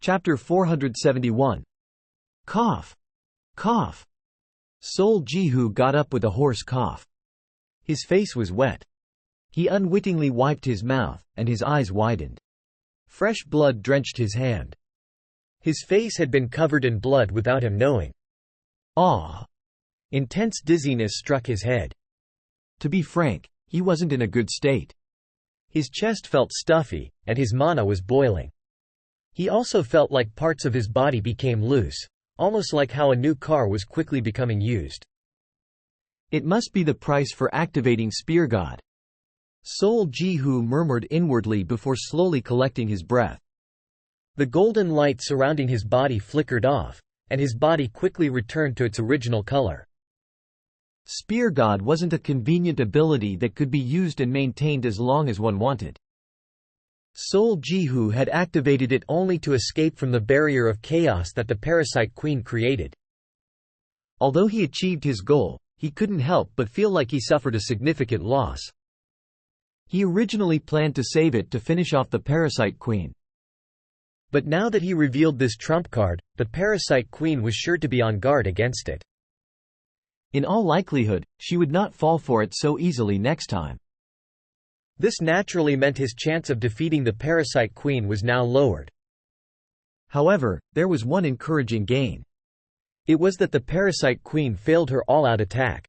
Chapter 471. Cough. Cough. Sol Jihu got up with a hoarse cough. His face was wet. He unwittingly wiped his mouth, and his eyes widened. Fresh blood drenched his hand. His face had been covered in blood without him knowing. Ah! Intense dizziness struck his head. To be frank, he wasn't in a good state. His chest felt stuffy, and his mana was boiling. He also felt like parts of his body became loose, almost like how a new car was quickly becoming used. It must be the price for activating Spear God. Sol Jihu murmured inwardly before slowly collecting his breath. The golden light surrounding his body flickered off, and his body quickly returned to its original color. Spear God wasn't a convenient ability that could be used and maintained as long as one wanted. Sol Jihu had activated it only to escape from the barrier of chaos that the Parasite Queen created. Although he achieved his goal, he couldn't help but feel like he suffered a significant loss. He originally planned to save it to finish off the Parasite Queen. But now that he revealed this trump card, the Parasite Queen was sure to be on guard against it. In all likelihood, she would not fall for it so easily next time. This naturally meant his chance of defeating the Parasite Queen was now lowered. However, there was one encouraging gain. It was that the Parasite Queen failed her all-out attack.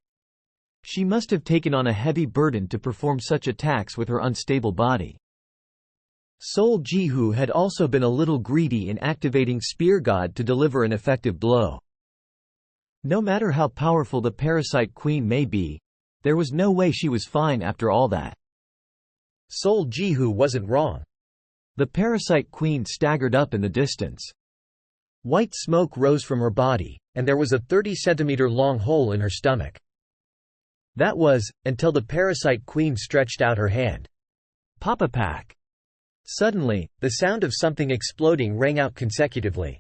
She must have taken on a heavy burden to perform such attacks with her unstable body. Sol Jihu had also been a little greedy in activating Spear God to deliver an effective blow. No matter how powerful the Parasite Queen may be, there was no way she was fine after all that. Sol Jihu wasn't wrong. The Parasite Queen staggered up in the distance. White smoke rose from her body, and there was a 30-centimeter-long hole in her stomach. That was, until the Parasite Queen stretched out her hand. Papa Pack. Suddenly, the sound of something exploding rang out consecutively.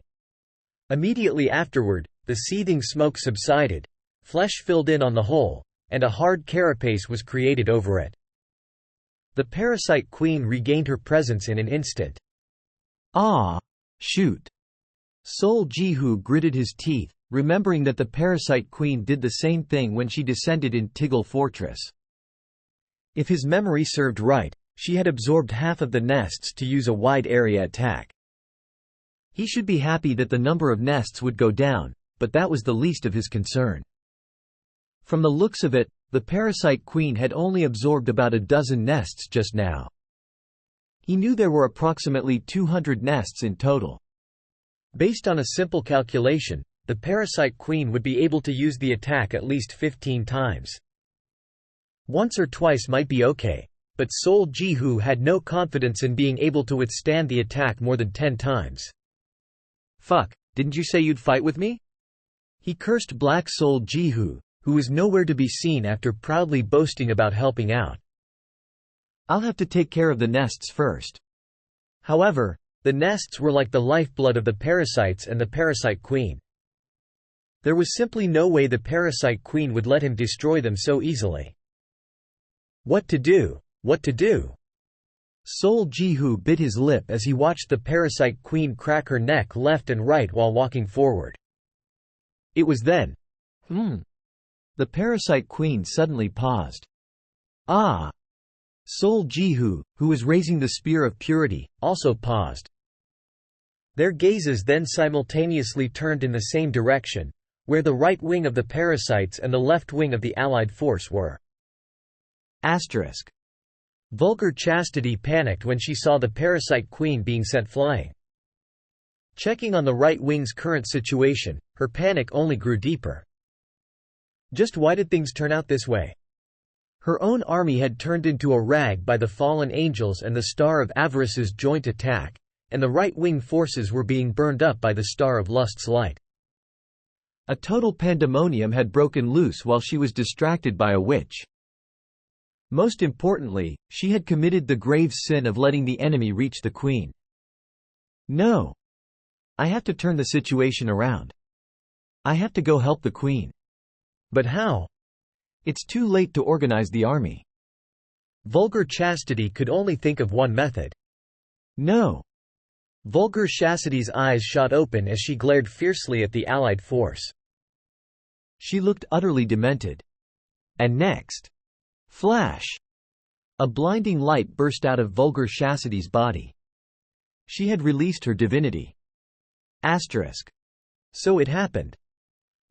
Immediately afterward, the seething smoke subsided, flesh filled in on the hole, and a hard carapace was created over it. The Parasite Queen regained her presence in an instant. Ah! Shoot! Sol Jihu gritted his teeth, remembering that the Parasite Queen did the same thing when she descended in Tiggle Fortress. If his memory served right, she had absorbed half of the nests to use a wide-area attack. He should be happy that the number of nests would go down, but that was the least of his concern. From the looks of it, the Parasite Queen had only absorbed about a dozen nests just now. He knew there were approximately 200 nests in total. Based on a simple calculation, the Parasite Queen would be able to use the attack at least 15 times. Once or twice might be okay, but Sol Jihu had no confidence in being able to withstand the attack more than 10 times. Fuck, didn't you say you'd fight with me? He cursed Black Sol Jihu, who was nowhere to be seen after proudly boasting about helping out. I'll have to take care of the nests first. However, the nests were like the lifeblood of the parasites and the Parasite Queen. There was simply no way the Parasite Queen would let him destroy them so easily. What to do? What to do? Sol Jihu bit his lip as he watched the Parasite Queen crack her neck left and right while walking forward. It was then. The Parasite Queen suddenly paused. Ah! Sol Jihu, who was raising the Spear of Purity, also paused. Their gazes then simultaneously turned in the same direction, where the right wing of the parasites and the left wing of the allied force were. Asterisk. Vulgar Chastity panicked when she saw the Parasite Queen being sent flying. Checking on the right wing's current situation, her panic only grew deeper. Just why did things turn out this way? Her own army had turned into a rag by the fallen angels and the Star of Avarice's joint attack, and the right-wing forces were being burned up by the Star of Lust's light. A total pandemonium had broken loose while she was distracted by a witch. Most importantly, she had committed the grave sin of letting the enemy reach the queen. No. I have to turn the situation around. I have to go help the queen. But how? It's too late to organize the army. Vulgar Chastity could only think of one method. No. Vulgar Chastity's eyes shot open as she glared fiercely at the Allied force. She looked utterly demented. And next, flash! A blinding light burst out of Vulgar Chastity's body. She had released her divinity. Asterisk. So it happened.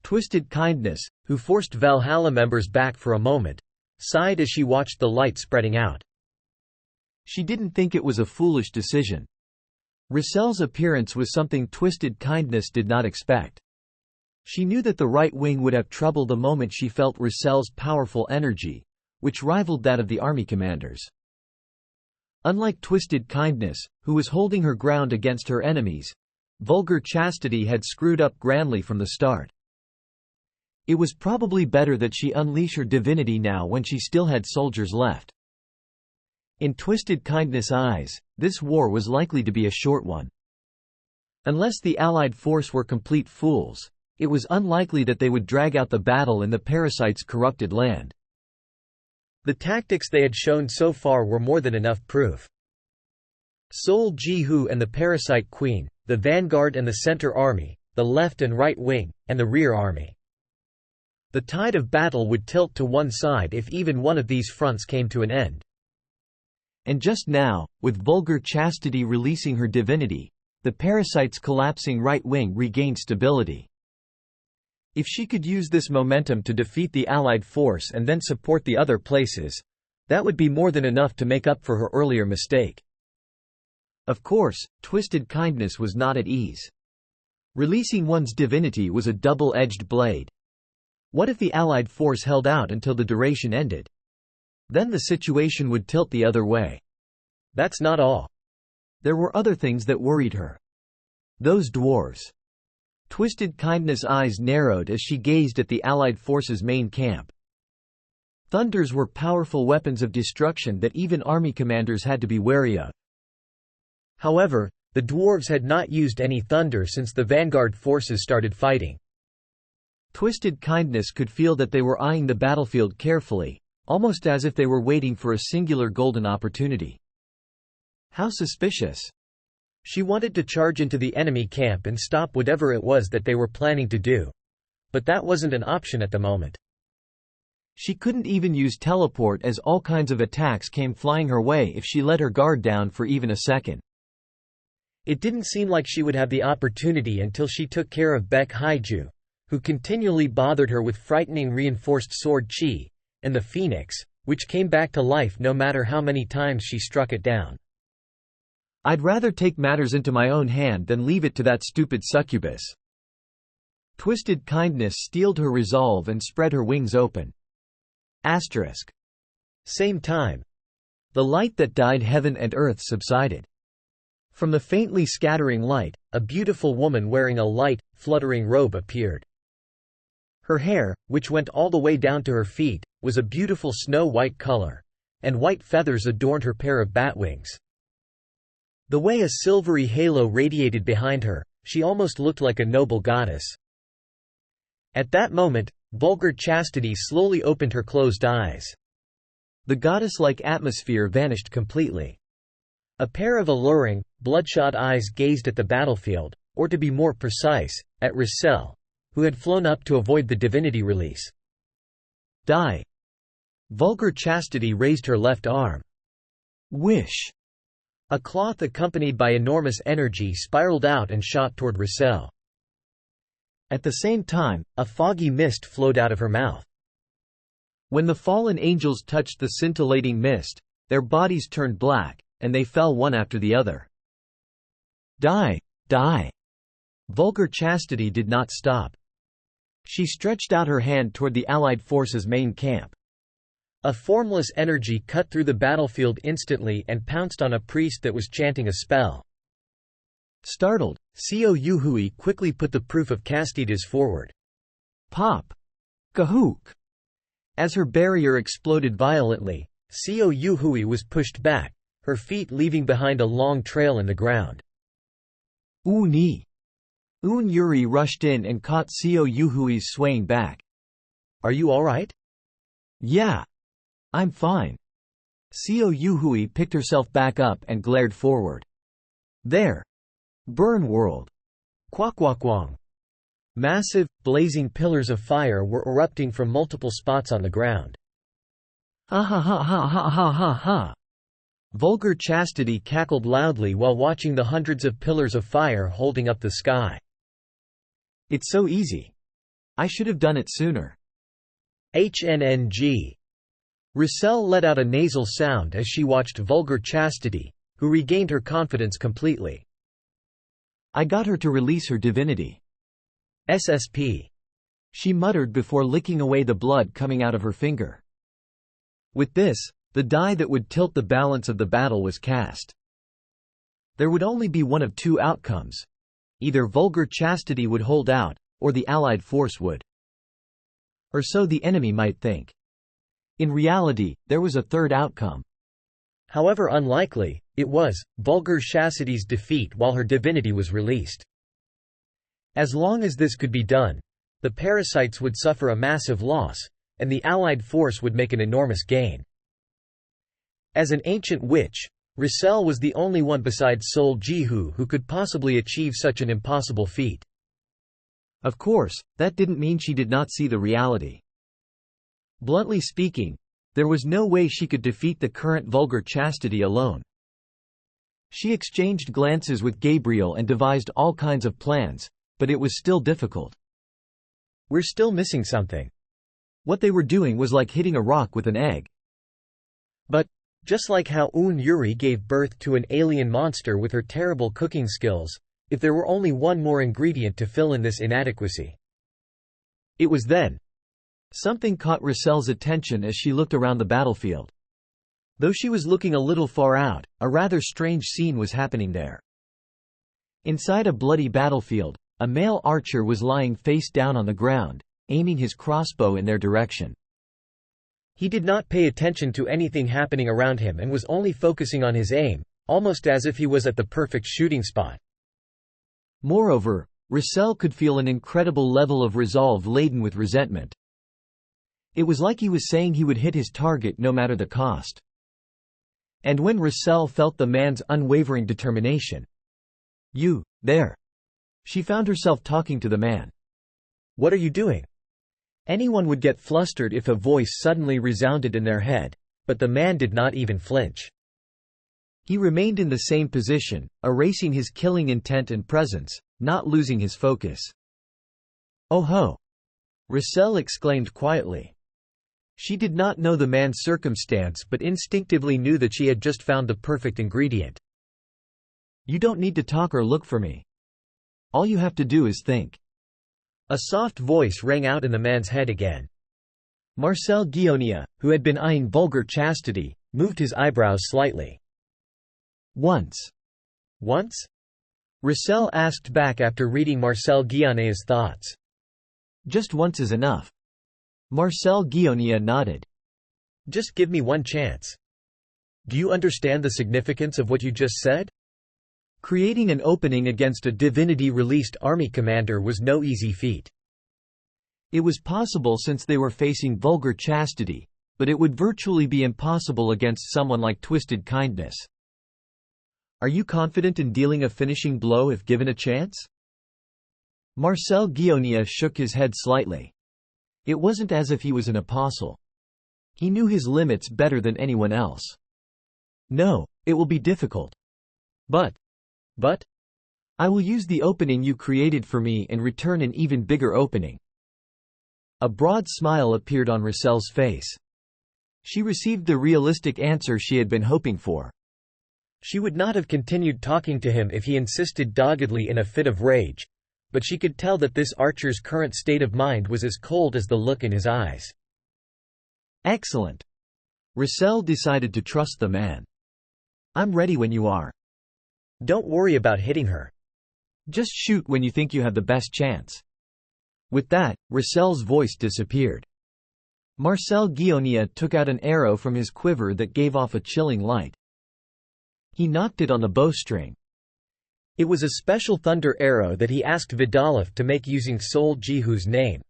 Twisted Kindness, who forced Valhalla members back for a moment, sighed as she watched the light spreading out. She didn't think it was a foolish decision. Rissel's appearance was something Twisted Kindness did not expect. She knew that the right wing would have trouble the moment she felt Rissel's powerful energy, which rivaled that of the army commanders. Unlike Twisted Kindness, who was holding her ground against her enemies, Vulgar Chastity had screwed up grandly from the start. It was probably better that she unleash her divinity now when she still had soldiers left. In Twisted Kindness' eyes, this war was likely to be a short one. Unless the Allied force were complete fools, it was unlikely that they would drag out the battle in the parasite's corrupted land. The tactics they had shown so far were more than enough proof. Sol Jihu and the Parasite Queen, the vanguard and the center army, the left and right wing, and the rear army. The tide of battle would tilt to one side if even one of these fronts came to an end. And just now, with Vulgar Chastity releasing her divinity, the parasite's collapsing right wing regained stability. If she could use this momentum to defeat the Allied force and then support the other places, that would be more than enough to make up for her earlier mistake. Of course, Twisted Kindness was not at ease. Releasing one's divinity was a double-edged blade. What if the Allied force held out until the duration ended? Then the situation would tilt the other way. That's not all. There were other things that worried her. Those dwarves. Twisted Kindness' eyes narrowed as she gazed at the Allied forces' main camp. Thunders were powerful weapons of destruction that even army commanders had to be wary of. However, the dwarves had not used any thunder since the vanguard forces started fighting. Twisted Kindness could feel that they were eyeing the battlefield carefully, almost as if they were waiting for a singular golden opportunity. How suspicious. She wanted to charge into the enemy camp and stop whatever it was that they were planning to do. But that wasn't an option at the moment. She couldn't even use teleport as all kinds of attacks came flying her way if she let her guard down for even a second. It didn't seem like she would have the opportunity until she took care of Baek Haiju, who continually bothered her with frightening reinforced sword chi, and the phoenix, which came back to life no matter how many times she struck it down. I'd rather take matters into my own hand than leave it to that stupid succubus. Twisted Kindness steeled her resolve and spread her wings open. Asterisk. Same time. The light that dyed heaven and earth subsided. From the faintly scattering light, a beautiful woman wearing a light, fluttering robe appeared. Her hair, which went all the way down to her feet, was a beautiful snow-white color, and white feathers adorned her pair of bat wings. The way a silvery halo radiated behind her, she almost looked like a noble goddess. At that moment, Vulgar Chastity slowly opened her closed eyes. The goddess-like atmosphere vanished completely. A pair of alluring, bloodshot eyes gazed at the battlefield, or to be more precise, at Rissel, who had flown up to avoid the divinity release. Die. Vulgar Chastity raised her left arm. Wish. A cloth accompanied by enormous energy spiraled out and shot toward Rissel. At the same time, a foggy mist flowed out of her mouth. When the fallen angels touched the scintillating mist, their bodies turned black, and they fell one after the other. Die, die. Vulgar Chastity did not stop. She stretched out her hand toward the Allied forces' main camp. A formless energy cut through the battlefield instantly and pounced on a priest that was chanting a spell. Startled, Seo Yuhui quickly put the proof of Castitas forward. Pop! Kahook! As her barrier exploded violently, Seo Yuhui was pushed back, her feet leaving behind a long trail in the ground. Uni! Un Yuri rushed in and caught Seo Yuhui's swaying back. Are you alright? Yeah. I'm fine. Seo Yuhui picked herself back up and glared forward. There. Burn world. Kwak-kwak-kwang. Massive, blazing pillars of fire were erupting from multiple spots on the ground. Ha ha ha ha ha ha ha ha. Vulgar Chastity cackled loudly while watching the hundreds of pillars of fire holding up the sky. It's so easy. I should have done it sooner. HNNG. Roussel let out a nasal sound as she watched Vulgar Chastity, who regained her confidence completely. I got her to release her divinity. SSP. She muttered before licking away the blood coming out of her finger. With this, the die that would tilt the balance of the battle was cast. There would only be one of two outcomes. Either Vulgar Chastity would hold out, or the Allied force would. Or so the enemy might think. In reality, there was a third outcome. However unlikely, it was Vulgar Chastity's defeat while her divinity was released. As long as this could be done, the parasites would suffer a massive loss, and the Allied force would make an enormous gain. As an ancient witch, Roussel was the only one besides Sol Jihu who could possibly achieve such an impossible feat. Of course, that didn't mean she did not see the reality. Bluntly speaking, there was no way she could defeat the current Vulgar Chastity alone. She exchanged glances with Gabriel and devised all kinds of plans, but it was still difficult. We're still missing something. What they were doing was like hitting a rock with an egg. But, just like how Un Yuri gave birth to an alien monster with her terrible cooking skills, if there were only one more ingredient to fill in this inadequacy. It was then. Something caught Roussel's attention as she looked around the battlefield. Though she was looking a little far out, a rather strange scene was happening there. Inside a bloody battlefield, a male archer was lying face down on the ground, aiming his crossbow in their direction. He did not pay attention to anything happening around him and was only focusing on his aim, almost as if he was at the perfect shooting spot. Moreover, Roussel could feel an incredible level of resolve laden with resentment. It was like he was saying he would hit his target no matter the cost. And when Roussel felt the man's unwavering determination, "You, there," she found herself talking to the man. "What are you doing?" Anyone would get flustered if a voice suddenly resounded in their head, but the man did not even flinch. He remained in the same position, erasing his killing intent and presence, not losing his focus. "Oh ho!" Roussel exclaimed quietly. She did not know the man's circumstance but instinctively knew that she had just found the perfect ingredient. "You don't need to talk or look for me. All you have to do is think." A soft voice rang out in the man's head again. Marcel Guionia, who had been eyeing Vulgar Chastity, moved his eyebrows slightly. "Once." "Once?" Roussel asked back after reading Marcel Guionia's thoughts. "Just once is enough." Marcel Guionia nodded. "Just give me one chance. Do you understand the significance of what you just said?" Creating an opening against a divinity-released army commander was no easy feat. It was possible since they were facing Vulgar Chastity, but it would virtually be impossible against someone like Twisted Kindness. "Are you confident in dealing a finishing blow if given a chance?" Marcel Guionia shook his head slightly. It wasn't as if he was an apostle. He knew his limits better than anyone else. "No, it will be difficult. But I will use the opening you created for me and return an even bigger opening." A broad smile appeared on Roussel's face. She received the realistic answer she had been hoping for. She would not have continued talking to him if he insisted doggedly in a fit of rage, but she could tell that this archer's current state of mind was as cold as the look in his eyes. "Excellent." Roussel decided to trust the man. "I'm ready when you are. Don't worry about hitting her. Just shoot when you think you have the best chance." With that, Roussel's voice disappeared. Marcel Guionia took out an arrow from his quiver that gave off a chilling light. He knocked it on the bowstring. It was a special thunder arrow that he asked Vidalov to make using Sol Jihu's name.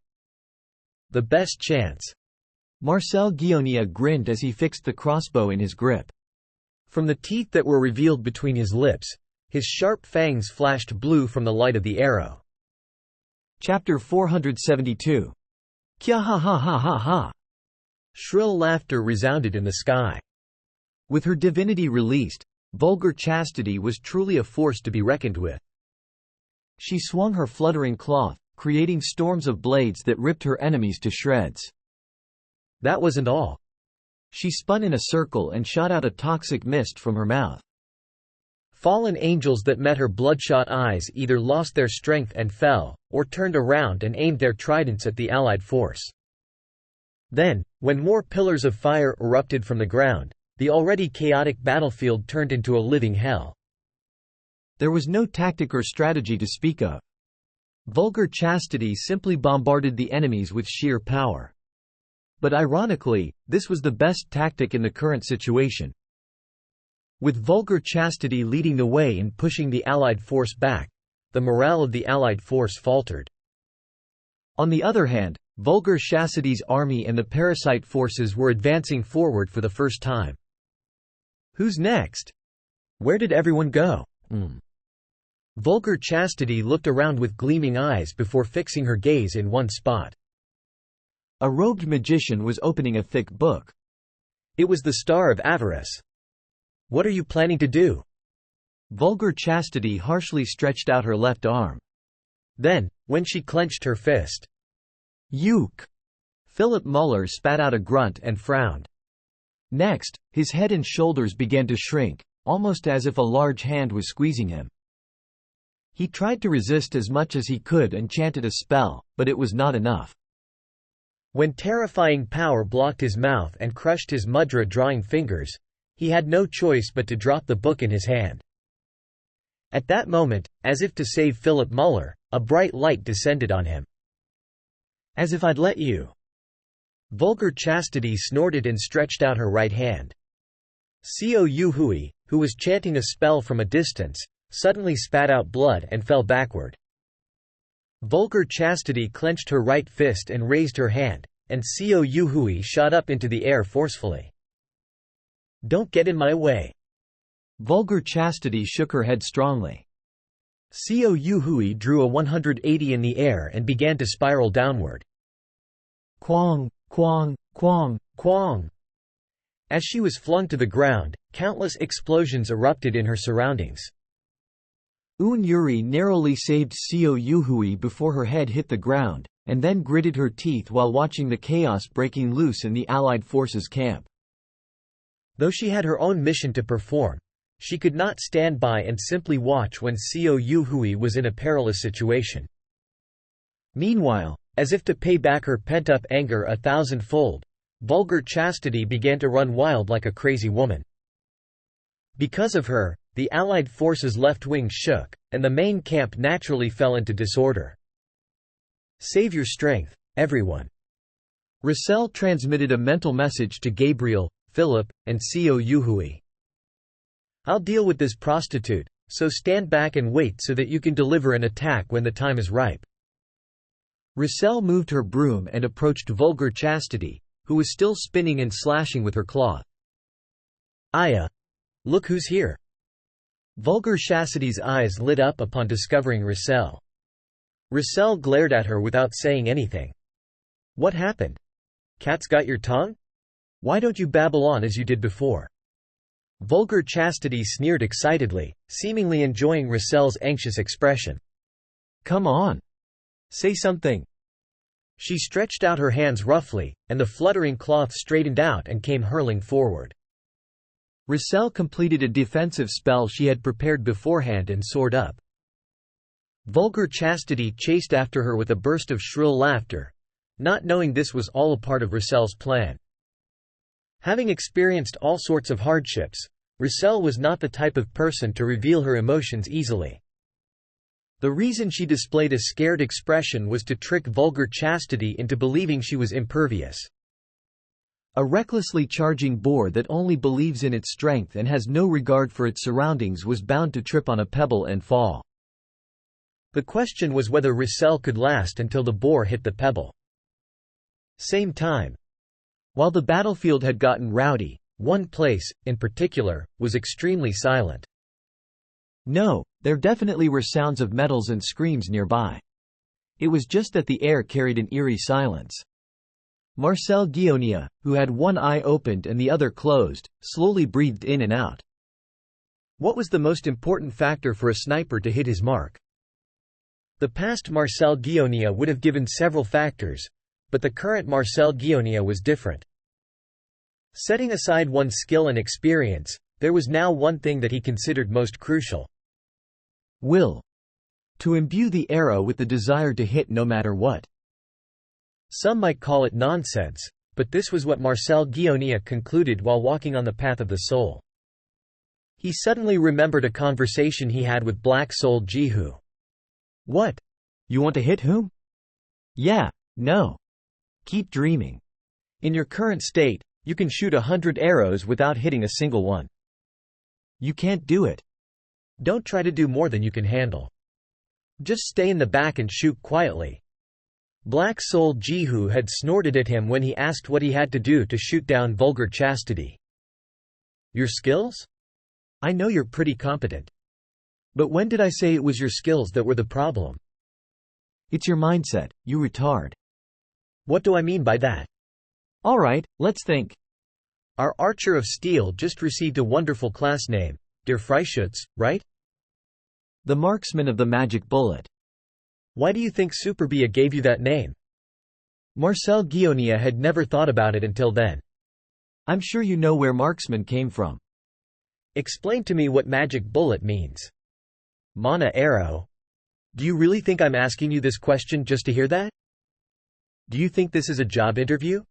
"The best chance." Marcel Guionia grinned as he fixed the crossbow in his grip. From the teeth that were revealed between his lips, His sharp fangs flashed blue from the light of the arrow. Chapter 472. Kya ha ha ha ha ha. Shrill laughter resounded in the sky. With her divinity released, vulgar chastity was truly a force to be reckoned with. She swung her fluttering cloth, creating storms of blades that ripped her enemies to shreds. That wasn't all. She spun in a circle and shot out a toxic mist from her mouth. Fallen angels that met her bloodshot eyes either lost their strength and fell, or turned around and aimed their tridents at the allied force. Then, when more pillars of fire erupted from the ground, the already chaotic battlefield turned into a living hell. There was no tactic or strategy to speak of. Vulgar chastity simply bombarded the enemies with sheer power. But ironically, this was the best tactic in the current situation. With vulgar chastity leading the way in pushing the Allied force back, the morale of the Allied force faltered. On the other hand, vulgar chastity's army and the parasite forces were advancing forward for the first time. Who's next? Where did everyone go? Vulgar chastity looked around with gleaming eyes before fixing her gaze in one spot. A robed magician was opening a thick book. It was the Star of Avarice. What are you planning to do? Vulgar chastity harshly stretched out her left arm. Then, when she clenched her fist, "Yuck!" Philip Muller spat out a grunt and frowned. Next, his head and shoulders began to shrink, almost as if a large hand was squeezing him. He tried to resist as much as he could and chanted a spell, but it was not enough. When terrifying power blocked his mouth and crushed his mudra drawing fingers, he had no choice but to drop the book in his hand. At that moment, as if to save Philip Muller, a bright light descended on him. "As if I'd let you." Vulgar chastity snorted and stretched out her right hand. Xiao Yuhui, who was chanting a spell from a distance, suddenly spat out blood and fell backward. Vulgar chastity clenched her right fist and raised her hand, and Xiao Yuhui shot up into the air forcefully. "Don't get in my way." Vulgar chastity shook her head strongly. Xiao Yuhui drew a 180 in the air and began to spiral downward. Quang, quang, quang, quang. As she was flung to the ground, countless explosions erupted in her surroundings. Un Yuri narrowly saved Xiao Yuhui before her head hit the ground, and then gritted her teeth while watching the chaos breaking loose in the Allied forces' camp. Though she had her own mission to perform, she could not stand by and simply watch when Xiao Yuhui was in a perilous situation. Meanwhile, as if to pay back her pent-up anger 1,000-fold, vulgar chastity began to run wild like a crazy woman. Because of her, the Allied forces' left wing shook, and the main camp naturally fell into disorder. "Save your strength, everyone." Russell transmitted a mental message to Gabriel, Philip, and Xiao Yuhui. "I'll deal with this prostitute, so stand back and wait so that you can deliver an attack when the time is ripe." Russell moved her broom and approached vulgar chastity, who was still spinning and slashing with her cloth. "Aya! Look who's here!" Vulgar chastity's eyes lit up upon discovering Russell. Russell glared at her without saying anything. "What happened? Cat's got your tongue? Why don't you babble on as you did before?" Vulgar chastity sneered excitedly, seemingly enjoying Russell's anxious expression. "Come on. Say something." She stretched out her hands roughly, and the fluttering cloth straightened out and came hurling forward. Russell completed a defensive spell she had prepared beforehand and soared up. Vulgar chastity chased after her with a burst of shrill laughter, not knowing this was all a part of Russell's plan. Having experienced all sorts of hardships, Russell was not the type of person to reveal her emotions easily. The reason she displayed a scared expression was to trick vulgar chastity into believing she was impervious. A recklessly charging boar that only believes in its strength and has no regard for its surroundings was bound to trip on a pebble and fall. The question was whether Russell could last until the boar hit the pebble. Same time. While the battlefield had gotten rowdy, one place, in particular, was extremely silent. No, there definitely were sounds of metals and screams nearby. It was just that the air carried an eerie silence. Marcel Guionia, who had one eye opened and the other closed, slowly breathed in and out. What was the most important factor for a sniper to hit his mark? The past Marcel Guionia would have given several factors, but the current Marcel Guionia was different. Setting aside one's skill and experience, there was now one thing that he considered most crucial. Will. To imbue the arrow with the desire to hit no matter what. Some might call it nonsense, but this was what Marcel Guionia concluded while walking on the path of the soul. He suddenly remembered a conversation he had with Black Soul Jihu. What? You want to hit whom? Yeah, no. Keep dreaming. In your current state, you can shoot 100 arrows without hitting a single one. You can't do it. Don't try to do more than you can handle. Just stay in the back and shoot quietly. Black Soul Jihu had snorted at him when he asked what he had to do to shoot down vulgar chastity. Your skills? I know you're pretty competent. But when did I say it was your skills that were the problem? It's your mindset, you retard. What do I mean by that? Alright, let's think. Our Archer of Steel just received a wonderful class name, Der Freischütz, right? The marksman of the magic bullet. Why do you think Superbia gave you that name? Marcel Guionia had never thought about it until then. I'm sure you know where marksman came from. Explain to me what magic bullet means. Mana arrow. Do you really think I'm asking you this question just to hear that? Do you think this is a job interview?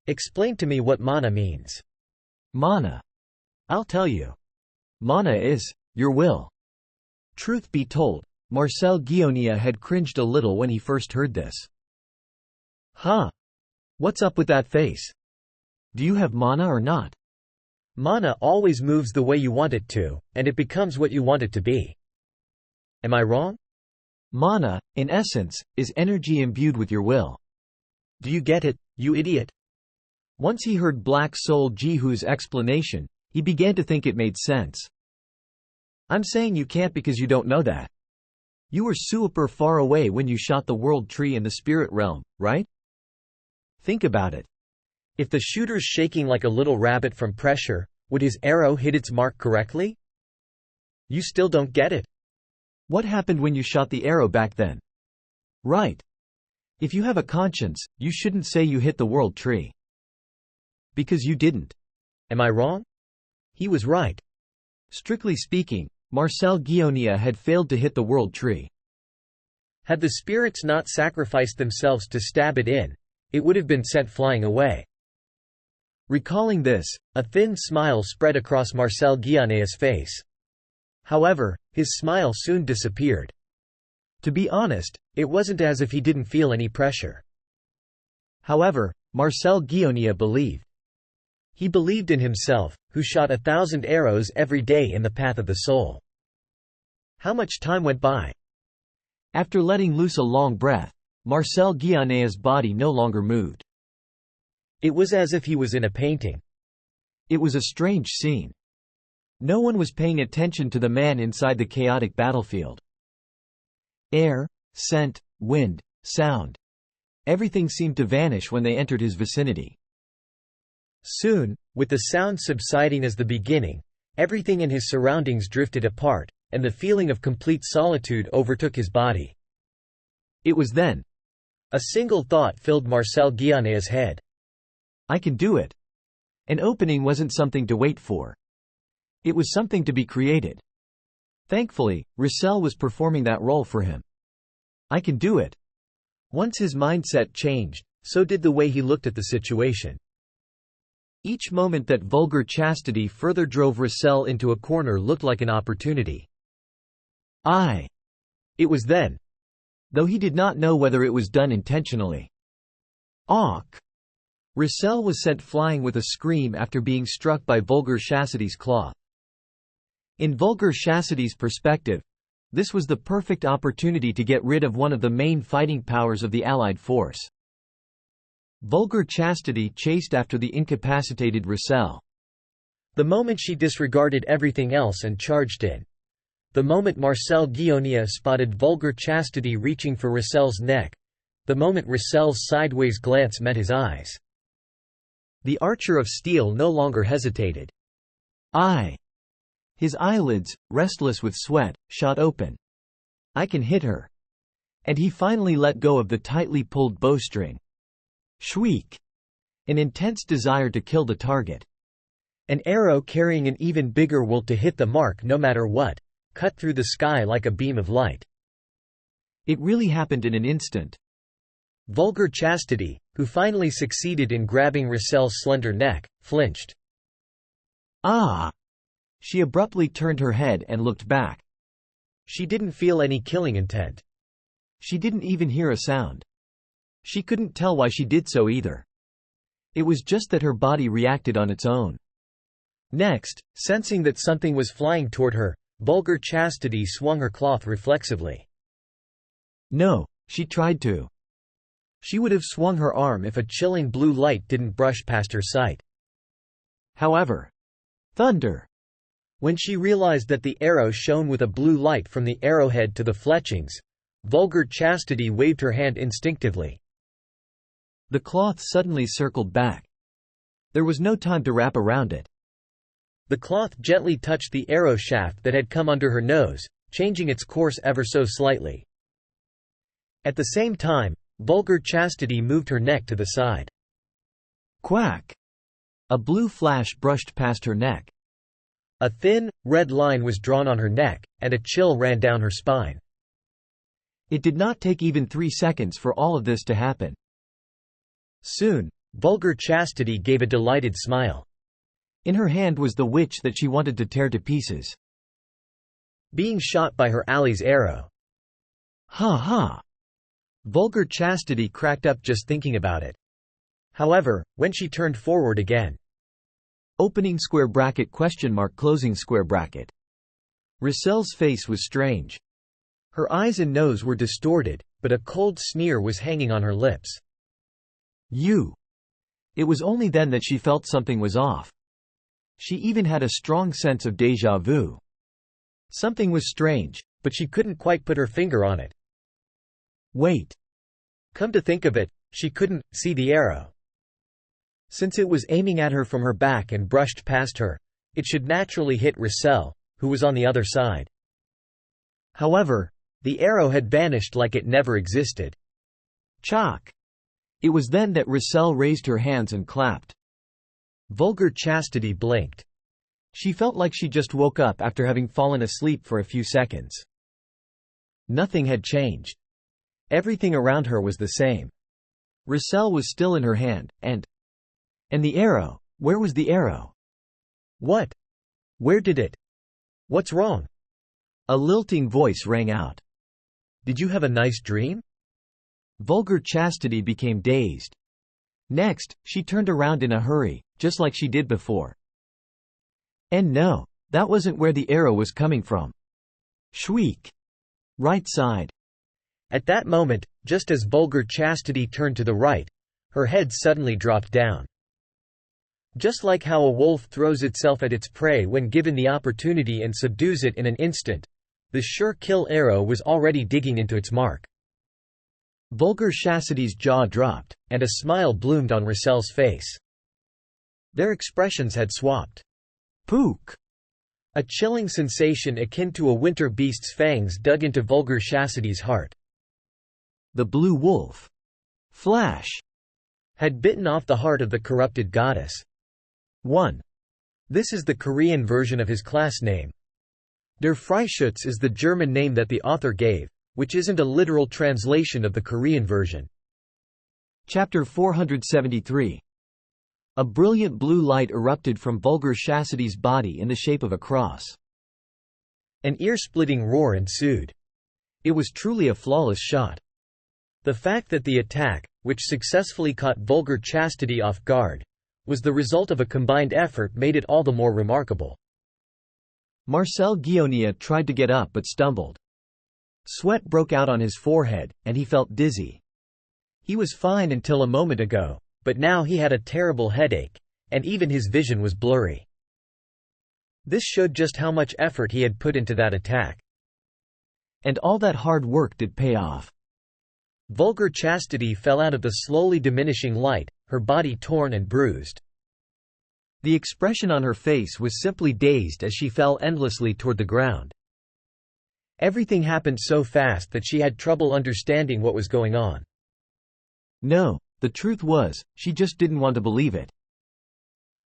Explain to me what mana means. Mana. I'll tell you. Mana is your will. Truth be told, Marcel Guionia had cringed a little when he first heard this. Huh? What's up with that face? Do you have mana or not? Mana always moves the way you want it to, and it becomes what you want it to be. Am I wrong? Mana, in essence, is energy imbued with your will. Do you get it, you idiot? Once he heard Black Soul Jihu's explanation, he began to think it made sense. I'm saying you can't because you don't know that. You were super far away when you shot the world tree in the spirit realm, right? Think about it. If the shooter's shaking like a little rabbit from pressure, would his arrow hit its mark correctly? You still don't get it. What happened when you shot the arrow back then? Right. If you have a conscience, you shouldn't say you hit the world tree. Because you didn't. Am I wrong? He was right. Strictly speaking, Marcel Guionia had failed to hit the world tree. Had the spirits not sacrificed themselves to stab it in, it would have been sent flying away. Recalling this, a thin smile spread across Marcel Guionia's face. However, his smile soon disappeared. To be honest, it wasn't as if he didn't feel any pressure. However, Marcel Guionia believed. He believed in himself, who shot 1,000 arrows every day in the path of the soul. How much time went by? After letting loose a long breath, Marcel Guionia's body no longer moved. It was as if he was in a painting. It was a strange scene. No one was paying attention to the man inside the chaotic battlefield. Air, scent, wind, sound. Everything seemed to vanish when they entered his vicinity. Soon, with the sound subsiding as the beginning, everything in his surroundings drifted apart, and the feeling of complete solitude overtook his body. It was then. A single thought filled Marcel Guionia's head. I can do it. An opening wasn't something to wait for. It was something to be created. Thankfully, Marcel was performing that role for him. I can do it. Once his mindset changed, so did the way he looked at the situation. Each moment that vulgar chastity further drove Marcel into a corner looked like an opportunity. It was then. Though he did not know whether it was done intentionally. Marcel was sent flying with a scream after being struck by vulgar chastity's claw. In vulgar chastity's perspective, this was the perfect opportunity to get rid of one of the main fighting powers of the Allied force. Vulgar chastity chased after the incapacitated Marcel. The moment she disregarded everything else and charged in. The moment Marcel Guionia spotted vulgar chastity reaching for Roussel's neck, the moment Roussel's sideways glance met his eyes, the archer of steel no longer hesitated. His eyelids, restless with sweat, shot open. I can hit her. And he finally let go of the tightly pulled bowstring. Shriek. An intense desire to kill the target. An arrow carrying an even bigger will to hit the mark no matter what, cut through the sky like a beam of light. It really happened in an instant. Vulgar chastity, who finally succeeded in grabbing Roussel's slender neck, flinched. She abruptly turned her head and looked back. She didn't feel any killing intent. She didn't even hear a sound. She couldn't tell why she did so either. It was just that her body reacted on its own. Next, sensing that something was flying toward her, vulgar chastity swung her cloth reflexively. No, she tried to. She would have swung her arm if a chilling blue light didn't brush past her sight. However, thunder! When she realized that the arrow shone with a blue light from the arrowhead to the fletchings, vulgar chastity waved her hand instinctively. The cloth suddenly circled back. There was no time to wrap around it. The cloth gently touched the arrow shaft that had come under her nose, changing its course ever so slightly. At the same time, vulgar chastity moved her neck to the side. Quack! A blue flash brushed past her neck. A thin, red line was drawn on her neck, and a chill ran down her spine. It did not take even 3 seconds for all of this to happen. Soon, vulgar chastity gave a delighted smile. In her hand was the witch that she wanted to tear to pieces. Being shot by her ally's arrow. Ha ha! Vulgar chastity cracked up just thinking about it. However, when she turned forward again. Opening square bracket question mark closing square bracket. Roussel's face was strange. Her eyes and nose were distorted, but a cold sneer was hanging on her lips. You! It was only then that she felt something was off. She even had a strong sense of déjà vu. Something was strange, but she couldn't quite put her finger on it. Wait. Come to think of it, she couldn't see the arrow. Since it was aiming at her from her back and brushed past her, it should naturally hit Roussel, who was on the other side. However, the arrow had vanished like it never existed. Chalk! It was then that Roussel raised her hands and clapped. Vulgar chastity blinked. She felt like she just woke up after having fallen asleep for a few seconds. Nothing had changed. Everything around her was the same. Roussel was still in her hand, and the arrow, where was the arrow? What? Where did it? What's wrong? A lilting voice rang out. Did you have a nice dream? Vulgar chastity became dazed. Next, she turned around in a hurry, just like she did before. And no, that wasn't where the arrow was coming from. Shriek! Right side. At that moment, just as vulgar chastity turned to the right, her head suddenly dropped down. Just like how a wolf throws itself at its prey when given the opportunity and subdues it in an instant, the sure kill arrow was already digging into its mark. Vulgar chastity's jaw dropped, and a smile bloomed on Roussel's face. Their expressions had swapped. Pook! A chilling sensation akin to a winter beast's fangs dug into vulgar chastity's heart. The blue wolf, Flash, had bitten off the heart of the corrupted goddess. 1. This is the Korean version of his class name. Der Freischütz is the German name that the author gave, which isn't a literal translation of the Korean version. Chapter 473. A brilliant blue light erupted from vulgar chastity's body in the shape of a cross. An ear-splitting roar ensued. It was truly a flawless shot. The fact that the attack, which successfully caught vulgar chastity off guard, was the result of a combined effort made it all the more remarkable. Marcel Guionia tried to get up but stumbled. Sweat broke out on his forehead, and he felt dizzy. He was fine until a moment ago, but now he had a terrible headache, and even his vision was blurry. This showed just how much effort he had put into that attack. And all that hard work did pay off. Vulgar Chastity fell out of the slowly diminishing light, her body torn and bruised. The expression on her face was simply dazed as she fell endlessly toward the ground. Everything happened so fast that she had trouble understanding what was going on. No, the truth was, she just didn't want to believe it.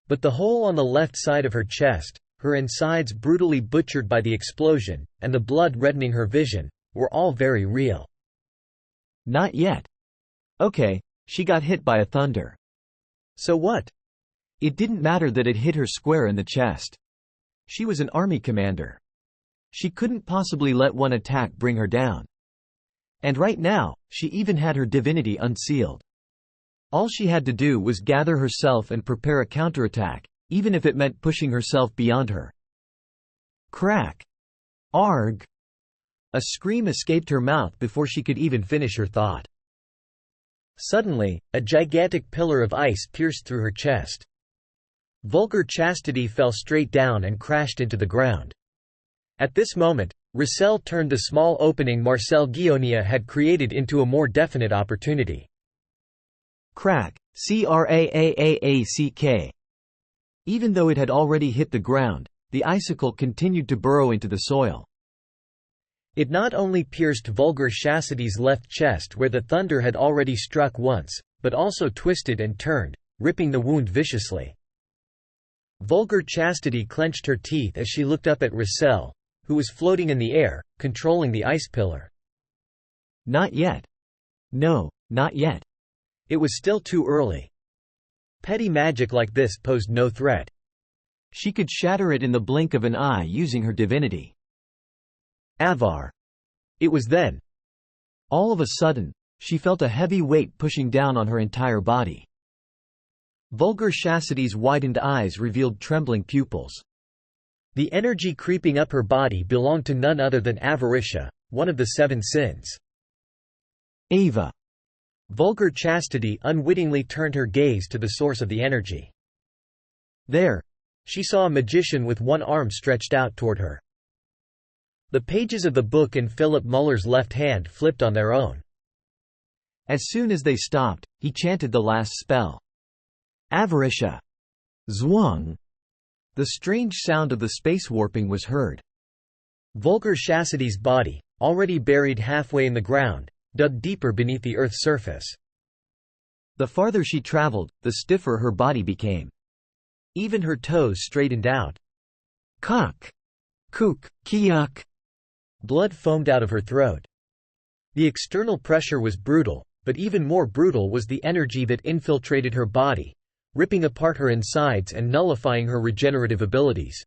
But the hole on the left side of her chest, her insides brutally butchered by the explosion, and the blood reddening her vision, were all very real. Not yet. Okay, she got hit by a thunder. So what? It didn't matter that it hit her square in the chest. She was an army commander. She couldn't possibly let one attack bring her down. And right now, she even had her divinity unsealed. All she had to do was gather herself and prepare a counterattack, even if it meant pushing herself beyond her. Crack! Arg! A scream escaped her mouth before she could even finish her thought. Suddenly, a gigantic pillar of ice pierced through her chest. Vulgar Chastity fell straight down and crashed into the ground. At this moment, Roussel turned the small opening Marcel Guionia had created into a more definite opportunity. Crack, craack. Even though it had already hit the ground, the icicle continued to burrow into the soil. It not only pierced Vulgar Chastity's left chest where the thunder had already struck once, but also twisted and turned, ripping the wound viciously. Vulgar Chastity clenched her teeth as she looked up at Roussel, who was floating in the air, controlling the ice pillar. Not yet. No, not yet. It was still too early. Petty magic like this posed no threat. She could shatter it in the blink of an eye using her divinity. Avar. It was then. All of a sudden, she felt a heavy weight pushing down on her entire body. Vulgar Chastity's widened eyes revealed trembling pupils. The energy creeping up her body belonged to none other than Avaritia, one of the 7 sins. Ava. Vulgar Chastity unwittingly turned her gaze to the source of the energy. There, she saw a magician with one arm stretched out toward her. The pages of the book in Philip Muller's left hand flipped on their own. As soon as they stopped, he chanted the last spell. Avaritia. Zwang. The strange sound of the space warping was heard. Vulgar Chastity's body, already buried halfway in the ground, dug deeper beneath the Earth's surface. The farther she traveled, the stiffer her body became. Even her toes straightened out. Kak. Kook, kiak. Blood foamed out of her throat. The external pressure was brutal, but even more brutal was the energy that infiltrated her body, ripping apart her insides and nullifying her regenerative abilities.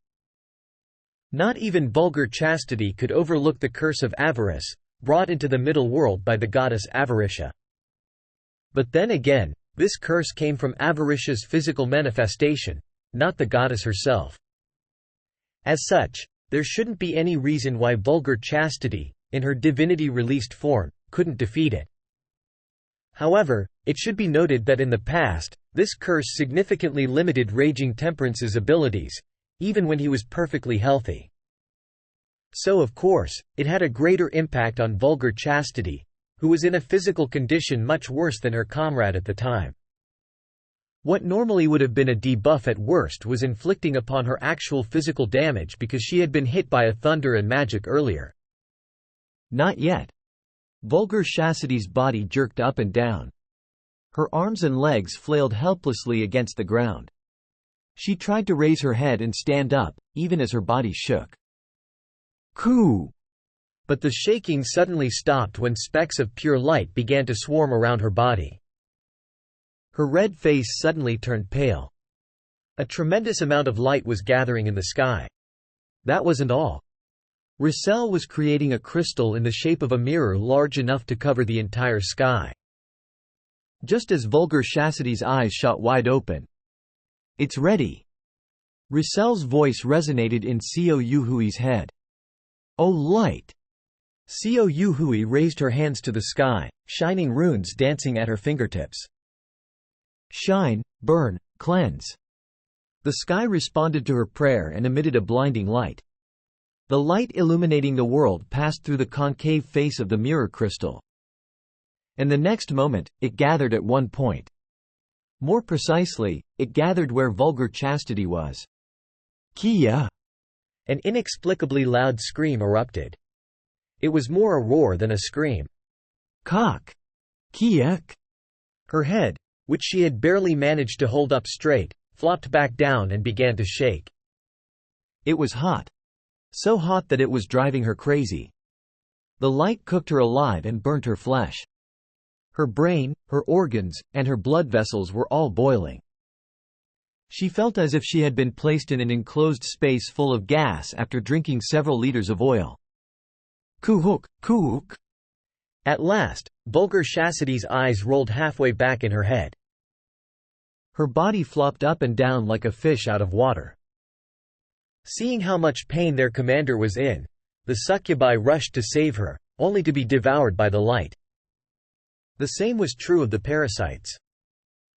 Not even Vulgar Chastity could overlook the curse of avarice, brought into the middle world by the goddess Avaritia. But then again, this curse came from Avaritia's physical manifestation, not the goddess herself. As such, there shouldn't be any reason why Vulgar Chastity, in her divinity-released form, couldn't defeat it. However, it should be noted that in the past, this curse significantly limited Raging Temperance's abilities, even when he was perfectly healthy. So of course, it had a greater impact on Vulgar Chastity, who was in a physical condition much worse than her comrade at the time. What normally would have been a debuff at worst was inflicting upon her actual physical damage because she had been hit by a thunder and magic earlier. Not yet. Vulgar Chastity's body jerked up and down. Her arms and legs flailed helplessly against the ground. She tried to raise her head and stand up, even as her body shook. Coo! But the shaking suddenly stopped when specks of pure light began to swarm around her body. Her red face suddenly turned pale. A tremendous amount of light was gathering in the sky. That wasn't all. Roussel was creating a crystal in the shape of a mirror large enough to cover the entire sky. Just as Vulgar Chastity's eyes shot wide open. It's ready. Roussel's voice resonated in Xiao Yuhui's head. Oh light! Xiao Yuhui raised her hands to the sky, shining runes dancing at her fingertips. Shine, burn, cleanse. The sky responded to her prayer and emitted a blinding light. The light illuminating the world passed through the concave face of the mirror crystal. And the next moment, it gathered at one point. More precisely, it gathered where vulgar chastity was. Kia! An inexplicably loud scream erupted. It was more a roar than a scream. Kak! Kiek! Her head, which she had barely managed to hold up straight, flopped back down and began to shake. It was hot. So hot that it was driving her crazy. The light cooked her alive and burnt her flesh. Her brain, her organs, and her blood vessels were all boiling. She felt as if she had been placed in an enclosed space full of gas after drinking several liters of oil. Kuhuk, kuhuk. At last, vulgar Chastity's eyes rolled halfway back in her head. Her body flopped up and down like a fish out of water. Seeing how much pain their commander was in, the succubi rushed to save her, only to be devoured by the light. The same was true of the parasites.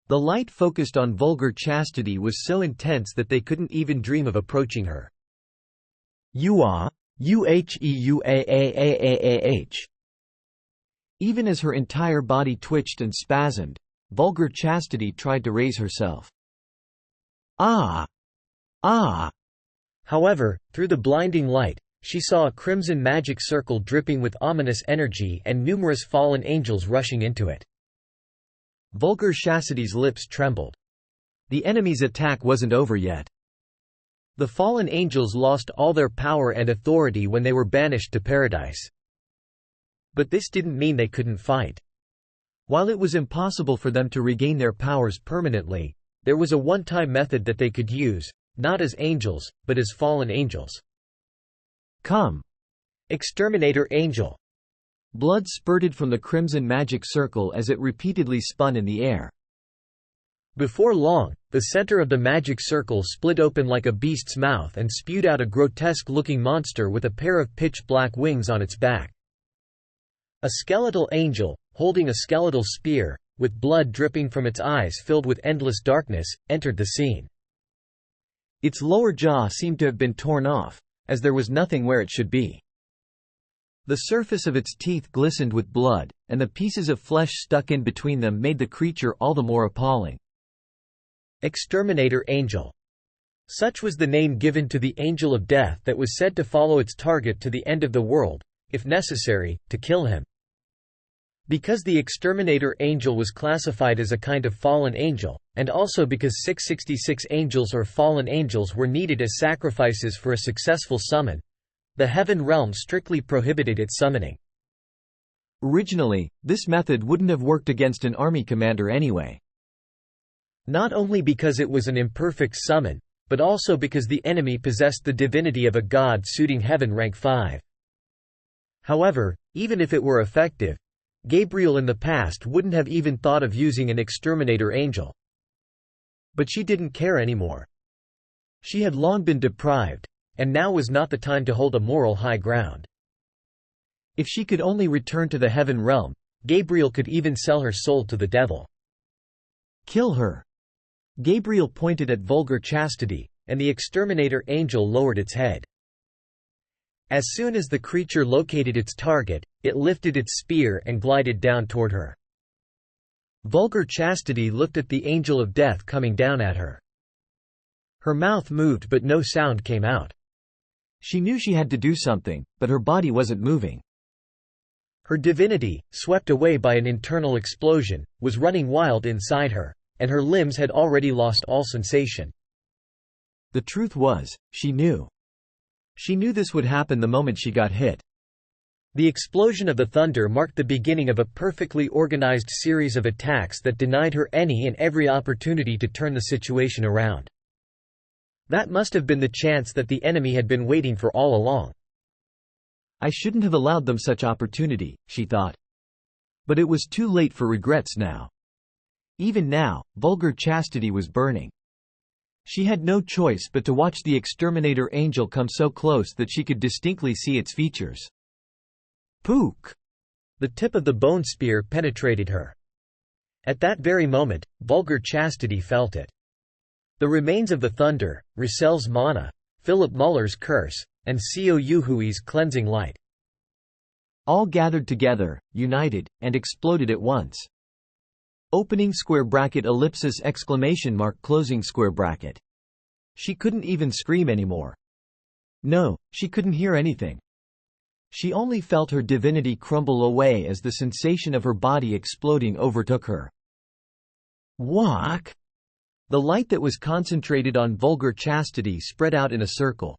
The light focused on vulgar chastity was so intense that they couldn't even dream of approaching her. Uah, uheeuaaah. Even as her entire body twitched and spasmed, vulgar chastity tried to raise herself. Ah! Ah! However, through the blinding light, she saw a crimson magic circle dripping with ominous energy and numerous fallen angels rushing into it. Vulgar Chastity's lips trembled. The enemy's attack wasn't over yet. The fallen angels lost all their power and authority when they were banished to paradise. But this didn't mean they couldn't fight. While it was impossible for them to regain their powers permanently, there was a one-time method that they could use, not as angels, but as fallen angels. Come! Exterminator Angel! Blood spurted from the crimson magic circle as it repeatedly spun in the air. Before long, the center of the magic circle split open like a beast's mouth and spewed out a grotesque-looking monster with a pair of pitch-black wings on its back. A skeletal angel, holding a skeletal spear, with blood dripping from its eyes filled with endless darkness, entered the scene. Its lower jaw seemed to have been torn off, as there was nothing where it should be. The surface of its teeth glistened with blood, and the pieces of flesh stuck in between them made the creature all the more appalling. Exterminator Angel. Such was the name given to the angel of death that was said to follow its target to the end of the world, if necessary, to kill him. Because the exterminator angel was classified as a kind of fallen angel, and also because 666 angels or fallen angels were needed as sacrifices for a successful summon, the heaven realm strictly prohibited its summoning. Originally, this method wouldn't have worked against an army commander anyway. Not only because it was an imperfect summon, but also because the enemy possessed the divinity of a god suiting heaven rank 5. However, even if it were effective, Gabriel in the past wouldn't have even thought of using an exterminator angel. But she didn't care anymore. She had long been deprived, and now was not the time to hold a moral high ground. If she could only return to the heaven realm, Gabriel could even sell her soul to the devil. Kill her. Gabriel pointed at vulgar chastity, and the exterminator angel lowered its head. As soon as the creature located its target, it lifted its spear and glided down toward her. Vulgar chastity looked at the angel of death coming down at her. Her mouth moved but no sound came out. She knew she had to do something, but her body wasn't moving. Her divinity, swept away by an internal explosion, was running wild inside her, and her limbs had already lost all sensation. The truth was, she knew. She knew this would happen the moment she got hit. The explosion of the thunder marked the beginning of a perfectly organized series of attacks that denied her any and every opportunity to turn the situation around. That must have been the chance that the enemy had been waiting for all along. I shouldn't have allowed them such opportunity, she thought. But it was too late for regrets now. Even now, vulgar chastity was burning. She had no choice but to watch the exterminator angel come so close that she could distinctly see its features. Pook! The tip of the bone spear penetrated her. At that very moment, vulgar chastity felt it. The remains of the thunder, Russell's mana, Philip Muller's curse, and Seo Yuhui's cleansing light all gathered together, united, and exploded at once. Opening square bracket ellipsis exclamation mark closing square bracket. She couldn't even scream anymore. No, she couldn't hear anything. She only felt her divinity crumble away as the sensation of her body exploding overtook her. Walk! The light that was concentrated on vulgar chastity spread out in a circle.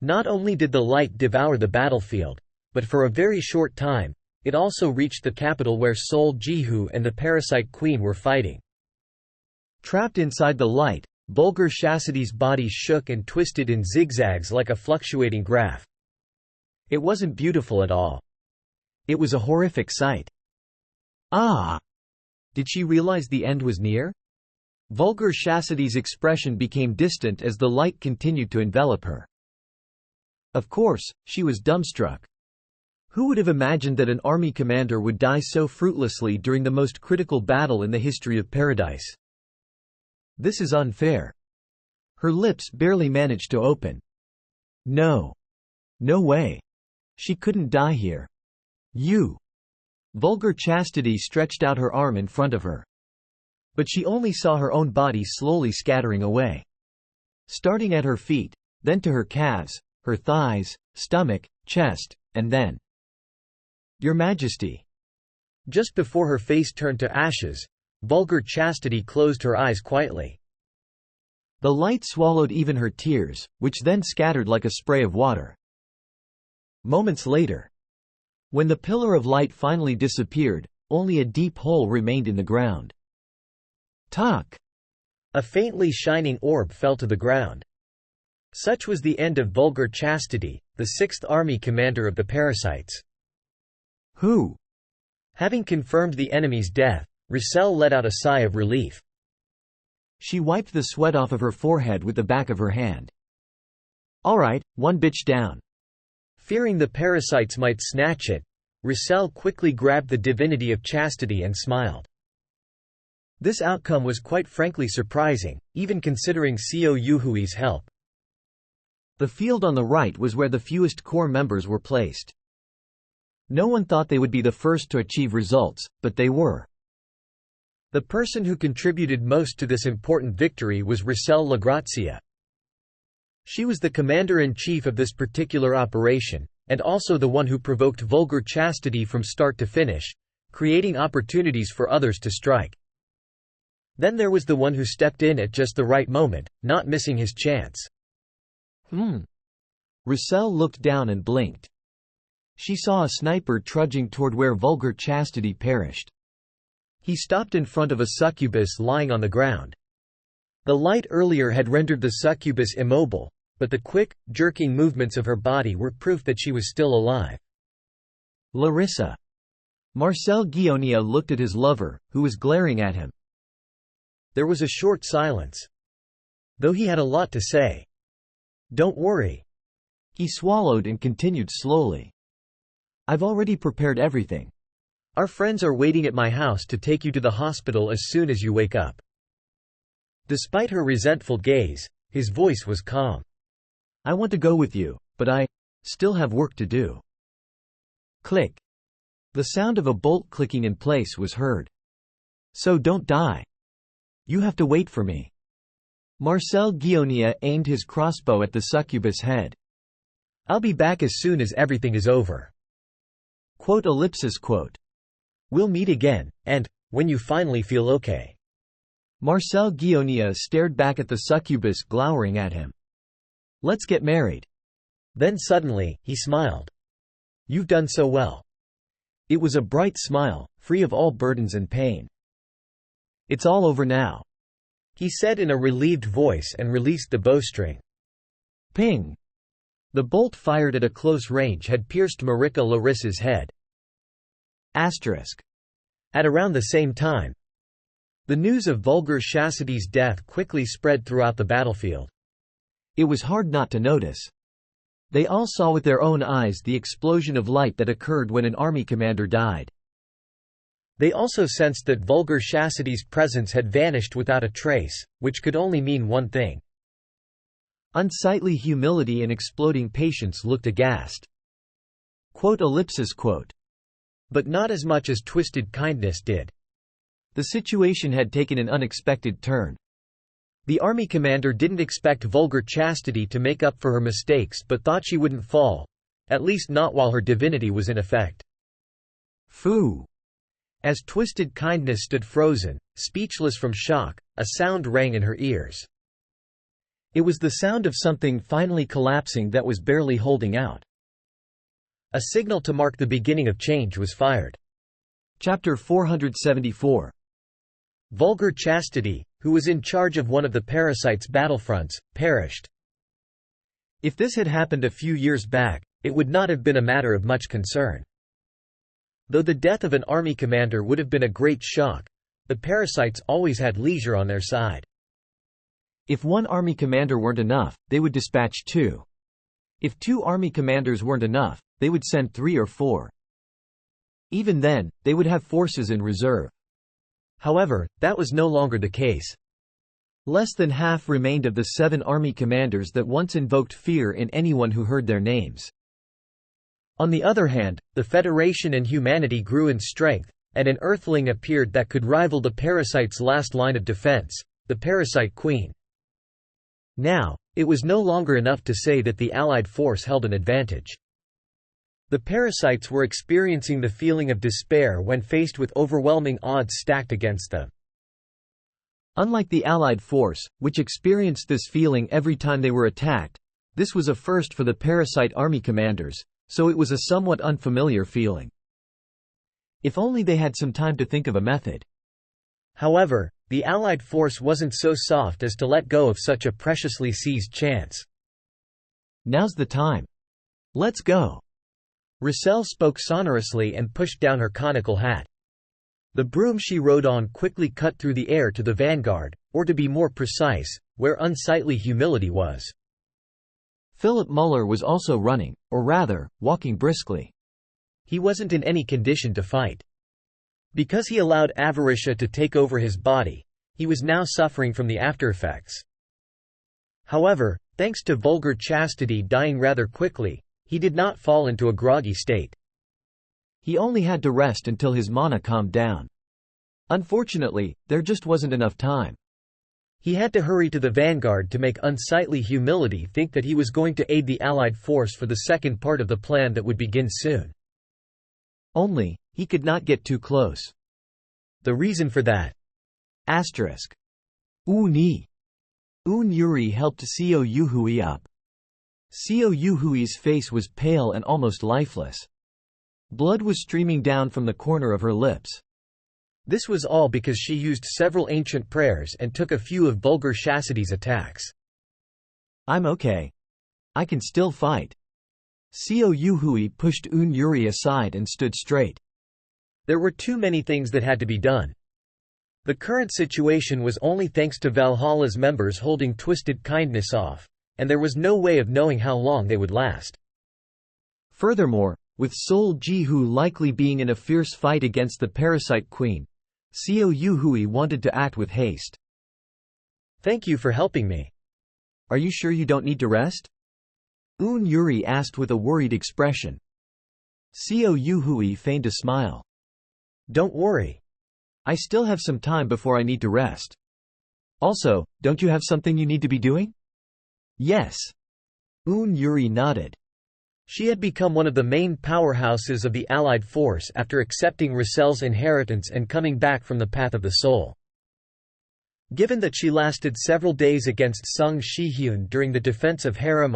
Not only did the light devour the battlefield, but for a very short time, it also reached the capital where Sol Jihu and the parasite queen were fighting. Trapped inside the light, Vulgar Chastity's body shook and twisted in zigzags like a fluctuating graph. It wasn't beautiful at all. It was a horrific sight. Ah! Did she realize the end was near? Vulgar Chastity's expression became distant as the light continued to envelop her. Of course, she was dumbstruck. Who would have imagined that an army commander would die so fruitlessly during the most critical battle in the history of paradise? This is unfair. Her lips barely managed to open. No. No way. She couldn't die here. Vulgar Chastity stretched out her arm in front of her. But she only saw her own body slowly scattering away. Starting at her feet, then to her calves, her thighs, stomach, chest, and then, "Your Majesty." Just before her face turned to ashes, Vulgar Chastity closed her eyes quietly. The light swallowed even her tears, which then scattered like a spray of water. Moments later, when the pillar of light finally disappeared, only a deep hole remained in the ground. Tuck! A faintly shining orb fell to the ground. Such was the end of Vulgar Chastity, the 6th Army commander of the parasites. Who? Having confirmed the enemy's death, Russell let out a sigh of relief. She wiped the sweat off of her forehead with the back of her hand. All right, one bitch down. Fearing the parasites might snatch it, Russell quickly grabbed the divinity of chastity and smiled. This outcome was quite frankly surprising, even considering Seo Yuhui's help. The field on the right was where the fewest core members were placed. No one thought they would be the first to achieve results, but they were. The person who contributed most to this important victory was Russell Lagrazia. She was the commander-in-chief of this particular operation, and also the one who provoked Vulgar Chastity from start to finish, creating opportunities for others to strike. Then there was the one who stepped in at just the right moment, not missing his chance. Russell looked down and blinked. She saw a sniper trudging toward where Vulgar Chastity perished. He stopped in front of a succubus lying on the ground. The light earlier had rendered the succubus immobile, but the quick, jerking movements of her body were proof that she was still alive. Larissa. Marcel Guionia looked at his lover, who was glaring at him. There was a short silence. Though he had a lot to say. Don't worry. He swallowed and continued slowly. I've already prepared everything. Our friends are waiting at my house to take you to the hospital as soon as you wake up. Despite her resentful gaze, his voice was calm. I want to go with you, but I still have work to do. Click. The sound of a bolt clicking in place was heard. So don't die. You have to wait for me. Marcel Guionia aimed his crossbow at the succubus head. I'll be back as soon as everything is over. Quote ellipsis quote. We'll meet again, and, when you finally feel okay. Marcel Guionia stared back at the succubus glowering at him. Let's get married. Then suddenly, he smiled. You've done so well. It was a bright smile, free of all burdens and pain. It's all over now, he said in a relieved voice and released the bowstring. Ping! The bolt fired at a close range had pierced Marika Larissa's head. Asterisk. At around the same time, the news of Vulgar Chastity's death quickly spread throughout the battlefield. It was hard not to notice. They all saw with their own eyes the explosion of light that occurred when an army commander died. They also sensed that vulgar chastity's presence had vanished without a trace, which could only mean one thing. Unsightly humility and exploding patience looked aghast. But not as much as twisted kindness did. The situation had taken an unexpected turn. The army commander didn't expect vulgar chastity to make up for her mistakes but thought she wouldn't fall, at least not while her divinity was in effect. Foo! As twisted kindness stood frozen, speechless from shock, a sound rang in her ears. It was the sound of something finally collapsing that was barely holding out. A signal to mark the beginning of change was fired. Chapter 474. Vulgar chastity, who was in charge of one of the parasite's battlefronts, perished. If this had happened a few years back, it would not have been a matter of much concern. Though the death of an army commander would have been a great shock, the parasites always had leisure on their side. If one army commander weren't enough, they would dispatch 2. If 2 army commanders weren't enough, they would send 3 or 4. Even then, they would have forces in reserve. However, that was no longer the case. Less than half remained of the 7 army commanders that once invoked fear in anyone who heard their names. On the other hand, the Federation and humanity grew in strength, and an earthling appeared that could rival the parasite's last line of defense, the Parasite Queen. Now, it was no longer enough to say that the Allied force held an advantage. The parasites were experiencing the feeling of despair when faced with overwhelming odds stacked against them. Unlike the Allied force, which experienced this feeling every time they were attacked, this was a first for the parasite army commanders, so it was a somewhat unfamiliar feeling. If only they had some time to think of a method. However, the Allied force wasn't so soft as to let go of such a preciously seized chance. Now's the time. Let's go. Roussel spoke sonorously and pushed down her conical hat. The broom she rode on quickly cut through the air to the vanguard, or to be more precise, where unsightly humility was. Philip Muller was also running, or rather, walking briskly. He wasn't in any condition to fight. Because he allowed Avarisha to take over his body, he was now suffering from the aftereffects. However, thanks to vulgar chastity dying rather quickly, he did not fall into a groggy state. He only had to rest until his mana calmed down. Unfortunately, there just wasn't enough time. He had to hurry to the vanguard to make unsightly humility think that he was going to aid the Allied force for the second part of the plan that would begin soon. Only, he could not get too close. The reason for that. Uni. Un Yuri helped Seo Yuhui up. Seo Yuhui's face was pale and almost lifeless. Blood was streaming down from the corner of her lips. This was all because she used several ancient prayers and took a few of vulgar chastity's attacks. I'm okay. I can still fight. Seo Yuhui pushed Un Yuri aside and stood straight. There were too many things that had to be done. The current situation was only thanks to Valhalla's members holding twisted kindness off, and there was no way of knowing how long they would last. Furthermore, with Sol Jihu likely being in a fierce fight against the Parasite Queen, Seo Yuhui wanted to act with haste. Thank you for helping me. Are you sure you don't need to rest? Un Yuri asked with a worried expression. Seo Yuhui feigned a smile. Don't worry. I still have some time before I need to rest. Also, don't you have something you need to be doing? Yes. Un Yuri nodded. She had become one of the main powerhouses of the Allied force after accepting Roussel's inheritance and coming back from the path of the soul. Given that she lasted several days against Sung Shihyun during the defense of Harem,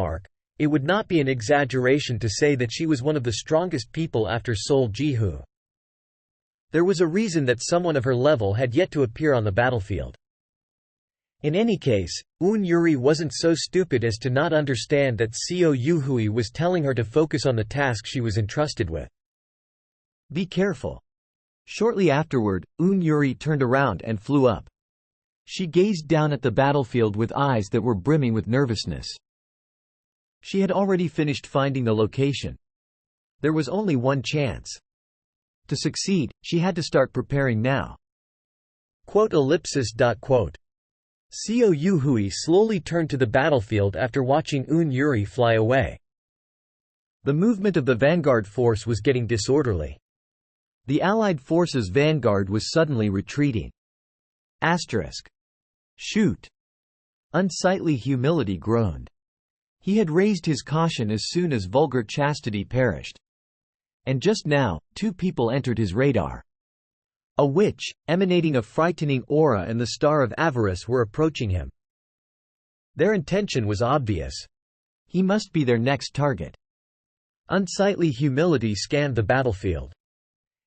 it would not be an exaggeration to say that she was one of the strongest people after Sol Jihu. There was a reason that someone of her level had yet to appear on the battlefield. In any case, Un Yuri wasn't so stupid as to not understand that Seo Yuhui was telling her to focus on the task she was entrusted with. Be careful. Shortly afterward, Un Yuri turned around and flew up. She gazed down at the battlefield with eyes that were brimming with nervousness. She had already finished finding the location. There was only one chance. To succeed, she had to start preparing now. Seo Yuhui slowly turned to the battlefield after watching Un Yuri fly away. The movement of the vanguard force was getting disorderly. The Allied forces' vanguard was suddenly retreating. Shoot! Unsightly humility groaned. He had raised his caution as soon as vulgar chastity perished. And just now, two people entered his radar. A witch, emanating a frightening aura, and the star of avarice were approaching him. Their intention was obvious. He must be their next target. Unsightly humility scanned the battlefield.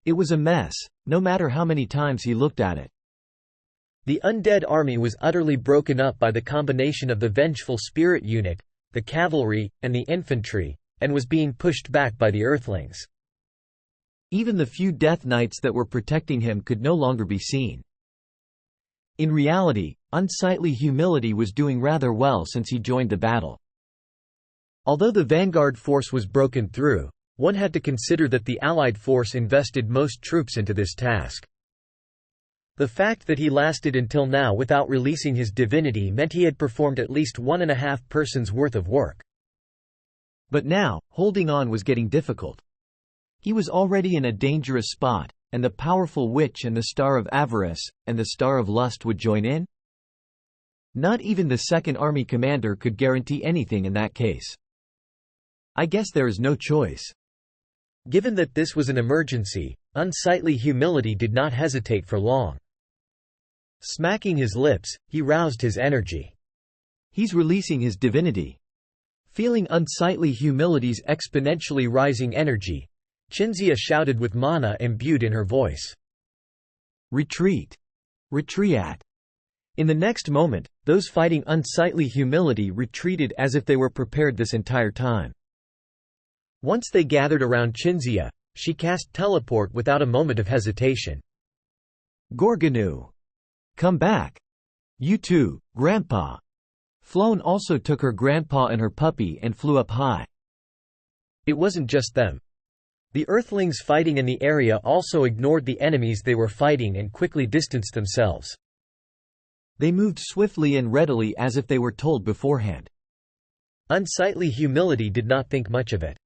It was a mess, no matter how many times he looked at it. The undead army was utterly broken up by the combination of the vengeful spirit eunuch, the cavalry, and the infantry, and was being pushed back by the earthlings. Even the few death knights that were protecting him could no longer be seen. In reality, unsightly humility was doing rather well since he joined the battle. Although the vanguard force was broken through, one had to consider that the Allied force invested most troops into this task. The fact that he lasted until now without releasing his divinity meant he had performed at least 1.5 persons' worth of work. But now, holding on was getting difficult. He was already in a dangerous spot, and the powerful witch and the star of avarice, and the star of lust would join in? Not even the Second Army commander could guarantee anything in that case. I guess there is no choice. Given that this was an emergency, unsightly humility did not hesitate for long. Smacking his lips, he roused his energy. He's releasing his divinity. Feeling unsightly humility's exponentially rising energy, Chinzia shouted with mana imbued in her voice. Retreat! Retreat! In the next moment, those fighting unsightly humility retreated as if they were prepared this entire time. Once they gathered around Chinzia, she cast teleport without a moment of hesitation. Gorgonu! Come back! You too, Grandpa! Floan also took her grandpa and her puppy and flew up high. It wasn't just them. The Earthlings fighting in the area also ignored the enemies they were fighting and quickly distanced themselves. They moved swiftly and readily as if they were told beforehand. Unsightly humility did not think much of it.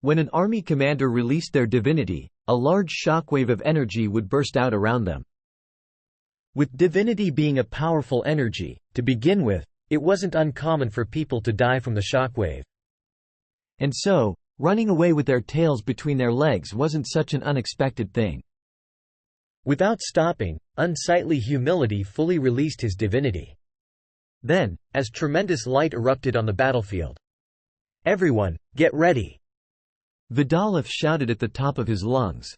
When an army commander released their divinity, a large shockwave of energy would burst out around them. With divinity being a powerful energy, to begin with, it wasn't uncommon for people to die from the shockwave. And so, running away with their tails between their legs wasn't such an unexpected thing. Without stopping, unsightly humility fully released his divinity. Then, as tremendous light erupted on the battlefield. Everyone, get ready! Vidalov shouted at the top of his lungs.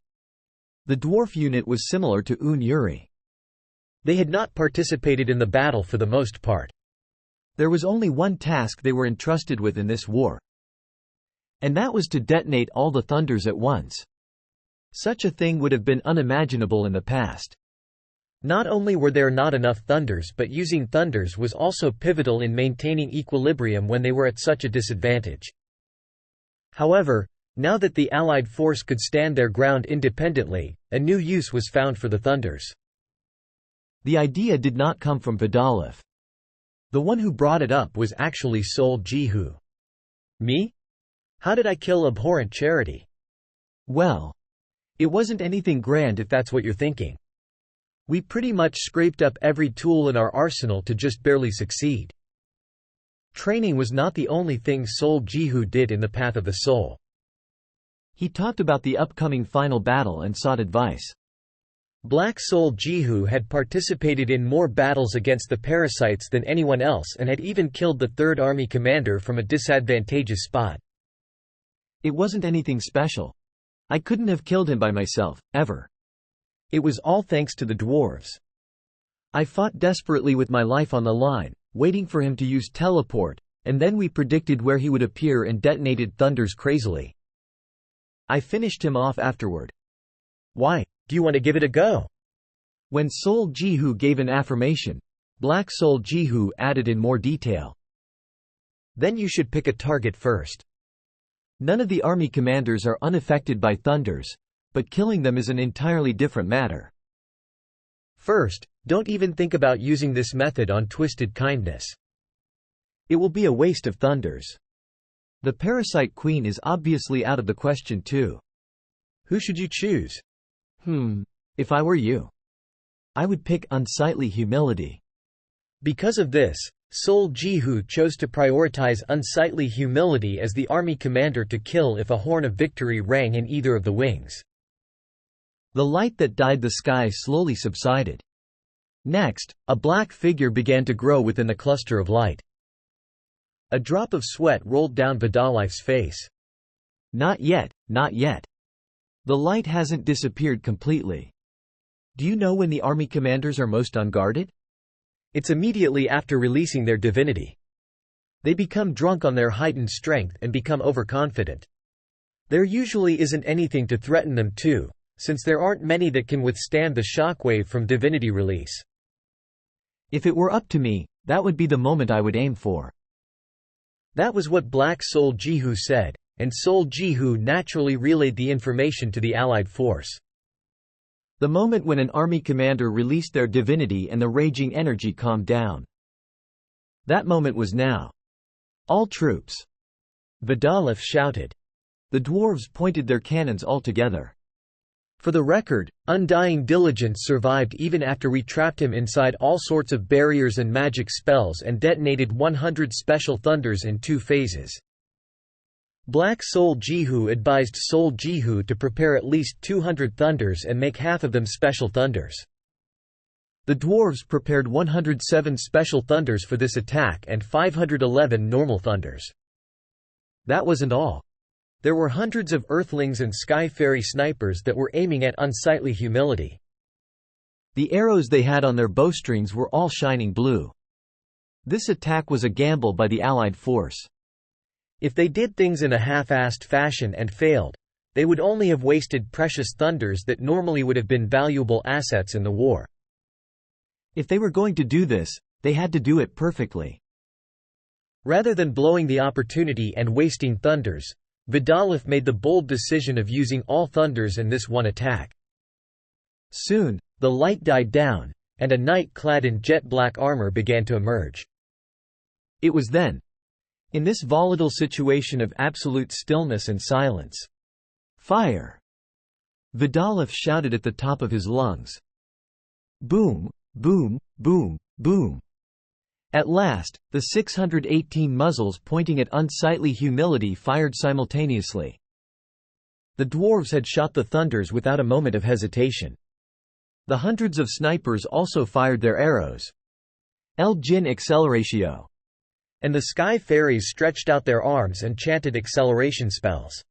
The dwarf unit was similar to Un Yuri. They had not participated in the battle for the most part. There was only one task they were entrusted with in this war. And that was to detonate all the thunders at once. Such a thing would have been unimaginable in the past. Not only were there not enough thunders, but using thunders was also pivotal in maintaining equilibrium when they were at such a disadvantage. However, now that the Allied force could stand their ground independently, a new use was found for the thunders. The idea did not come from Vidalov. The one who brought it up was actually Sol Jihu. Me? How did I kill abhorrent charity? Well, it wasn't anything grand if that's what you're thinking. We pretty much scraped up every tool in our arsenal to just barely succeed. Training was not the only thing Sol Jihu did in the path of the soul. He talked about the upcoming final battle and sought advice. Black Sol Jihu had participated in more battles against the parasites than anyone else and had even killed the Third Army commander from a disadvantageous spot. It wasn't anything special. I couldn't have killed him by myself, ever. It was all thanks to the dwarves. I fought desperately with my life on the line, waiting for him to use teleport, and then we predicted where he would appear and detonated thunders crazily. I finished him off afterward. Why, do you want to give it a go? When Sol Jihu gave an affirmation, Black Sol Jihu added in more detail. Then you should pick a target first. None of the army commanders are unaffected by thunders, but killing them is an entirely different matter. First, don't even think about using this method on Twisted Kindness. It will be a waste of thunders. The parasite queen is obviously out of the question too. Who should you choose? If I were you, I would pick unsightly humility. Because of this, Sol Jihu chose to prioritize unsightly humility as the army commander to kill if a horn of victory rang in either of the wings. The light that dyed the sky slowly subsided. Next, a black figure began to grow within the cluster of light. A drop of sweat rolled down Vidalife's face. Not yet, not yet. The light hasn't disappeared completely. Do you know when the army commanders are most unguarded? It's immediately after releasing their divinity. They become drunk on their heightened strength and become overconfident. There usually isn't anything to threaten them too, since there aren't many that can withstand the shockwave from divinity release. If it were up to me, that would be the moment I would aim for. That was what Black Sol Jihu said, and Sol Jihu naturally relayed the information to the allied force. The moment when an army commander released their divinity and the raging energy calmed down. That moment was now. All troops! Vidalif shouted. The dwarves pointed their cannons all together. For the record, Undying Diligence survived even after we trapped him inside all sorts of barriers and magic spells and detonated 100 special thunders in 2 phases. Black Sol Jihu advised Sol Jihu to prepare at least 200 thunders and make half of them special thunders. The dwarves prepared 107 special thunders for this attack and 511 normal thunders. That wasn't all. There were hundreds of earthlings and sky fairy snipers that were aiming at unsightly humility. The arrows they had on their bowstrings were all shining blue. This attack was a gamble by the allied force. If they did things in a half-assed fashion and failed, they would only have wasted precious thunders that normally would have been valuable assets in the war. If they were going to do this, they had to do it perfectly. Rather than blowing the opportunity and wasting thunders, Vidalif made the bold decision of using all thunders in this one attack. Soon, the light died down, and a knight clad in jet-black armor began to emerge. It was then, in this volatile situation of absolute stillness and silence, fire! Vidalif shouted at the top of his lungs. Boom, boom, boom, boom. At last, the 618 muzzles pointing at unsightly humility fired simultaneously. The dwarves had shot the thunders without a moment of hesitation. The hundreds of snipers also fired their arrows. Yu-jin acceleratio. And the sky fairies stretched out their arms and chanted acceleration spells.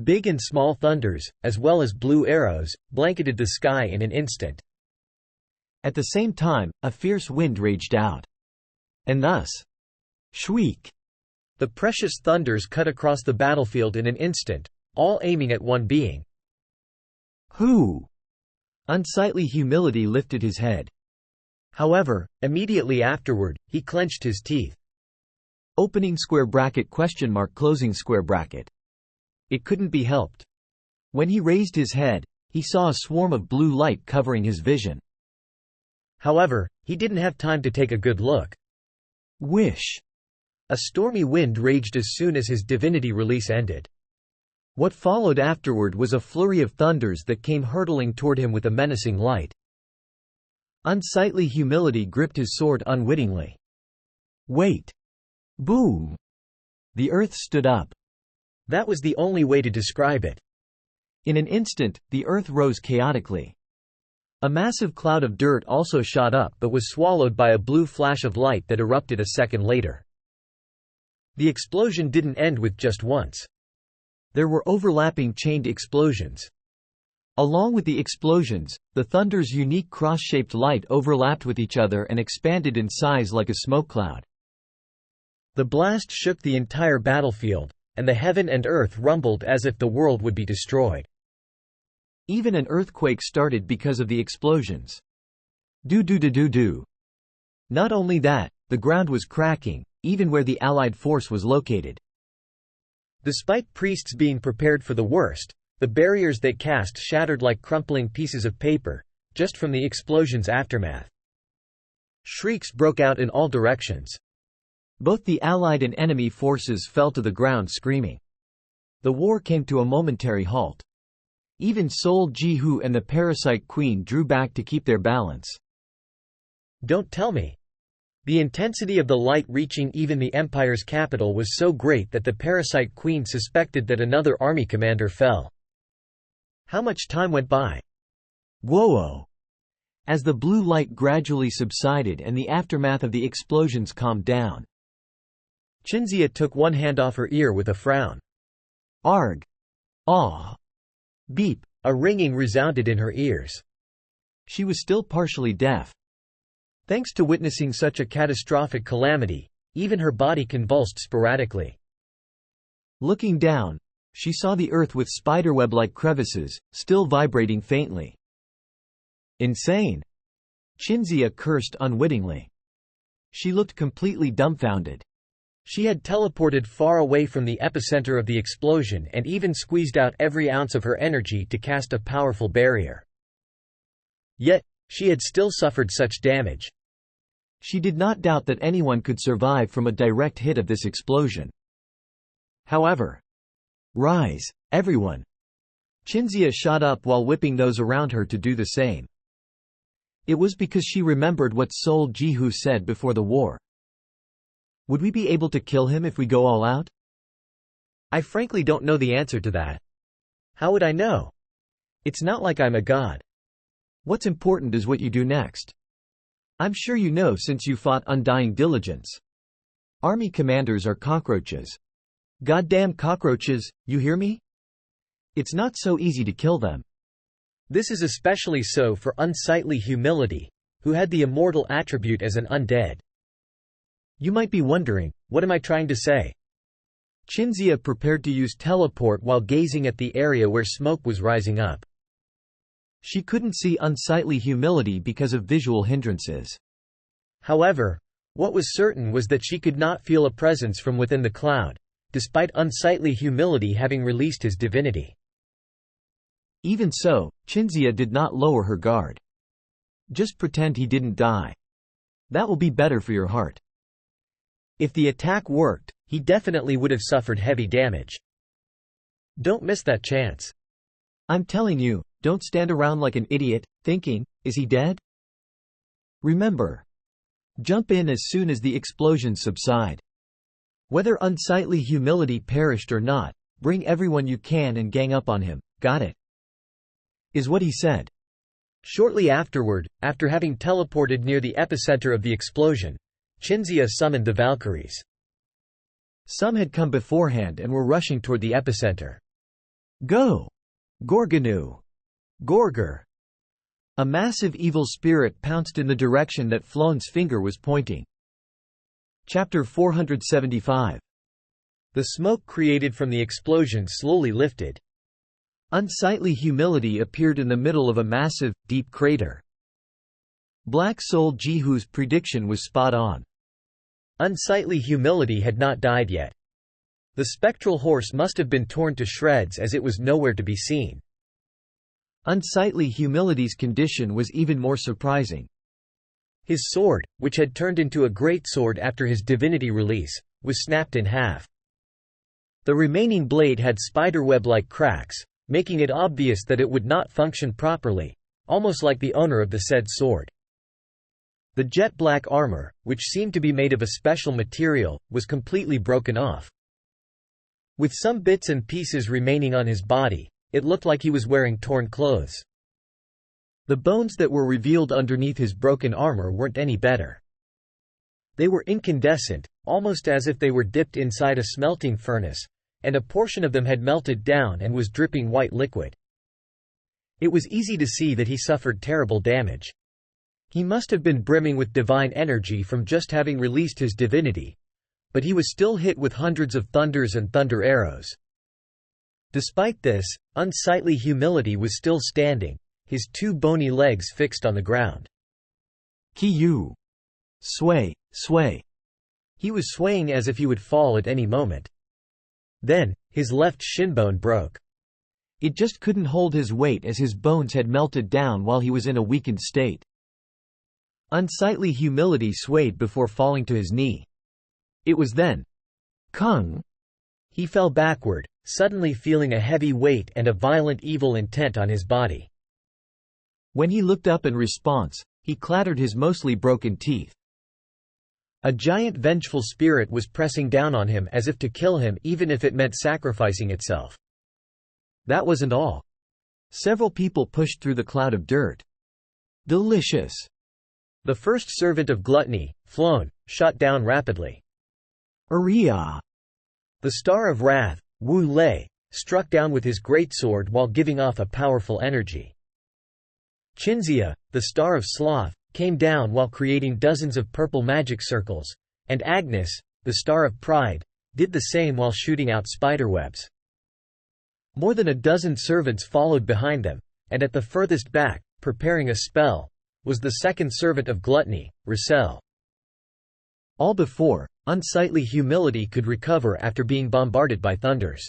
Big and small thunders, as well as blue arrows, blanketed the sky in an instant. At the same time, a fierce wind raged out. And thus, shriek! The precious thunders cut across the battlefield in an instant, all aiming at one being. Who? Unsightly humility lifted his head. However, immediately afterward, he clenched his teeth. Opening square bracket question mark closing square bracket. It couldn't be helped. When he raised his head, he saw a swarm of blue light covering his vision. However, he didn't have time to take a good look. Whish! A stormy wind raged as soon as his divinity release ended. What followed afterward was a flurry of thunders that came hurtling toward him with a menacing light. Unsightly humility gripped his sword unwittingly. Wait! Boom! The earth stood up. That was the only way to describe it. In an instant, the earth rose chaotically. A massive cloud of dirt also shot up but was swallowed by a blue flash of light that erupted a second later. The explosion didn't end with just once. There were overlapping chained explosions. Along with the explosions, the thunder's unique cross-shaped light overlapped with each other and expanded in size like a smoke cloud. The blast shook the entire battlefield, and the heaven and earth rumbled as if the world would be destroyed. Even an earthquake started because of the explosions. Do. Not only that, the ground was cracking, even where the Allied force was located. Despite priests being prepared for the worst, The barriers they cast shattered like crumpling pieces of paper, just from the explosion's aftermath. Shrieks broke out in all directions. Both the Allied and enemy forces fell to the ground screaming. The war came to a momentary halt. Even Seol Ji-hoo and the Parasite Queen drew back to keep their balance. Don't tell me. The intensity of the light reaching even the Empire's capital was so great that the Parasite Queen suspected that another army commander fell. How much time went by? Whoa! As the blue light gradually subsided and the aftermath of the explosions calmed down. Chinzia took one hand off her ear with a frown. Arg! Ah! Beep! A ringing resounded in her ears. She was still partially deaf. Thanks to witnessing such a catastrophic calamity, even her body convulsed sporadically. Looking down, she saw the earth with spiderweb-like crevices, still vibrating faintly. Insane! Chinzia cursed unwittingly. She looked completely dumbfounded. She had teleported far away from the epicenter of the explosion and even squeezed out every ounce of her energy to cast a powerful barrier. Yet, she had still suffered such damage. She did not doubt that anyone could survive from a direct hit of this explosion. However, rise, everyone! Chinzia shot up while whipping those around her to do the same. It was because she remembered what Seol Ji-hoo said before the war. Would we be able to kill him if we go all out? I frankly don't know the answer to that. How would I know? It's not like I'm a god. What's important is what you do next. I'm sure you know since you fought undying diligence. Army commanders are cockroaches. Goddamn cockroaches, you hear me? It's not so easy to kill them. This is especially so for unsightly humility, who had the immortal attribute as an undead. You might be wondering, what am I trying to say? Chinzia prepared to use teleport while gazing at the area where smoke was rising up. She couldn't see unsightly humility because of visual hindrances. However, what was certain was that she could not feel a presence from within the cloud, despite unsightly humility having released his divinity. Even so, Chinzia did not lower her guard. Just pretend he didn't die. That will be better for your heart. If the attack worked, he definitely would have suffered heavy damage. Don't miss that chance. I'm telling you, don't stand around like an idiot, thinking, is he dead? Remember. Jump in as soon as the explosions subside. Whether unsightly humility perished or not, bring everyone you can and gang up on him, got it? Is what he said. Shortly afterward, after having teleported near the epicenter of the explosion, Chinzia summoned the Valkyries. Some had come beforehand and were rushing toward the epicenter. Go! Gorganu! Gorger! A massive evil spirit pounced in the direction that Flone's finger was pointing. Chapter 475. The smoke created from the explosion slowly lifted. Unsightly humility appeared in the middle of a massive, deep crater. Black Seol Ji-hoo's prediction was spot on. Unsightly humility had not died yet. The spectral horse must have been torn to shreds as it was nowhere to be seen. Unsightly humility's condition was even more surprising. His sword, which had turned into a great sword after his divinity release, was snapped in half. The remaining blade had spiderweb-like cracks, making it obvious that it would not function properly, almost like the owner of the said sword. The jet-black armor, which seemed to be made of a special material, was completely broken off. With some bits and pieces remaining on his body, it looked like he was wearing torn clothes. The bones that were revealed underneath his broken armor weren't any better. They were incandescent, almost as if they were dipped inside a smelting furnace, and a portion of them had melted down and was dripping white liquid. It was easy to see that he suffered terrible damage. He must have been brimming with divine energy from just having released his divinity, but he was still hit with hundreds of thunders and thunder arrows. Despite this, unsightly humility was still standing, his two bony legs fixed on the ground. Ki-yu! Sway, sway! He was swaying as if he would fall at any moment. Then, his left shin bone broke. It just couldn't hold his weight as his bones had melted down while he was in a weakened state. Unsightly humility swayed before falling to his knee. It was then. Kung! He fell backward, suddenly feeling a heavy weight and a violent evil intent on his body. When he looked up in response, he clattered his mostly broken teeth. A giant vengeful spirit was pressing down on him as if to kill him even if it meant sacrificing itself. That wasn't all. Several people pushed through the cloud of dirt. Delicious! The first servant of gluttony, flown, shot down rapidly. Uriah! The star of wrath, Wu Lei, struck down with his greatsword while giving off a powerful energy. Chinzia, the star of sloth, came down while creating dozens of purple magic circles, and Agnes, the star of pride, did the same while shooting out spiderwebs. More than a dozen servants followed behind them, and at the furthest back, preparing a spell, was the second servant of gluttony, Russell. All before, unsightly humility could recover after being bombarded by thunders.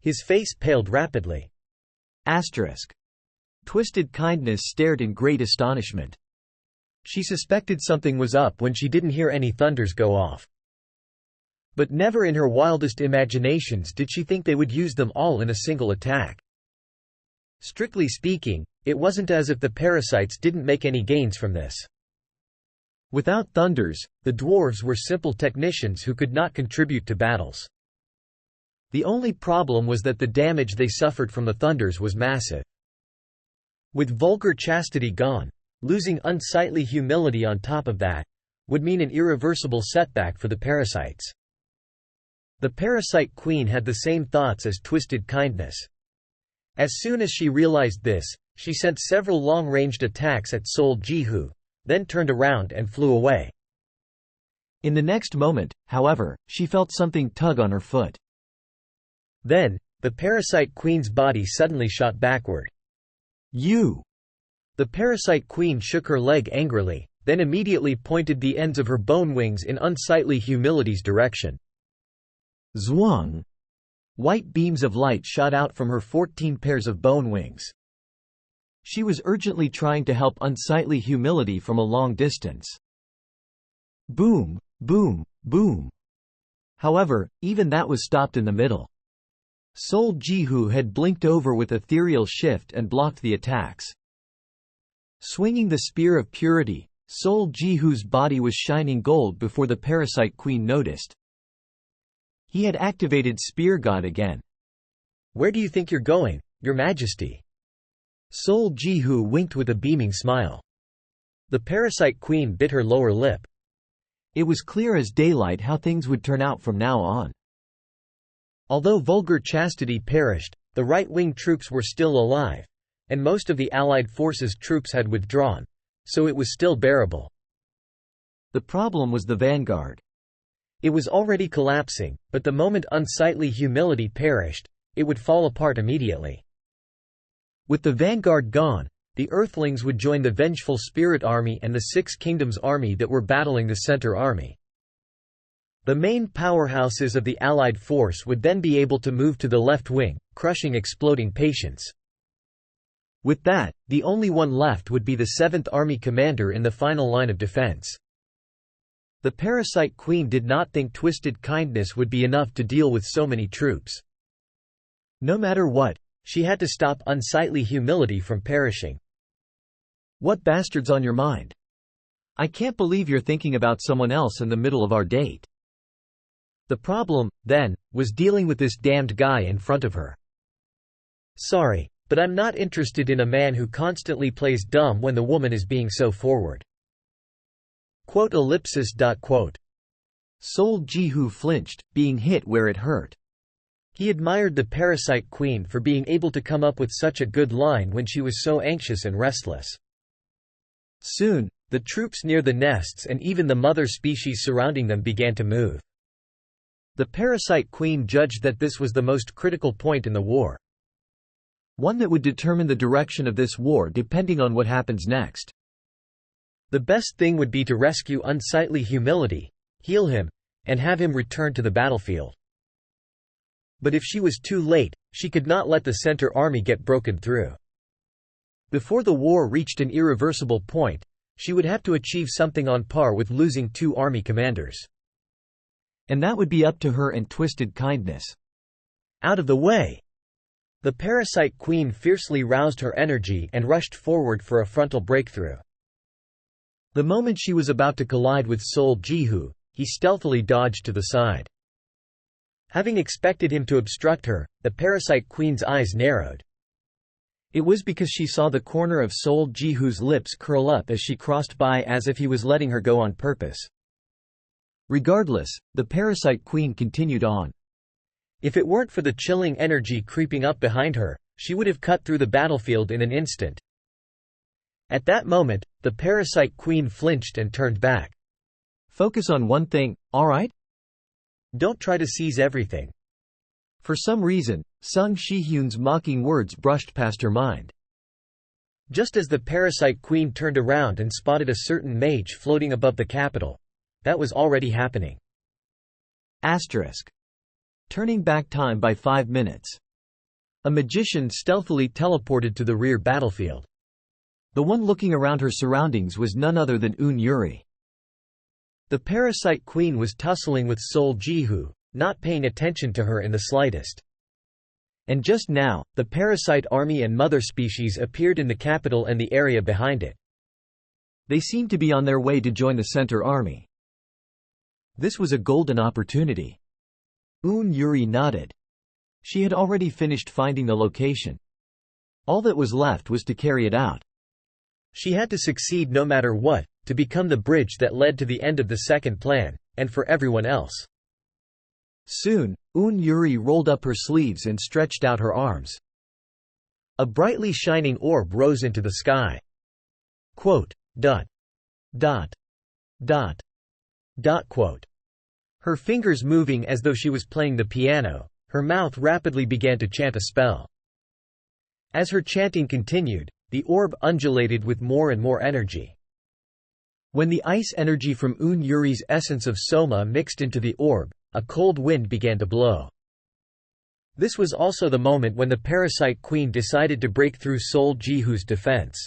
His face paled rapidly. Asterisk. Twisted Kindness stared in great astonishment. She suspected something was up when she didn't hear any thunders go off. But never in her wildest imaginations did she think they would use them all in a single attack. Strictly speaking, it wasn't as if the parasites didn't make any gains from this. Without thunders, the dwarves were simple technicians who could not contribute to battles. The only problem was that the damage they suffered from the thunders was massive. With vulgar chastity gone, losing unsightly humility on top of that, would mean an irreversible setback for the parasites. The parasite queen had the same thoughts as Twisted Kindness. As soon as she realized this, she sent several long-ranged attacks at Sol Jihu, then turned around and flew away. In the next moment, however, she felt something tug on her foot. Then, the parasite queen's body suddenly shot backward. You! The parasite queen shook her leg angrily, then immediately pointed the ends of her bone wings in unsightly humility's direction. Zhuang! White beams of light shot out from her 14 pairs of bone wings. She was urgently trying to help unsightly humility from a long distance. Boom, boom, boom. However, even that was stopped in the middle. Sol Jihu had blinked over with ethereal shift and blocked the attacks. Swinging the spear of purity, Sol Jihu's body was shining gold before the parasite queen noticed. He had activated Spear God again. "Where do you think you're going, Your Majesty?" Sol Jihu winked with a beaming smile. The parasite queen bit her lower lip. It was clear as daylight how things would turn out from now on. Although vulgar chastity perished, the right-wing troops were still alive, and most of the Allied forces' troops had withdrawn, so it was still bearable. The problem was the vanguard. It was already collapsing, but the moment unsightly humility perished, it would fall apart immediately. With the vanguard gone, the Earthlings would join the vengeful Spirit Army and the Six Kingdoms Army that were battling the Center Army. The main powerhouses of the Allied force would then be able to move to the left wing, crushing exploding patience. With that, the only one left would be the 7th Army commander in the final line of defense. The parasite queen did not think Twisted Kindness would be enough to deal with so many troops. No matter what, she had to stop unsightly humility from perishing. What bastard's on your mind? I can't believe you're thinking about someone else in the middle of our date. The problem, then, was dealing with this damned guy in front of her. Sorry, but I'm not interested in a man who constantly plays dumb when the woman is being so forward. Sol Jihu flinched, being hit where it hurt. He admired the parasite queen for being able to come up with such a good line when she was so anxious and restless. Soon, the troops near the nests and even the mother species surrounding them began to move. The parasite queen judged that this was the most critical point in the war. One that would determine the direction of this war depending on what happens next. The best thing would be to rescue unsightly humility, heal him, and have him return to the battlefield. But if she was too late, she could not let the center army get broken through. Before the war reached an irreversible point, she would have to achieve something on par with losing 2 army commanders. And that would be up to her and Twisted Kindness. Out of the way! The parasite queen fiercely roused her energy and rushed forward for a frontal breakthrough. The moment she was about to collide with Sol Jihu, he stealthily dodged to the side. Having expected him to obstruct her, the parasite queen's eyes narrowed. It was because she saw the corner of Sol Jihu's lips curl up as she crossed by, as if he was letting her go on purpose. Regardless, the parasite queen continued on. If it weren't for the chilling energy creeping up behind her, she would have cut through the battlefield in an instant. At that moment, the parasite queen flinched and turned back. Focus on one thing, alright? Don't try to seize everything. For some reason, Sung Shihyun's mocking words brushed past her mind. Just as the parasite queen turned around and spotted a certain mage floating above the capital, that was already happening. Asterisk. Turning back time by 5 minutes. A magician stealthily teleported to the rear battlefield. The one looking around her surroundings was none other than Un Yuri. The parasite queen was tussling with Sol Jihu, not paying attention to her in the slightest. And just now, the parasite army and mother species appeared in the capital and the area behind it. They seemed to be on their way to join the center army. This was a golden opportunity. Un Yuri nodded. She had already finished finding the location. All that was left was to carry it out. She had to succeed no matter what, to become the bridge that led to the end of the second plan, and for everyone else. Soon, Un Yuri rolled up her sleeves and stretched out her arms. A brightly shining orb rose into the sky. Quote, dot, dot, dot, dot, quote. Her fingers moving as though she was playing the piano, her mouth rapidly began to chant a spell. As her chanting continued, the orb undulated with more and more energy. When the ice energy from Un Yuri's essence of Soma mixed into the orb, a cold wind began to blow. This was also the moment when the parasite queen decided to break through Sol Jihu's defense.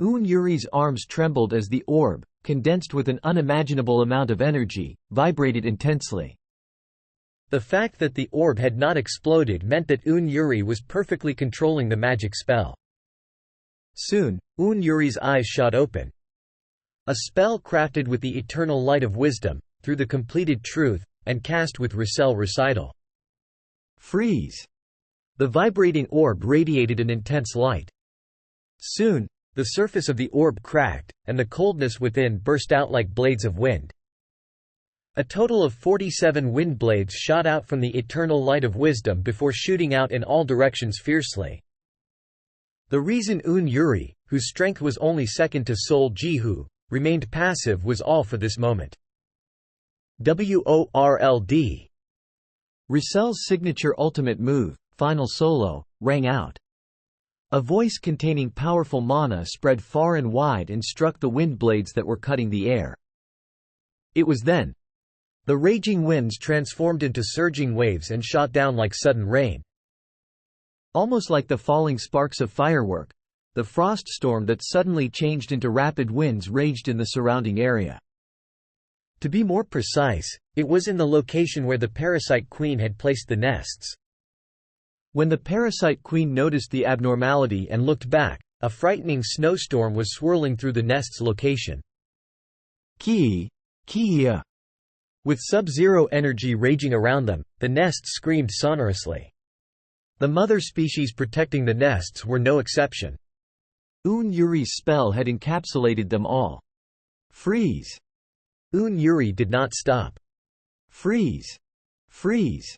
Un Yuri's arms trembled as the orb, condensed with an unimaginable amount of energy, vibrated intensely. The fact that the orb had not exploded meant that Un Yuri was perfectly controlling the magic spell. Soon, Un Yuri's eyes shot open. A spell crafted with the eternal light of wisdom, through the completed truth, and cast with Russell recital. Freeze! The vibrating orb radiated an intense light. Soon, the surface of the orb cracked, and the coldness within burst out like blades of wind. A total of 47 wind blades shot out from the eternal light of wisdom before shooting out in all directions fiercely. The reason Un Yuri, whose strength was only second to Sol Jihu, remained passive was all for this moment. WORLD. Russell's signature ultimate move, Final Solo, rang out. A voice containing powerful mana spread far and wide and struck the wind blades that were cutting the air. It was then. The raging winds transformed into surging waves and shot down like sudden rain. Almost like the falling sparks of firework, the frost storm that suddenly changed into rapid winds raged in the surrounding area. To be more precise, it was in the location where the parasite queen had placed the nests. When the parasite queen noticed the abnormality and looked back, a frightening snowstorm was swirling through the nest's location. Kia. With sub-zero energy raging around them, the nests screamed sonorously. The mother species protecting the nests were no exception. Un Yuri's spell had encapsulated them all. Freeze! Un Yuri did not stop. Freeze! Freeze!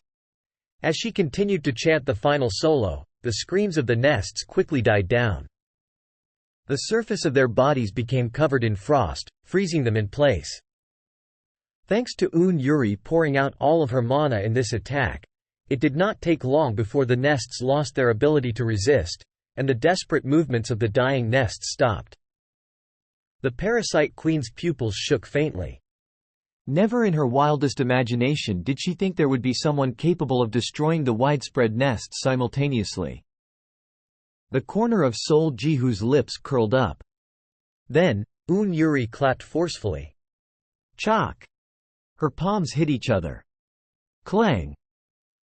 As she continued to chant the final solo, the screams of the nests quickly died down. The surface of their bodies became covered in frost, freezing them in place. Thanks to Un Yuri pouring out all of her mana in this attack, it did not take long before the nests lost their ability to resist, and the desperate movements of the dying nests stopped. The parasite queen's pupils shook faintly. Never in her wildest imagination did she think there would be someone capable of destroying the widespread nests simultaneously. The corner of Sol Jihu's lips curled up. Then, Un Yuri clapped forcefully. Chock! Her palms hit each other. Clang!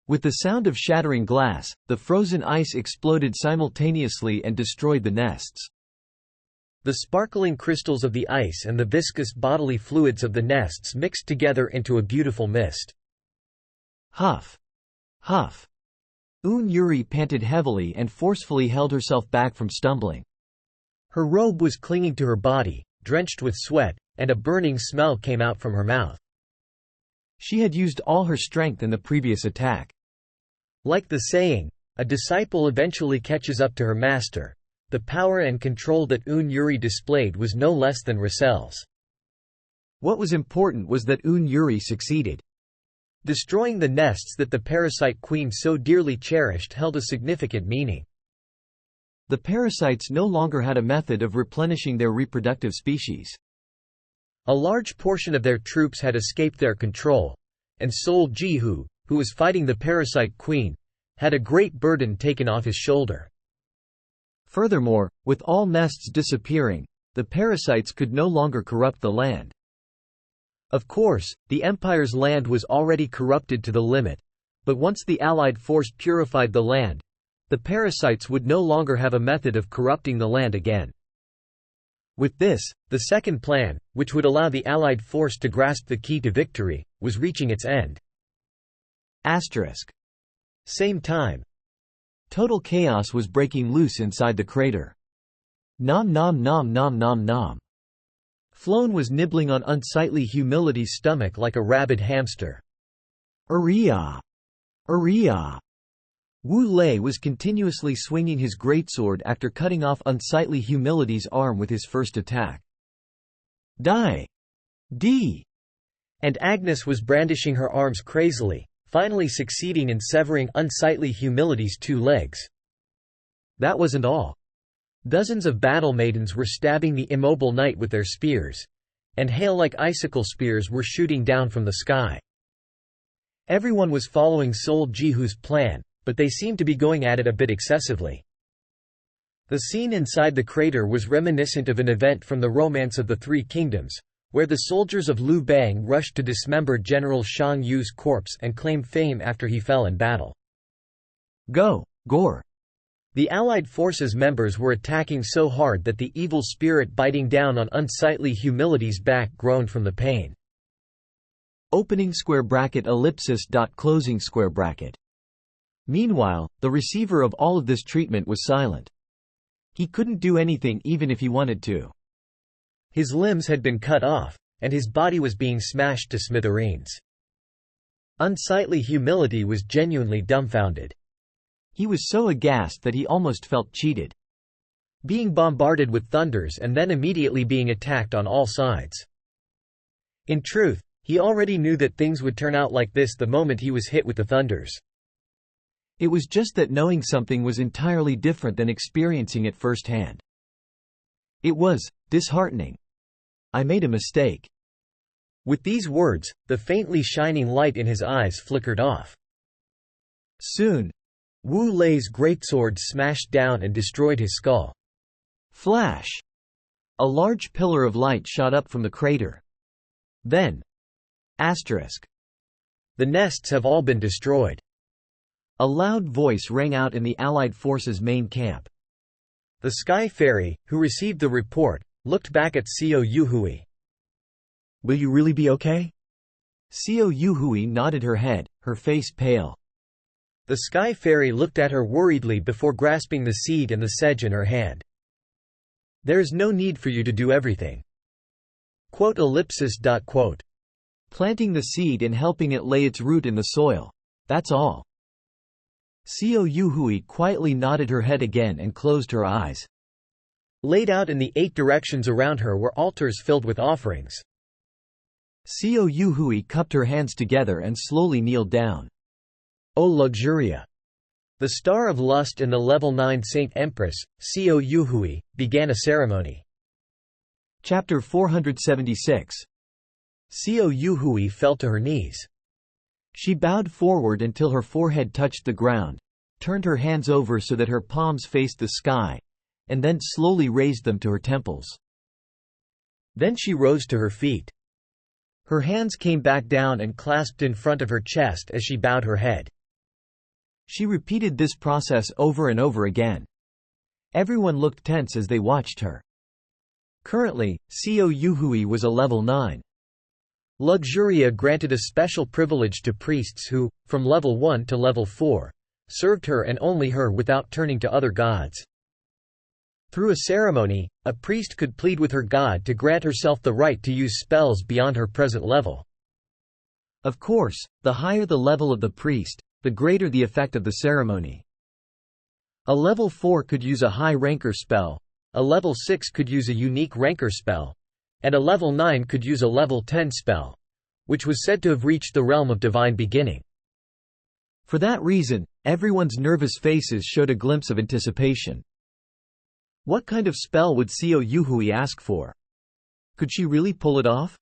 With the sound of shattering glass, the frozen ice exploded simultaneously and destroyed the nests. The sparkling crystals of the ice and the viscous bodily fluids of the nests mixed together into a beautiful mist. Huff! Huff! Un Yuri panted heavily and forcefully held herself back from stumbling. Her robe was clinging to her body, drenched with sweat, and a burning smell came out from her mouth. She had used all her strength in the previous attack. Like the saying, a disciple eventually catches up to her master. The power and control that Un Yuri displayed was no less than Russell's. What was important was that Un Yuri succeeded. Destroying the nests that the parasite queen so dearly cherished held a significant meaning. The parasites no longer had a method of replenishing their reproductive species. A large portion of their troops had escaped their control, and Sol Jihu, who was fighting the parasite queen, had a great burden taken off his shoulder. Furthermore, with all nests disappearing, the parasites could no longer corrupt the land. Of course, the Empire's land was already corrupted to the limit, but once the Allied force purified the land, the parasites would no longer have a method of corrupting the land again. With this, the second plan, which would allow the Allied force to grasp the key to victory, was reaching its end. Same time. Total chaos was breaking loose inside the crater. Nom nom nom nom nom nom. Floan was nibbling on unsightly Humility's stomach like a rabid hamster. Aria! Aria! Wu Lei was continuously swinging his greatsword after cutting off unsightly Humility's arm with his first attack. Die! D! And Agnes was brandishing her arms crazily, finally succeeding in severing unsightly Humility's 2 legs. That wasn't all. Dozens of battle maidens were stabbing the immobile knight with their spears, and hail-like icicle spears were shooting down from the sky. Everyone was following Sol Jihu's plan, but they seemed to be going at it a bit excessively. The scene inside the crater was reminiscent of an event from the Romance of the Three Kingdoms, where the soldiers of Liu Bang rushed to dismember General Shang Yu's corpse and claim fame after he fell in battle. Go, Gore! The Allied forces members were attacking so hard that the evil spirit biting down on unsightly Humility's back groaned from the pain. Opening square bracket ellipsis dot closing square bracket. Meanwhile, the receiver of all of this treatment was silent. He couldn't do anything even if he wanted to. His limbs had been cut off, and his body was being smashed to smithereens. Unsightly Humility was genuinely dumbfounded. He was so aghast that he almost felt cheated. Being bombarded with thunders and then immediately being attacked on all sides. In truth, he already knew that things would turn out like this the moment he was hit with the thunders. It was just that knowing something was entirely different than experiencing it firsthand. It was disheartening. I made a mistake. With these words, the faintly shining light in his eyes flickered off. Soon, Wu Lei's greatsword smashed down and destroyed his skull. Flash! A large pillar of light shot up from the crater. Then, the nests have all been destroyed. A loud voice rang out in the Allied forces' main camp. The Sky Fairy, who received the report, looked back at Xiao Yuhui. Will you really be okay? Xiao Yuhui nodded her head, her face pale. The Sky Fairy looked at her worriedly before grasping the seed and the sedge in her hand. There is no need for you to do everything. Planting the seed and helping it lay its root in the soil. That's all. Xiao Yuhui quietly nodded her head again and closed her eyes. Laid out in the 8 directions around her were altars filled with offerings. Xiao Yuhui cupped her hands together and slowly kneeled down. O Luxuria! The star of lust and the level 9 Saint Empress, Xiao Yuhui, began a ceremony. Chapter 476. Xiao Yuhui fell to her knees. She bowed forward until her forehead touched the ground, turned her hands over so that her palms faced the sky, and then slowly raised them to her temples. Then she rose to her feet. Her hands came back down and clasped in front of her chest as she bowed her head. She repeated this process over and over again. Everyone looked tense as they watched her. Currently, Xiao Yuhui was a level 9. Luxuria granted a special privilege to priests who, from level 1 to level 4, served her and only her without turning to other gods. Through a ceremony, a priest could plead with her god to grant herself the right to use spells beyond her present level. Of course, the higher the level of the priest, the greater the effect of the ceremony. A level 4 could use a high ranker spell, a level 6 could use a unique ranker spell, and a level 9 could use a level 10 spell, which was said to have reached the realm of divine beginning. For that reason, everyone's nervous faces showed a glimpse of anticipation. What kind of spell would Xiao Yuhui ask for? Could she really pull it off?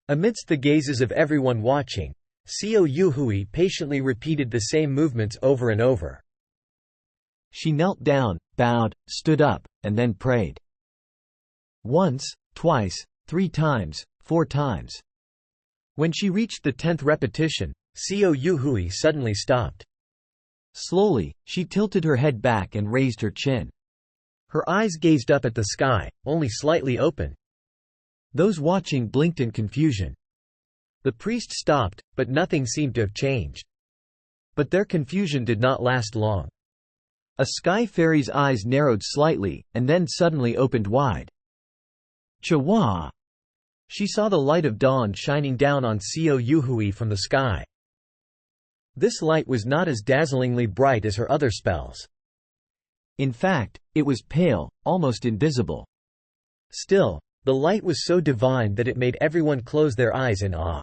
Amidst the gazes of everyone watching, Xiao Yuhui patiently repeated the same movements over and over. She knelt down, bowed, stood up, and then prayed. Once, twice, 3 times, 4 times. When she reached the 10th repetition, Xiao Yuhui suddenly stopped. Slowly, she tilted her head back and raised her chin. Her eyes gazed up at the sky, only slightly open. Those watching blinked in confusion. The priest stopped, but nothing seemed to have changed. But their confusion did not last long. A sky fairy's eyes narrowed slightly, and then suddenly opened wide. Chwa! She saw the light of dawn shining down on Xiao Yuhui from the sky. This light was not as dazzlingly bright as her other spells. In fact, it was pale, almost invisible. Still, the light was so divine that it made everyone close their eyes in awe.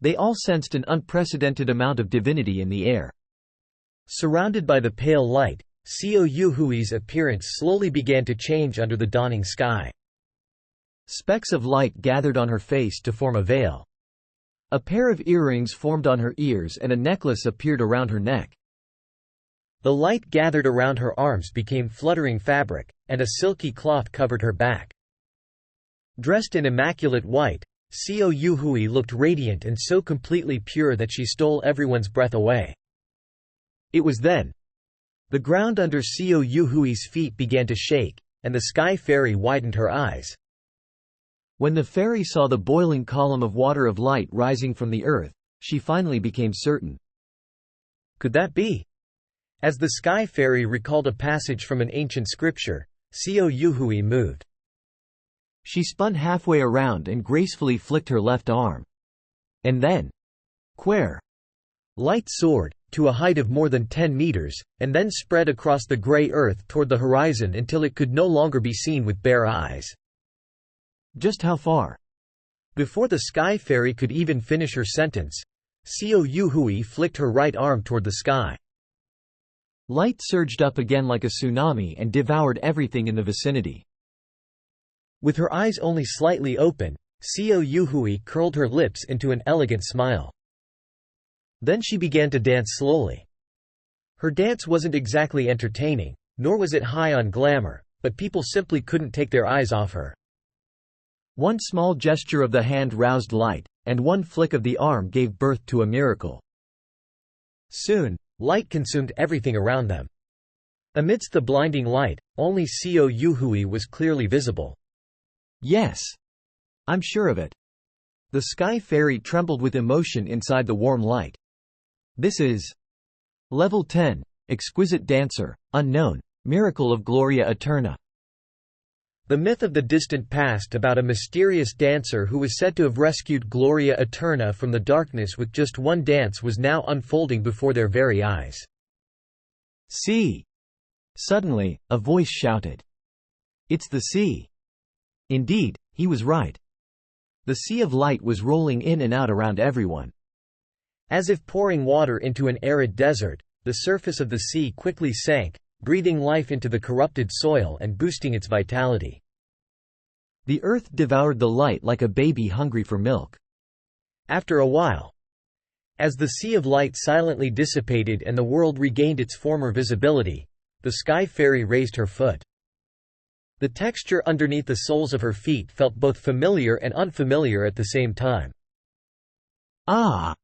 They all sensed an unprecedented amount of divinity in the air. Surrounded by the pale light, Xiao Yuhui's appearance slowly began to change under the dawning sky. Specks of light gathered on her face to form a veil. A pair of earrings formed on her ears and a necklace appeared around her neck. The light gathered around her arms became fluttering fabric, and a silky cloth covered her back. Dressed in immaculate white, Xiao Yuhui looked radiant and so completely pure that she stole everyone's breath away. It was then. The ground under Xiao Yuhui's feet began to shake, and the sky fairy widened her eyes. When the fairy saw the boiling column of water of light rising from the earth, she finally became certain. Could that be? As the sky fairy recalled a passage from an ancient scripture, Xiao Yuhui moved. She spun halfway around and gracefully flicked her left arm. And then, quare! Light soared, to a height of more than 10 meters, and then spread across the gray earth toward the horizon until it could no longer be seen with bare eyes. Just how far? Before the sky fairy could even finish her sentence, Xiao Yuhui flicked her right arm toward the sky. Light surged up again like a tsunami and devoured everything in the vicinity. With her eyes only slightly open, Xiao Yuhui curled her lips into an elegant smile. Then she began to dance slowly. Her dance wasn't exactly entertaining, nor was it high on glamour, but people simply couldn't take their eyes off her. One small gesture of the hand roused light, and one flick of the arm gave birth to a miracle. Soon, light consumed everything around them. Amidst the blinding light, only Xiao Yuhui was clearly visible. Yes. I'm sure of it. The sky fairy trembled with emotion inside the warm light. This is Level 10, Exquisite Dancer, Unknown, Miracle of Gloria Eterna. The myth of the distant past about a mysterious dancer who was said to have rescued Gloria Eterna from the darkness with just one dance was now unfolding before their very eyes. See! Suddenly, a voice shouted. It's the sea! Indeed, he was right. The sea of light was rolling in and out around everyone. As if pouring water into an arid desert, the surface of the sea quickly sank, breathing life into the corrupted soil and boosting its vitality. The earth devoured the light like a baby hungry for milk. After a while, as the sea of light silently dissipated and the world regained its former visibility, the Sky Fairy raised her foot. The texture underneath the soles of her feet felt both familiar and unfamiliar at the same time. Ah!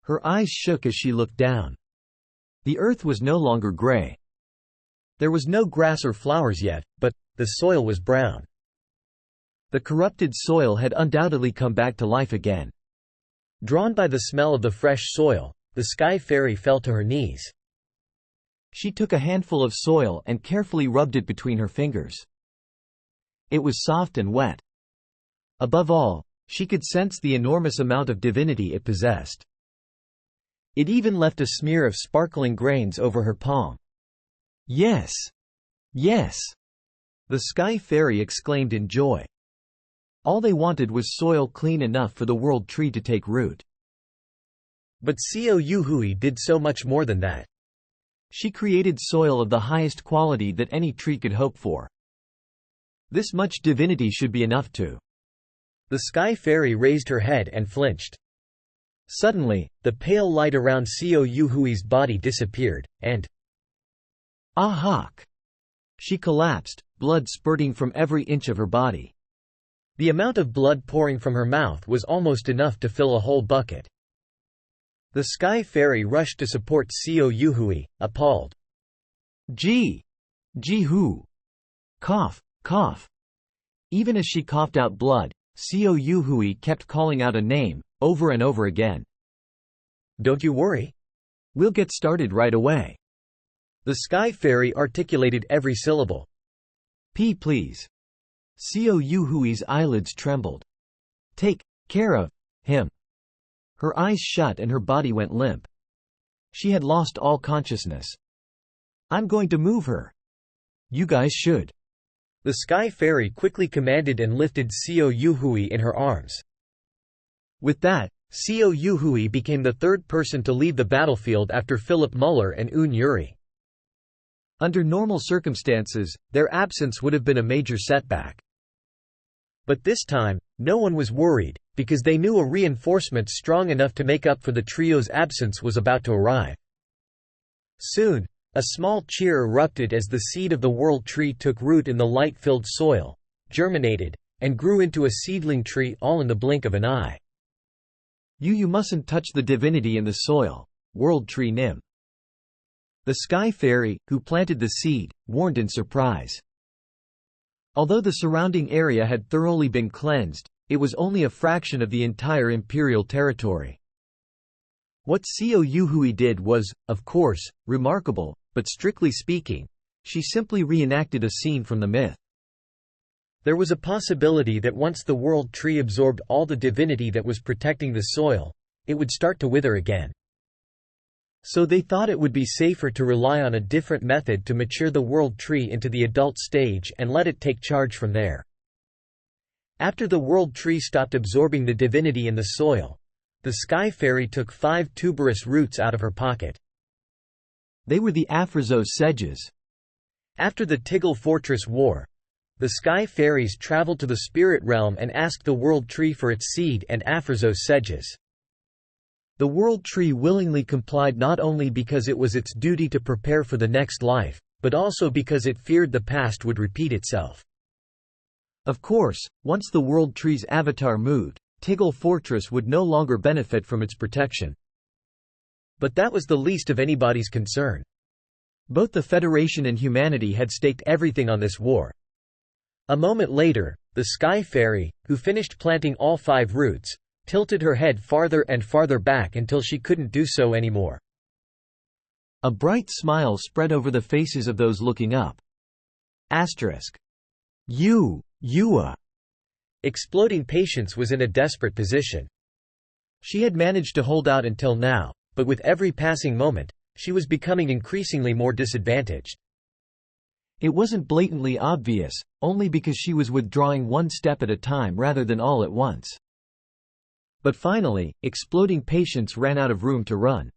Her eyes shook as she looked down. The earth was no longer gray. There was no grass or flowers yet, but the soil was brown. The corrupted soil had undoubtedly come back to life again. Drawn by the smell of the fresh soil, the Sky Fairy fell to her knees. She took a handful of soil and carefully rubbed it between her fingers. It was soft and wet. Above all, she could sense the enormous amount of divinity it possessed. It even left a smear of sparkling grains over her palm. Yes! Yes! The Sky Fairy exclaimed in joy. All they wanted was soil clean enough for the world tree to take root. But Xiao Yuhui did so much more than that. She created soil of the highest quality that any tree could hope for. This much divinity should be enough to. The Sky Fairy raised her head and flinched. Suddenly, the pale light around Xiao Yuhui's body disappeared, and ahak! She collapsed, blood spurting from every inch of her body. The amount of blood pouring from her mouth was almost enough to fill a whole bucket. The Sky Fairy rushed to support Xiao Yuhui, appalled. Ji-hu! Cough, cough! Even as she coughed out blood, Xiao Yuhui kept calling out a name, over and over again. Don't you worry. We'll get started right away. The Sky Fairy articulated every syllable. Please. Xiao Yuhui's eyelids trembled. Take care of him. Her eyes shut and her body went limp. She had lost all consciousness. I'm going to move her. You guys should. The Sky Fairy quickly commanded and lifted Xiao Yuhui in her arms. With that, Xiao Yuhui became the third person to leave the battlefield after Philip Muller and Un Yuri. Under normal circumstances, their absence would have been a major setback. But this time, no one was worried, because they knew a reinforcement strong enough to make up for the trio's absence was about to arrive. Soon, a small cheer erupted as the seed of the world tree took root in the light-filled soil, germinated, and grew into a seedling tree all in the blink of an eye. You mustn't touch the divinity in the soil, World Tree Nim. The Sky Fairy, who planted the seed, warned in surprise. Although the surrounding area had thoroughly been cleansed, it was only a fraction of the entire imperial territory. What Xiao Yuhui did was, of course, remarkable, but strictly speaking, she simply reenacted a scene from the myth. There was a possibility that once the world tree absorbed all the divinity that was protecting the soil, it would start to wither again. So they thought it would be safer to rely on a different method to mature the world tree into the adult stage and let it take charge from there. After the world tree stopped absorbing the divinity in the soil, the Sky Fairy took 5 tuberous roots out of her pocket. They were the Aphrodite sedges. After the Tiggle Fortress War, the Sky Fairies traveled to the spirit realm and asked the world tree for its seed and Aphrodite sedges. The world tree willingly complied not only because it was its duty to prepare for the next life, but also because it feared the past would repeat itself. Of course, once the world tree's avatar moved, Tiggle Fortress would no longer benefit from its protection. But that was the least of anybody's concern. Both the Federation and humanity had staked everything on this war. A moment later, the Sky Fairy, who finished planting all 5 roots, tilted her head farther and farther back until she couldn't do so anymore. A bright smile spread over the faces of those looking up. Asterisk. Yua. Exploding Patience was in a desperate position. She had managed to hold out until now, but with every passing moment, she was becoming increasingly more disadvantaged. It wasn't blatantly obvious, only because she was withdrawing one step at a time rather than all at once. But finally, Exploding Patience ran out of room to run.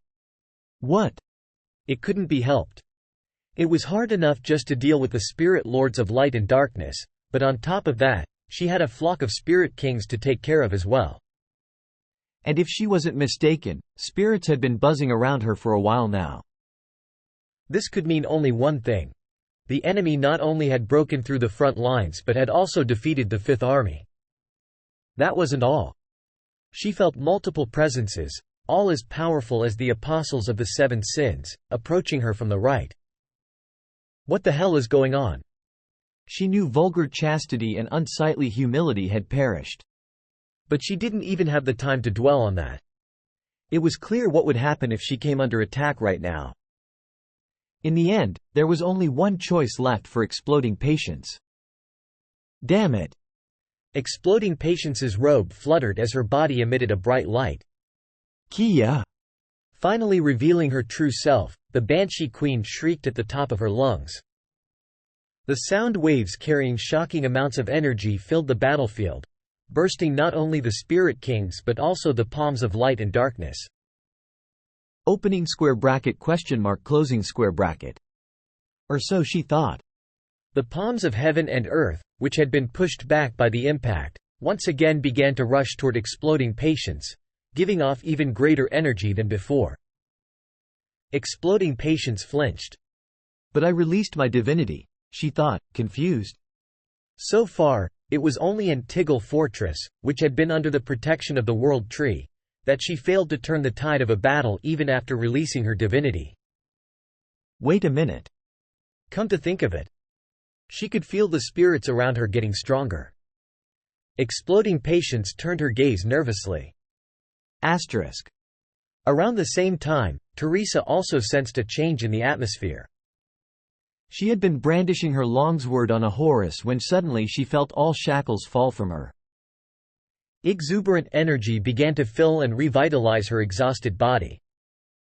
What? It couldn't be helped. It was hard enough just to deal with the spirit lords of light and darkness, but on top of that, she had a flock of spirit kings to take care of as well. And if she wasn't mistaken, spirits had been buzzing around her for a while now. This could mean only one thing. The enemy not only had broken through the front lines but had also defeated the Fifth Army. That wasn't all. She felt multiple presences, all as powerful as the apostles of the seven sins, approaching her from the right. What the hell is going on? She knew vulgar chastity and unsightly humility had perished. But she didn't even have the time to dwell on that. It was clear what would happen if she came under attack right now. In the end, there was only one choice left for Exploding Patience. Damn it! Exploding Patience's robe fluttered as her body emitted a bright light. Kia! Finally revealing her true self, the Banshee Queen shrieked at the top of her lungs. The sound waves carrying shocking amounts of energy filled the battlefield, bursting not only the Spirit Kings but also the palms of light and darkness. Opening square bracket question mark closing square bracket. Or so she thought. The palms of heaven and earth, which had been pushed back by the impact, once again began to rush toward Exploding Patience, giving off even greater energy than before. Exploding Patience flinched. But I released my divinity, she thought, confused. So far, it was only in Tiggle Fortress, which had been under the protection of the World Tree, that she failed to turn the tide of a battle even after releasing her divinity. Wait a minute. Come to think of it. She could feel the spirits around her getting stronger. Exploding Patience turned her gaze nervously. Asterisk. Around the same time, Teresa also sensed a change in the atmosphere. She had been brandishing her longsword on a Horus when suddenly she felt all shackles fall from her. Exuberant energy began to fill and revitalize her exhausted body.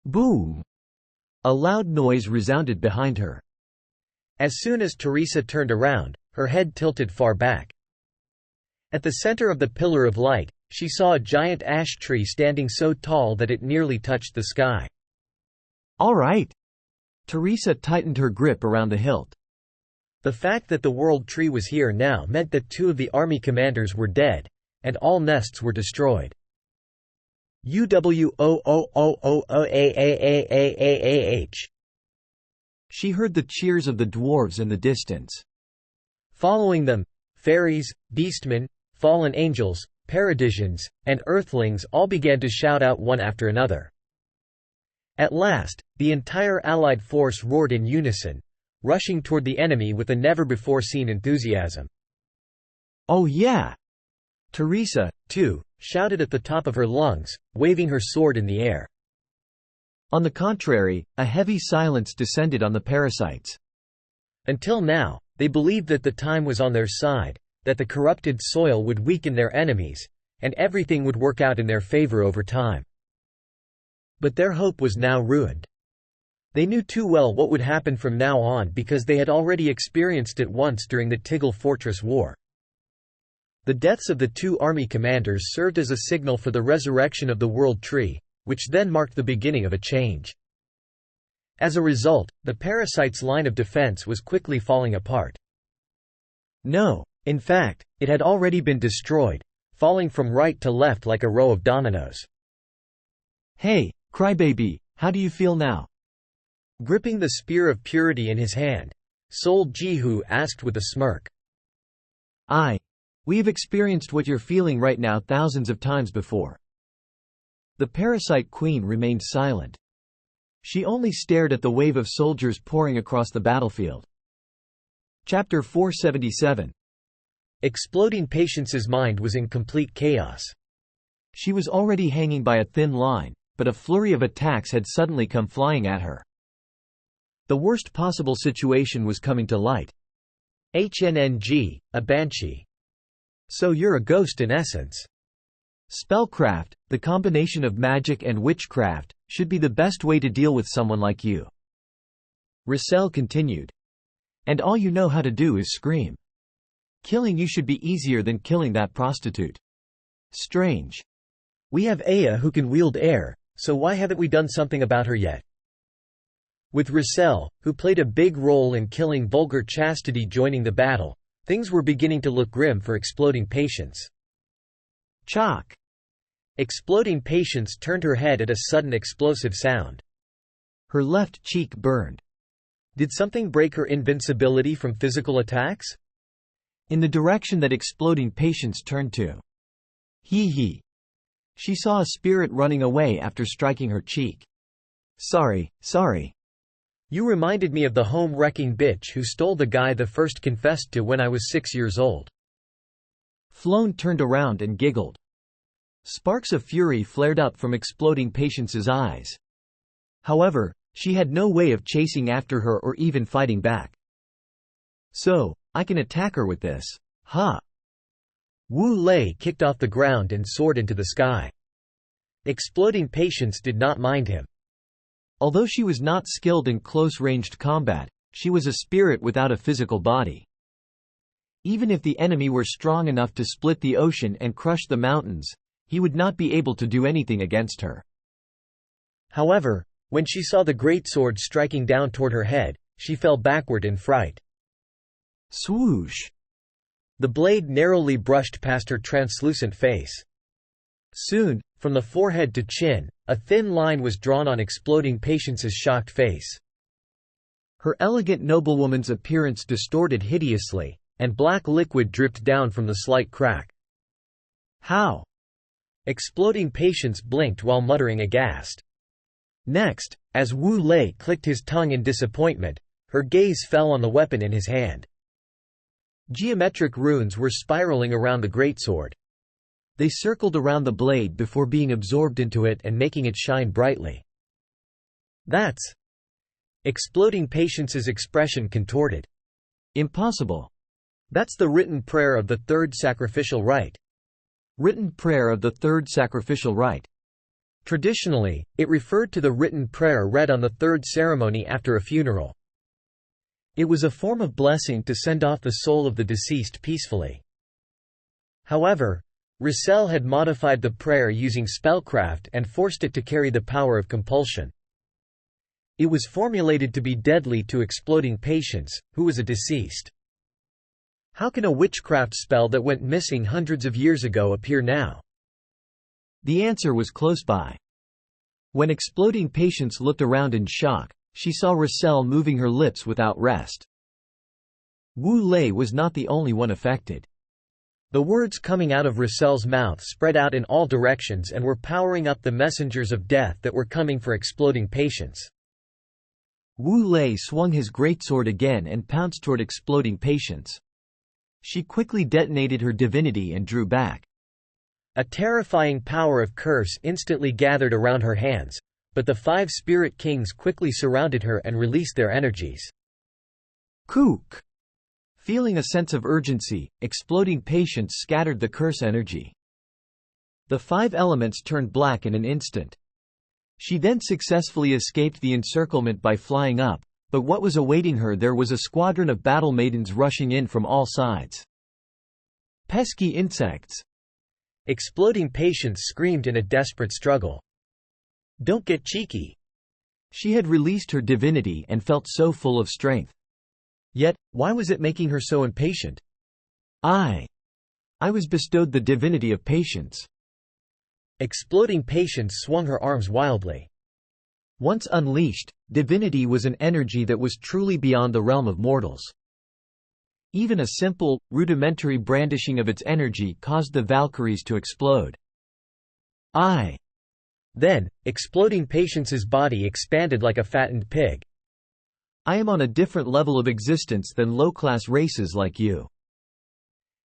Boom! A loud noise resounded behind her. As soon as Teresa turned around, her head tilted far back. At the center of the pillar of light, she saw a giant ash tree standing so tall that it nearly touched the sky. All right. Teresa tightened her grip around the hilt. The fact that the World Tree was here now meant that two of the army commanders were dead, and all nests were destroyed. UWOOOOOAAAAAH. She heard the cheers of the dwarves in the distance. Following them, fairies, beastmen, fallen angels, paradisians, and earthlings all began to shout out one after another. At last, the entire allied force roared in unison, rushing toward the enemy with a never-before-seen enthusiasm. Oh yeah! Teresa, too, shouted at the top of her lungs, waving her sword in the air. On the contrary, a heavy silence descended on the parasites. Until now, they believed that the time was on their side, that the corrupted soil would weaken their enemies, and everything would work out in their favor over time. But their hope was now ruined. They knew too well what would happen from now on because they had already experienced it once during the Tiggle Fortress War. The deaths of the two army commanders served as a signal for the resurrection of the World Tree, which then marked the beginning of a change. As a result, the parasites' line of defense was quickly falling apart. No, in fact, it had already been destroyed, falling from right to left like a row of dominoes. Hey, crybaby, how do you feel now? Gripping the spear of purity in his hand, Sol Jihu asked with a smirk. We have experienced what you're feeling right now thousands of times before. The parasite queen remained silent. She only stared at the wave of soldiers pouring across the battlefield. Chapter 477. Exploding Patience's mind was in complete chaos. She was already hanging by a thin line, but a flurry of attacks had suddenly come flying at her. The worst possible situation was coming to light. HNNG, a banshee. So you're a ghost in essence. Spellcraft, the combination of magic and witchcraft, should be the best way to deal with someone like you. Russell continued. And all you know how to do is scream. Killing you should be easier than killing that prostitute. Strange. We have Aya who can wield air, so why haven't we done something about her yet? With Russell, who played a big role in killing vulgar chastity joining the battle, Things were beginning to look grim for Exploding Patience. Chalk! Exploding Patience turned her head at a sudden explosive sound. Her left cheek burned. Did something break her invincibility from physical attacks? In the direction that Exploding Patience turned to. Hee. She saw a spirit running away after striking her cheek. Sorry. You reminded me of the home-wrecking bitch who stole the guy the first confessed to when I was 6 years old. Floan turned around and giggled. Sparks of fury flared up from Exploding Patience's eyes. However, she had no way of chasing after her or even fighting back. So, I can attack her with this. Ha! Wu Lei kicked off the ground and soared into the sky. Exploding Patience did not mind him. Although she was not skilled in close-ranged combat, she was a spirit without a physical body. Even if the enemy were strong enough to split the ocean and crush the mountains, he would not be able to do anything against her. However, when she saw the greatsword striking down toward her head, she fell backward in fright. Swoosh! The blade narrowly brushed past her translucent face. Soon, from the forehead to chin, a thin line was drawn on Exploding Patience's shocked face. Her elegant noblewoman's appearance distorted hideously, and black liquid dripped down from the slight crack. How? Exploding Patience blinked while muttering aghast. Next, as Wu Lei clicked his tongue in disappointment, her gaze fell on the weapon in his hand. Geometric runes were spiraling around the greatsword. They circled around the blade before being absorbed into it and making it shine brightly. That's… Exploding Patience's expression contorted. Impossible. That's the written prayer of the third sacrificial rite. Written prayer of the third sacrificial rite. Traditionally, it referred to the written prayer read on the third ceremony after a funeral. It was a form of blessing to send off the soul of the deceased peacefully. However, Russell had modified the prayer using spellcraft and forced it to carry the power of compulsion. It was formulated to be deadly to Exploding Patience, who was a deceased. How can a witchcraft spell that went missing hundreds of years ago appear now? The answer was close by. When Exploding Patience looked around in shock, she saw Russell moving her lips without rest. Wu Lei was not the only one affected. The words coming out of Russell's mouth spread out in all directions and were powering up the messengers of death that were coming for Exploding Patience. Wu Lei swung his greatsword again and pounced toward Exploding Patience. She quickly detonated her divinity and drew back. A terrifying power of curse instantly gathered around her hands, but the 5 spirit kings quickly surrounded her and released their energies. Kook! Feeling a sense of urgency, Exploding Patience scattered the curse energy. The 5 elements turned black in an instant. She then successfully escaped the encirclement by flying up, but what was awaiting her there was a squadron of battle maidens rushing in from all sides. Pesky insects! Exploding Patience screamed in a desperate struggle. Don't get cheeky. She had released her divinity and felt so full of strength. Yet, why was it making her so impatient? I was bestowed the divinity of patience. Exploding Patience swung her arms wildly. Once unleashed, divinity was an energy that was truly beyond the realm of mortals. Even a simple, rudimentary brandishing of its energy caused the Valkyries to explode. Then, Exploding Patience's body expanded like a fattened pig. I am on a different level of existence than low-class races like you.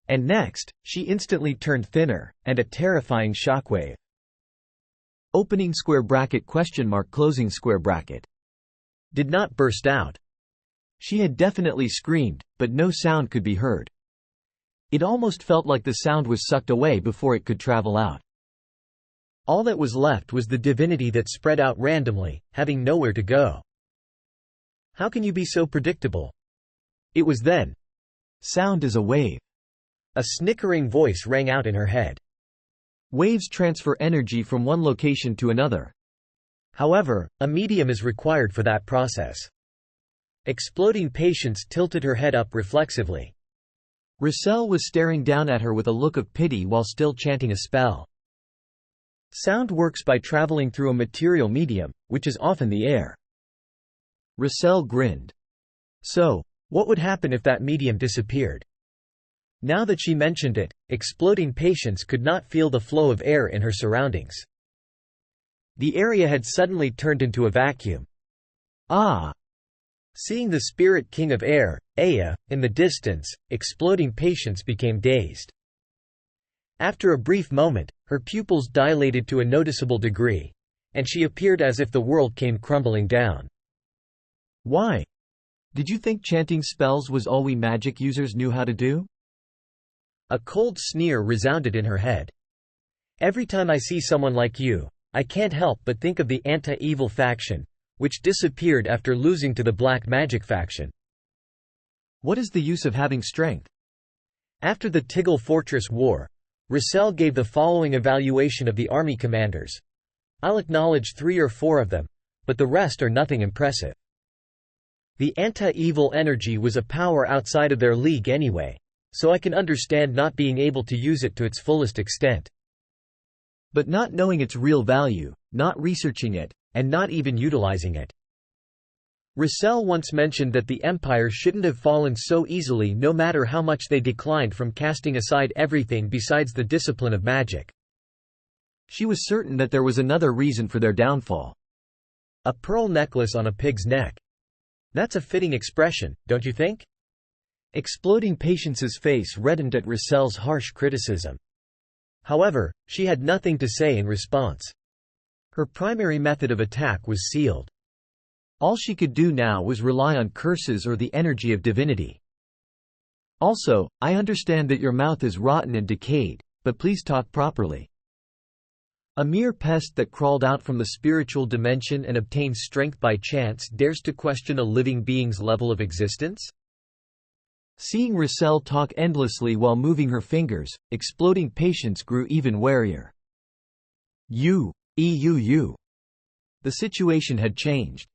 And next, she instantly turned thinner, and a terrifying shockwave. Opening square bracket question mark closing square bracket. Did not burst out. She had definitely screamed, but no sound could be heard. It almost felt like the sound was sucked away before it could travel out. All that was left was the divinity that spread out randomly, having nowhere to go. How can you be so predictable? It was then. Sound is a wave. A snickering voice rang out in her head. Waves transfer energy from one location to another. However, a medium is required for that process. Exploding Patience tilted her head up reflexively. Russell was staring down at her with a look of pity while still chanting a spell. Sound works by traveling through a material medium, which is often the air. Russell grinned. So, what would happen if that medium disappeared? Now that she mentioned it, exploding patience could not feel the flow of air in her surroundings. The area had suddenly turned into a vacuum. Ah! Seeing the spirit king of air, Aya, in the distance, exploding patience became dazed. After a brief moment, her pupils dilated to a noticeable degree, and she appeared as if the world came crumbling down. Why? Did you think chanting spells was all we magic users knew how to do? A cold sneer resounded in her head. Every time I see someone like you, I can't help but think of the anti-evil faction, which disappeared after losing to the black magic faction. What is the use of having strength? After the Tiggle Fortress War, Russell gave the following evaluation of the army commanders. I'll acknowledge 3 or 4 of them, but the rest are nothing impressive. The anti-evil energy was a power outside of their league anyway, so I can understand not being able to use it to its fullest extent. But not knowing its real value, not researching it, and not even utilizing it. Russell once mentioned that the Empire shouldn't have fallen so easily no matter how much they declined from casting aside everything besides the discipline of magic. She was certain that there was another reason for their downfall. A pearl necklace on a pig's neck. That's a fitting expression, don't you think? Exploding Patience's face reddened at Russell's harsh criticism. However, she had nothing to say in response. Her primary method of attack was sealed. All she could do now was rely on curses or the energy of divinity. Also, I understand that your mouth is rotten and decayed, but please talk properly. A mere pest that crawled out from the spiritual dimension and obtained strength by chance dares to question a living being's level of existence? Seeing Russell talk endlessly while moving her fingers, Exploding Patience grew even warier. The situation had changed.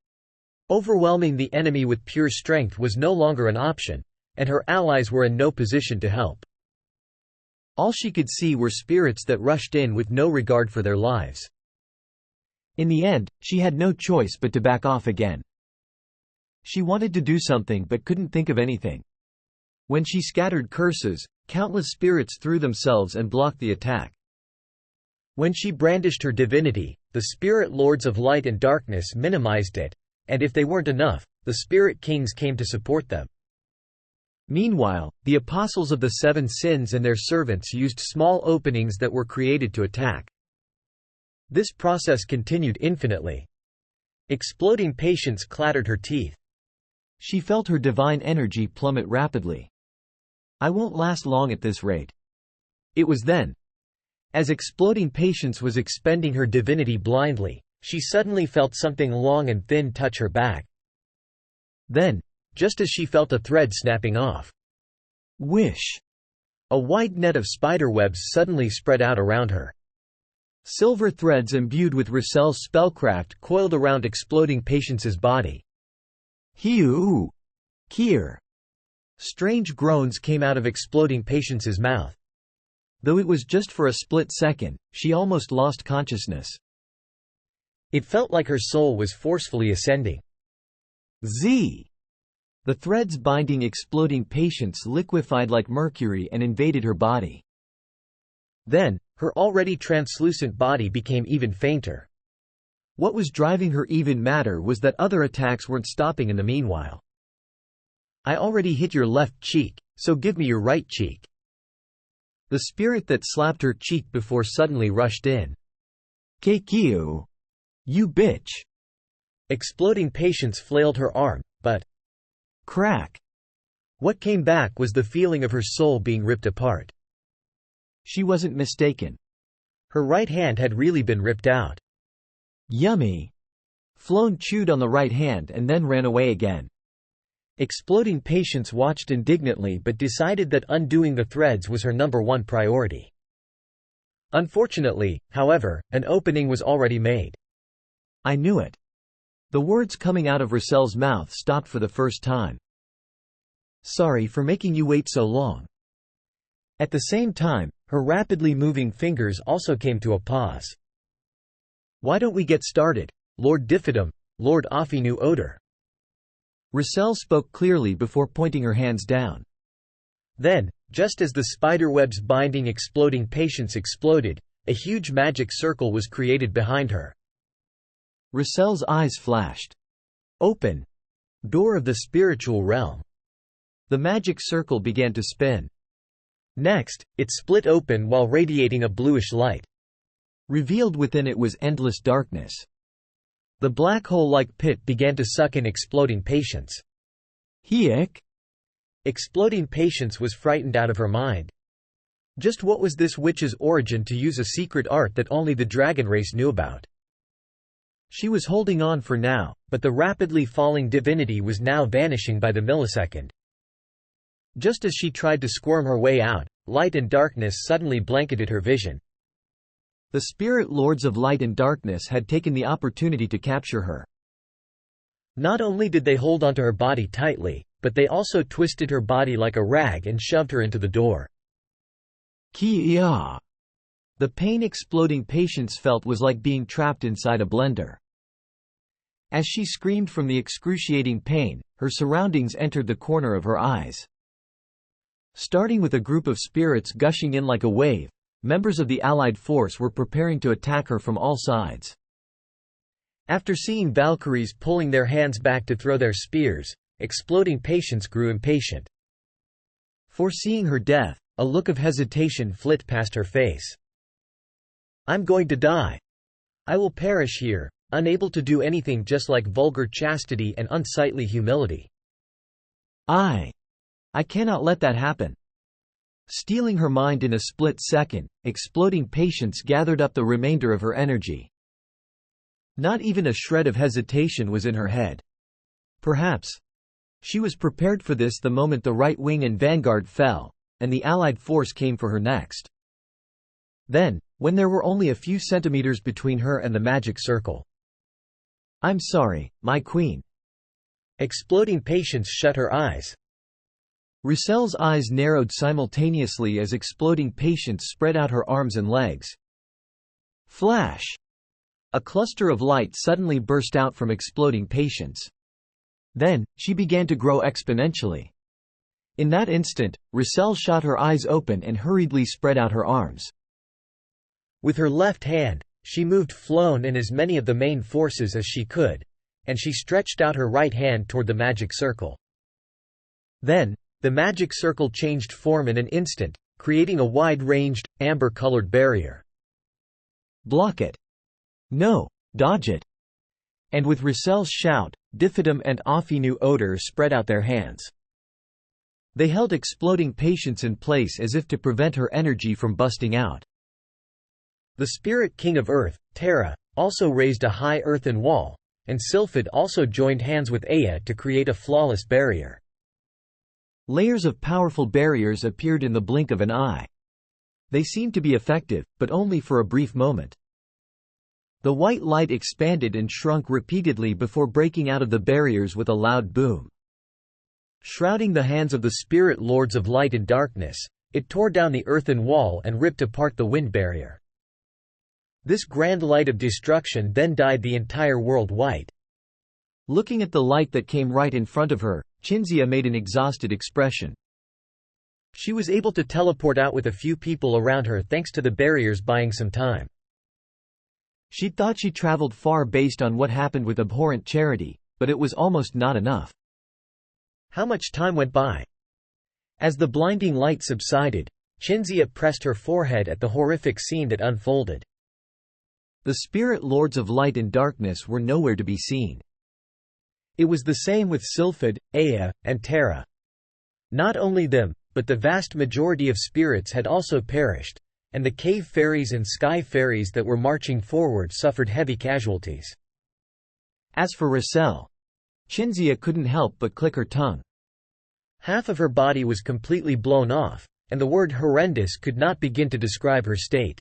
Overwhelming the enemy with pure strength was no longer an option, and her allies were in no position to help. All she could see were spirits that rushed in with no regard for their lives. In the end, she had no choice but to back off again. She wanted to do something but couldn't think of anything. When she scattered curses, countless spirits threw themselves and blocked the attack. When she brandished her divinity, the spirit lords of light and darkness minimized it, and if they weren't enough, the spirit kings came to support them. Meanwhile, the apostles of the 7 sins and their servants used small openings that were created to attack. This process continued infinitely. Exploding Patience clattered her teeth. She felt her divine energy plummet rapidly. I won't last long at this rate. It was then. As Exploding Patience was expending her divinity blindly, she suddenly felt something long and thin touch her back. Then, just as she felt a thread snapping off, Wish! A wide net of spiderwebs suddenly spread out around her. Silver threads imbued with Russell's spellcraft coiled around Exploding Patience's body. Hiu! Kier! Strange groans came out of Exploding Patience's mouth. Though it was just for a split second, she almost lost consciousness. It felt like her soul was forcefully ascending. Z! The threads binding Exploding Patience liquefied like mercury and invaded her body. Then, her already translucent body became even fainter. What was driving her even madder was that other attacks weren't stopping in the meanwhile. I already hit your left cheek, so give me your right cheek. The spirit that slapped her cheek before suddenly rushed in. Keikiu! You bitch! Exploding Patience flailed her arm, but crack! What came back was the feeling of her soul being ripped apart. She wasn't mistaken. Her right hand had really been ripped out. Yummy! Floan chewed on the right hand and then ran away again. Exploding Patience watched indignantly but decided that undoing the threads was her #1 priority. Unfortunately, however, an opening was already made. I knew it. The words coming out of Russell's mouth stopped for the first time. Sorry for making you wait so long. At the same time, her rapidly moving fingers also came to a pause. "Why don't we get started, Lord Diffidum, Lord Afinu Odor?" Russell spoke clearly before pointing her hands down. Then, just as the spiderwebs binding exploding patience exploded, a huge magic circle was created behind her. Russell's eyes flashed. "Open! Door of the spiritual realm." The magic circle began to spin. Next, it split open while radiating a bluish light. Revealed within it was endless darkness. The black hole-like pit began to suck in exploding patience. Hiek! Exploding patience was frightened out of her mind. Just what was this witch's origin to use a secret art that only the dragon race knew about? She was holding on for now, but the rapidly falling divinity was now vanishing by the millisecond. Just as she tried to squirm her way out, light and darkness suddenly blanketed her vision. The spirit lords of light and darkness had taken the opportunity to capture her. Not only did they hold onto her body tightly, but they also twisted her body like a rag and shoved her into the door. Ki-ia! The pain exploding patience felt was like being trapped inside a blender. As she screamed from the excruciating pain, her surroundings entered the corner of her eyes. Starting with a group of spirits gushing in like a wave, members of the Allied force were preparing to attack her from all sides. After seeing Valkyries pulling their hands back to throw their spears, exploding patience grew impatient. Foreseeing her death, a look of hesitation flit past her face. "I'm going to die. I will perish here, unable to do anything just like vulgar chastity and unsightly humility. I cannot let that happen." Stealing her mind in a split second, exploding patience gathered up the remainder of her energy. Not even a shred of hesitation was in her head. Perhaps she was prepared for this the moment the right wing and vanguard fell, and the Allied force came for her next. Then, when there were only a few centimeters between her and the magic circle. "I'm sorry, my queen." Exploding patience shut her eyes. Russell's eyes narrowed simultaneously as exploding patience spread out her arms and legs. Flash! A cluster of light suddenly burst out from exploding patience. Then, she began to grow exponentially. In that instant, Russell shot her eyes open and hurriedly spread out her arms. With her left hand, she moved flown in as many of the main forces as she could, and she stretched out her right hand toward the magic circle. Then, the magic circle changed form in an instant, creating a wide-ranged, amber-colored barrier. "Block it! No, dodge it!" And with Russell's shout, Diffidum and Afinu Odor spread out their hands. They held exploding patience in place as if to prevent her energy from busting out. The spirit king of earth, Terra, also raised a high earthen wall, and Sylphid also joined hands with Ea to create a flawless barrier. Layers of powerful barriers appeared in the blink of an eye. They seemed to be effective, but only for a brief moment. The white light expanded and shrunk repeatedly before breaking out of the barriers with a loud boom. Shrouding the hands of the spirit lords of light and darkness, it tore down the earthen wall and ripped apart the wind barrier. This grand light of destruction then dyed the entire world white. Looking at the light that came right in front of her, Chinzia made an exhausted expression. She was able to teleport out with a few people around her thanks to the barriers buying some time. She'd thought she traveled far based on what happened with abhorrent charity, but it was almost not enough. How much time went by? As the blinding light subsided, Chinzia pressed her forehead at the horrific scene that unfolded. The spirit lords of light and darkness were nowhere to be seen. It was the same with Sylphid, Ea, and Terra. Not only them, but the vast majority of spirits had also perished, and the cave fairies and sky fairies that were marching forward suffered heavy casualties. As for Russell, Chinzia couldn't help but click her tongue. Half of her body was completely blown off, and the word horrendous could not begin to describe her state.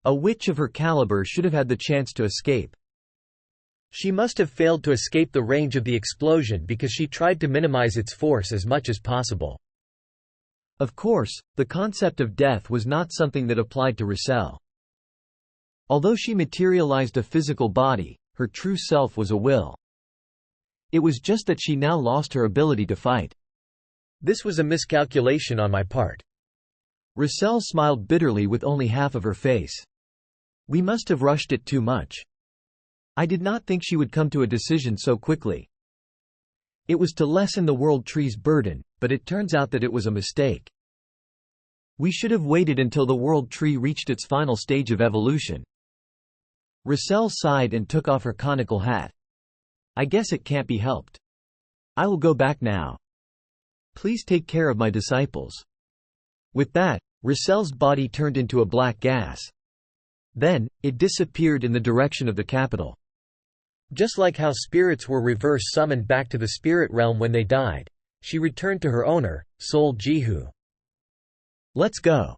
A witch of her caliber should have had the chance to escape. She must have failed to escape the range of the explosion because she tried to minimize its force as much as possible. Of course, the concept of death was not something that applied to Roussel. Although she materialized a physical body, her true self was a will. It was just that she now lost her ability to fight. This was a miscalculation on my part. Roussel smiled bitterly with only half of her face. We must have rushed it too much. I did not think she would come to a decision so quickly. It was to lessen the World Tree's burden, but it turns out that it was a mistake. We should have waited until the World Tree reached its final stage of evolution. Roussel sighed and took off her conical hat. I guess it can't be helped. I will go back now. Please take care of my disciples. With that, Roussel's body turned into a black gas. Then, it disappeared in the direction of the capital. Just like how spirits were reverse summoned back to the spirit realm when they died, she returned to her owner, Seol Jihu. Let's go.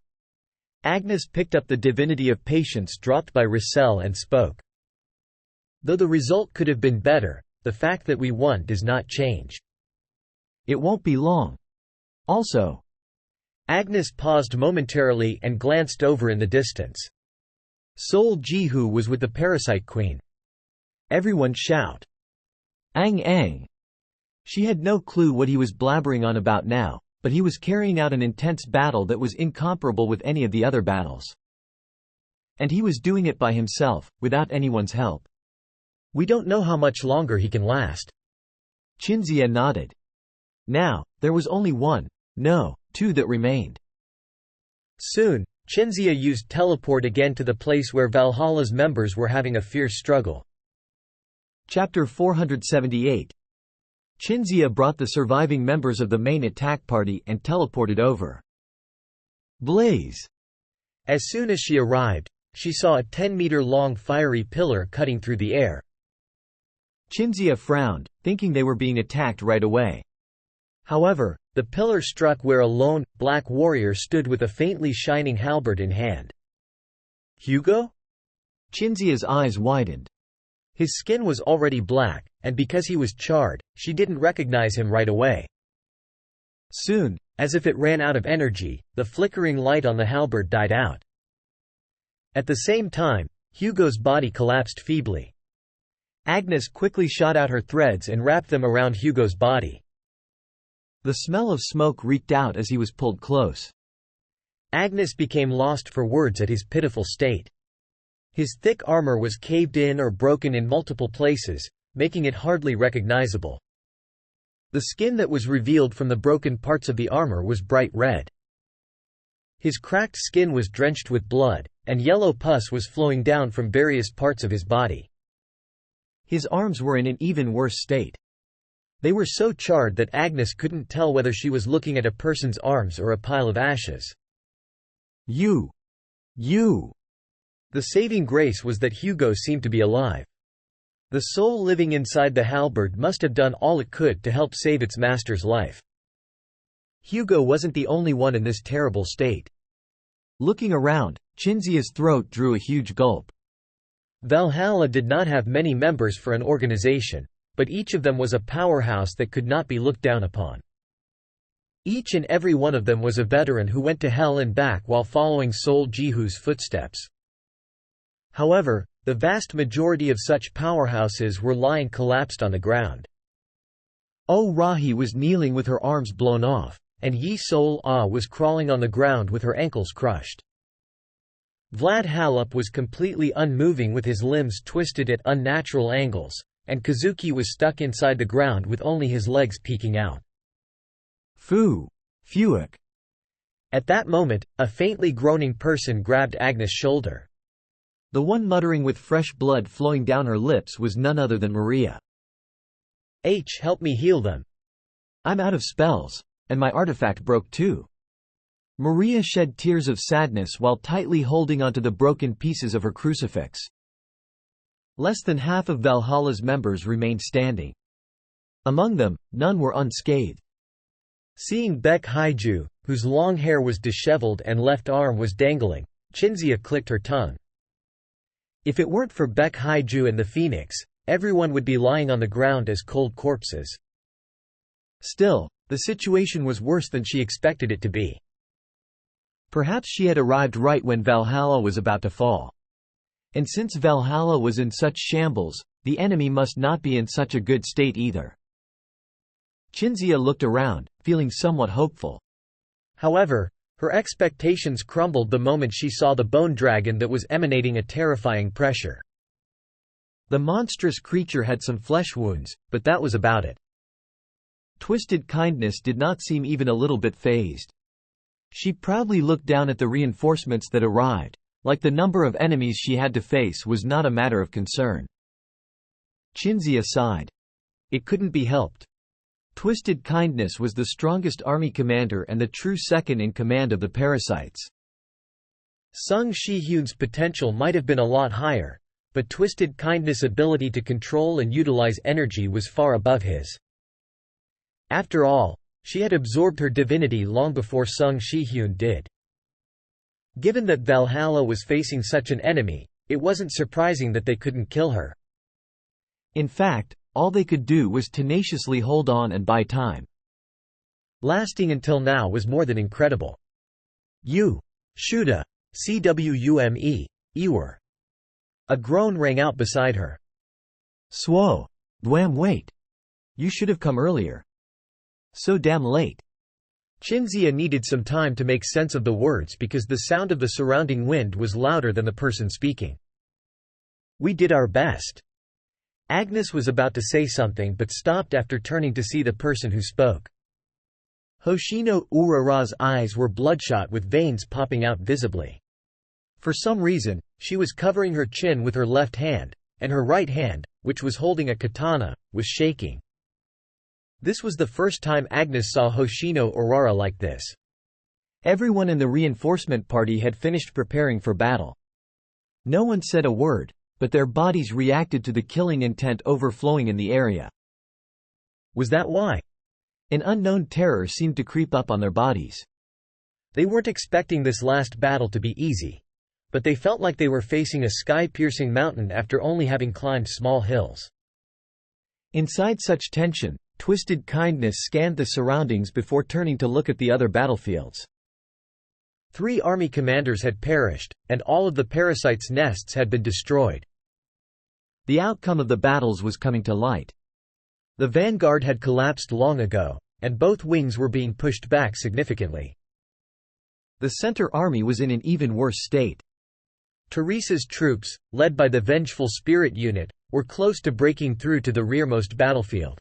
Agnes picked up the divinity of patience dropped by Roussel and spoke. Though the result could have been better, the fact that we won does not change. It won't be long. Also, Agnes paused momentarily and glanced over in the distance. Seol Jihu was with the parasite queen. Everyone shout. Ang Ang. She had no clue what he was blabbering on about now, but he was carrying out an intense battle that was incomparable with any of the other battles. And he was doing it by himself, without anyone's help. We don't know how much longer he can last. Chinzia nodded. Now, there was only two that remained. Soon, Chinzia used teleport again to the place where Valhalla's members were having a fierce struggle. Chapter 478. Chinzia brought the surviving members of the main attack party and teleported over. Blaze! As soon as she arrived, she saw a 10-meter-long fiery pillar cutting through the air. Chinzia frowned, thinking they were being attacked right away. However, the pillar struck where a lone, black warrior stood with a faintly shining halberd in hand. Hugo? Chinzia's eyes widened. His skin was already black, and because he was charred, she didn't recognize him right away. Soon, as if it ran out of energy, the flickering light on the halberd died out. At the same time, Hugo's body collapsed feebly. Agnes quickly shot out her threads and wrapped them around Hugo's body. The smell of smoke reeked out as he was pulled close. Agnes became lost for words at his pitiful state. His thick armor was caved in or broken in multiple places, making it hardly recognizable. The skin that was revealed from the broken parts of the armor was bright red. His cracked skin was drenched with blood, and yellow pus was flowing down from various parts of his body. His arms were in an even worse state. They were so charred that Agnes couldn't tell whether she was looking at a person's arms or a pile of ashes. You! The saving grace was that Hugo seemed to be alive. The soul living inside the halberd must have done all it could to help save its master's life. Hugo wasn't the only one in this terrible state. Looking around, Chinzia's throat drew a huge gulp. Valhalla did not have many members for an organization, but each of them was a powerhouse that could not be looked down upon. Each and every one of them was a veteran who went to hell and back while following Seol Jihu's footsteps. However, the vast majority of such powerhouses were lying collapsed on the ground. Oh Rahi was kneeling with her arms blown off, and Yi Sol Ah was crawling on the ground with her ankles crushed. Vlad Halep was completely unmoving with his limbs twisted at unnatural angles, and Kazuki was stuck inside the ground with only his legs peeking out. Fuick. At that moment, a faintly groaning person grabbed Agnes' shoulder. The one muttering with fresh blood flowing down her lips was none other than Maria. Help me heal them. I'm out of spells, and my artifact broke too. Maria shed tears of sadness while tightly holding onto the broken pieces of her crucifix. Less than half of Valhalla's members remained standing. Among them, none were unscathed. Seeing Baek Haiju, whose long hair was disheveled and left arm was dangling, Chinzia clicked her tongue. If it weren't for Baek Haiju and the Phoenix, everyone would be lying on the ground as cold corpses. Still, the situation was worse than she expected it to be. Perhaps she had arrived right when Valhalla was about to fall. And since Valhalla was in such shambles, the enemy must not be in such a good state either. Cinzia looked around, feeling somewhat hopeful. However, her expectations crumbled the moment she saw the bone dragon that was emanating a terrifying pressure. The monstrous creature had some flesh wounds, but that was about it. Twisted Kindness did not seem even a little bit fazed. She proudly looked down at the reinforcements that arrived, like the number of enemies she had to face was not a matter of concern. Cinzia sighed. It couldn't be helped. Twisted Kindness was the strongest army commander and the true second in command of the parasites. Sung Shi-hyun's potential might have been a lot higher, but Twisted Kindness' ability to control and utilize energy was far above his. After all, she had absorbed her divinity long before Sung Shi-hyun did. Given that Valhalla was facing such an enemy, it wasn't surprising that they couldn't kill her. In fact, all they could do was tenaciously hold on and buy time. Lasting until now was more than incredible. You! Shuda! Kwume! Ewer! A groan rang out beside her. Swo! Dwam wait! You should have come earlier. So damn late. Cinzia needed some time to make sense of the words because the sound of the surrounding wind was louder than the person speaking. We did our best. Agnes was about to say something but stopped after turning to see the person who spoke. Hoshino Urara's eyes were bloodshot with veins popping out visibly. For some reason, she was covering her chin with her left hand, and her right hand, which was holding a katana, was shaking. This was the first time Agnes saw Hoshino Urara like this. Everyone in the reinforcement party had finished preparing for battle. No one said a word, but their bodies reacted to the killing intent overflowing in the area. Was that why? An unknown terror seemed to creep up on their bodies. They weren't expecting this last battle to be easy, but they felt like they were facing a sky-piercing mountain after only having climbed small hills. Inside such tension, Twisted Kindness scanned the surroundings before turning to look at the other battlefields. 3 army commanders had perished, and all of the parasites' nests had been destroyed. The outcome of the battles was coming to light. The vanguard had collapsed long ago, and both wings were being pushed back significantly. The center army was in an even worse state. Teresa's troops, led by the Vengeful Spirit unit, were close to breaking through to the rearmost battlefield.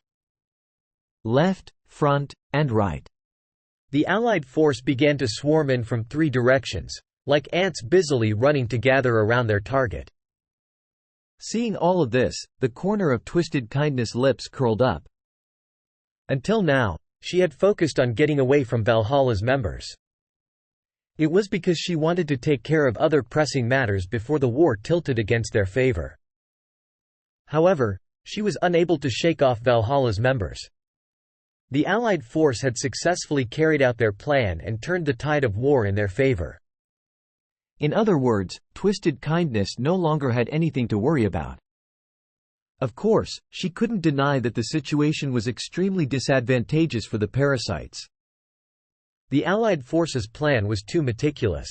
Left, front, and right. The Allied force began to swarm in from 3 directions, like ants busily running to gather around their target. Seeing all of this, the corner of Twisted Kindness' lips curled up. Until now, she had focused on getting away from Valhalla's members. It was because she wanted to take care of other pressing matters before the war tilted against their favor. However, she was unable to shake off Valhalla's members. The Allied force had successfully carried out their plan and turned the tide of war in their favor. In other words, Twisted Kindness no longer had anything to worry about. Of course, she couldn't deny that the situation was extremely disadvantageous for the parasites. The Allied forces' plan was too meticulous.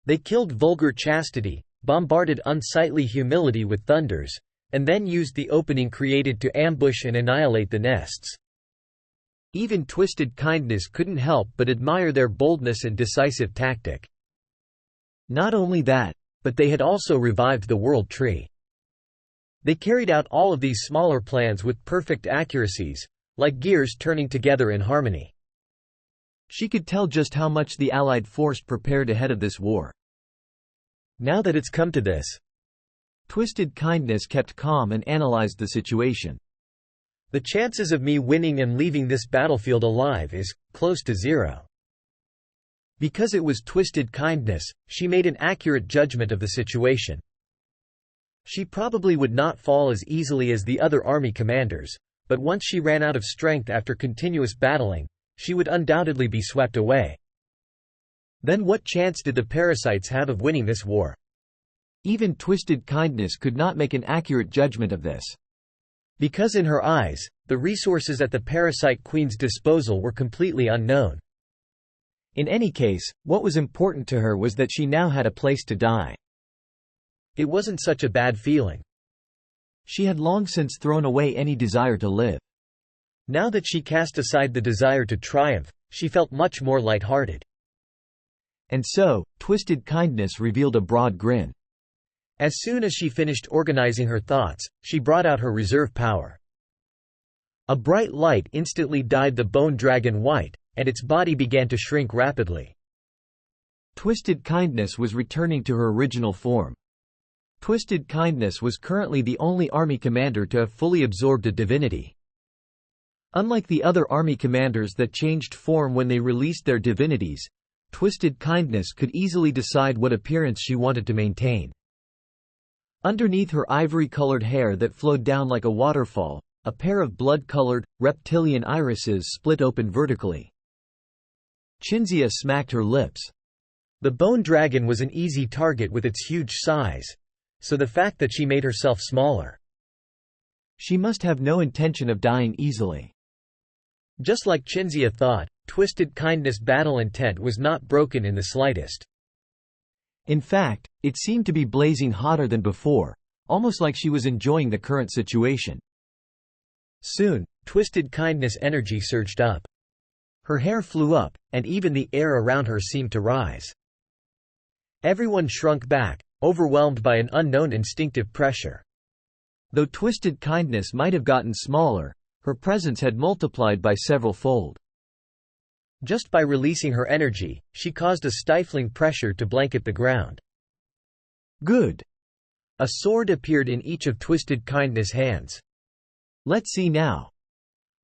They killed vulgar chastity, bombarded unsightly humility with thunders, and then used the opening created to ambush and annihilate the nests. Even Twisted Kindness couldn't help but admire their boldness and decisive tactic. Not only that, but they had also revived the World Tree. They carried out all of these smaller plans with perfect accuracies, like gears turning together in harmony. She could tell just how much the Allied force prepared ahead of this war. Now that it's come to this, Twisted Kindness kept calm and analyzed the situation. The chances of me winning and leaving this battlefield alive is close to 0. Because it was Twisted Kindness, she made an accurate judgment of the situation. She probably would not fall as easily as the other army commanders, but once she ran out of strength after continuous battling, she would undoubtedly be swept away. Then what chance did the parasites have of winning this war? Even Twisted Kindness could not make an accurate judgment of this. Because in her eyes, the resources at the Parasite Queen's disposal were completely unknown. In any case, what was important to her was that she now had a place to die. It wasn't such a bad feeling. She had long since thrown away any desire to live. Now that she cast aside the desire to triumph, she felt much more light-hearted. And so, Twisted Kindness revealed a broad grin. As soon as she finished organizing her thoughts, she brought out her reserve power. A bright light instantly dyed the bone dragon white, and its body began to shrink rapidly. Twisted Kindness was returning to her original form. Twisted Kindness was currently the only army commander to have fully absorbed a divinity. Unlike the other army commanders that changed form when they released their divinities, Twisted Kindness could easily decide what appearance she wanted to maintain. Underneath her ivory-colored hair that flowed down like a waterfall, a pair of blood-colored, reptilian irises split open vertically. Chinzia smacked her lips. The bone dragon was an easy target with its huge size, so the fact that she made herself smaller. She must have no intention of dying easily. Just like Chinzia thought, Twisted Kindness' battle intent was not broken in the slightest. In fact, it seemed to be blazing hotter than before, almost like she was enjoying the current situation. Soon, Twisted Kindness' energy surged up. Her hair flew up, and even the air around her seemed to rise. Everyone shrunk back, overwhelmed by an unknown instinctive pressure. Though Twisted Kindness might have gotten smaller, her presence had multiplied by several fold. Just by releasing her energy, she caused a stifling pressure to blanket the ground. Good. A sword appeared in each of Twisted Kindness' hands. Let's see now.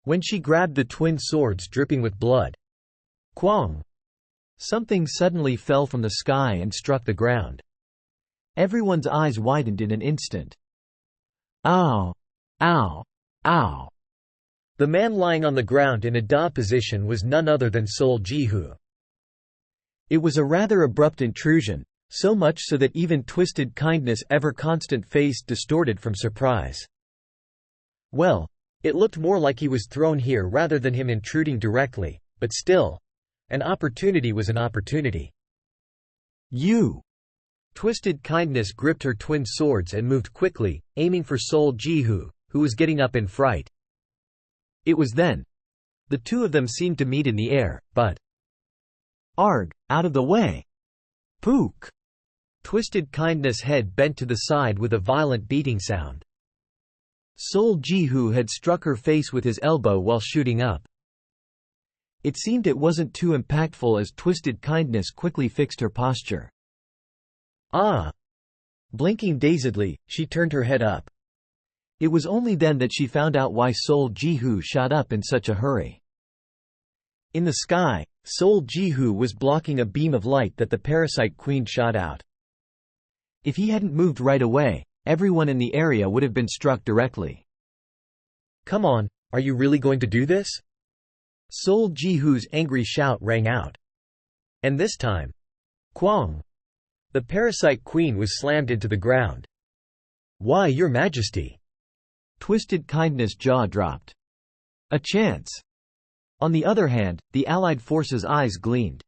When she grabbed the twin swords dripping with blood. Quang! Something suddenly fell from the sky and struck the ground. Everyone's eyes widened in an instant. Ow! Ow! Ow! The man lying on the ground in a Da position was none other than Sol Jihu. It was a rather abrupt intrusion, so much so that even Twisted Kindness' ever-constant face distorted from surprise. Well, it looked more like he was thrown here rather than him intruding directly, but still, an opportunity was an opportunity. You! Twisted Kindness gripped her twin swords and moved quickly, aiming for Sol Jihu, who was getting up in fright. It was then. The two of them seemed to meet in the air, but… Arg! Out of the way! Pook! Twisted Kindness' head bent to the side with a violent beating sound. Sol Jihu had struck her face with his elbow while shooting up. It seemed it wasn't too impactful as Twisted Kindness quickly fixed her posture. Ah! Blinking dazedly, she turned her head up. It was only then that she found out why Sol Jihu shot up in such a hurry. In the sky, Sol Jihu was blocking a beam of light that the parasite queen shot out. If he hadn't moved right away, everyone in the area would have been struck directly. Come on, are you really going to do this? Sol Jihu's angry shout rang out. And this time, Quang! The parasite queen was slammed into the ground. Why, your majesty! Twisted Kindness' jaw dropped. A chance. On the other hand, the Allied forces' eyes gleamed.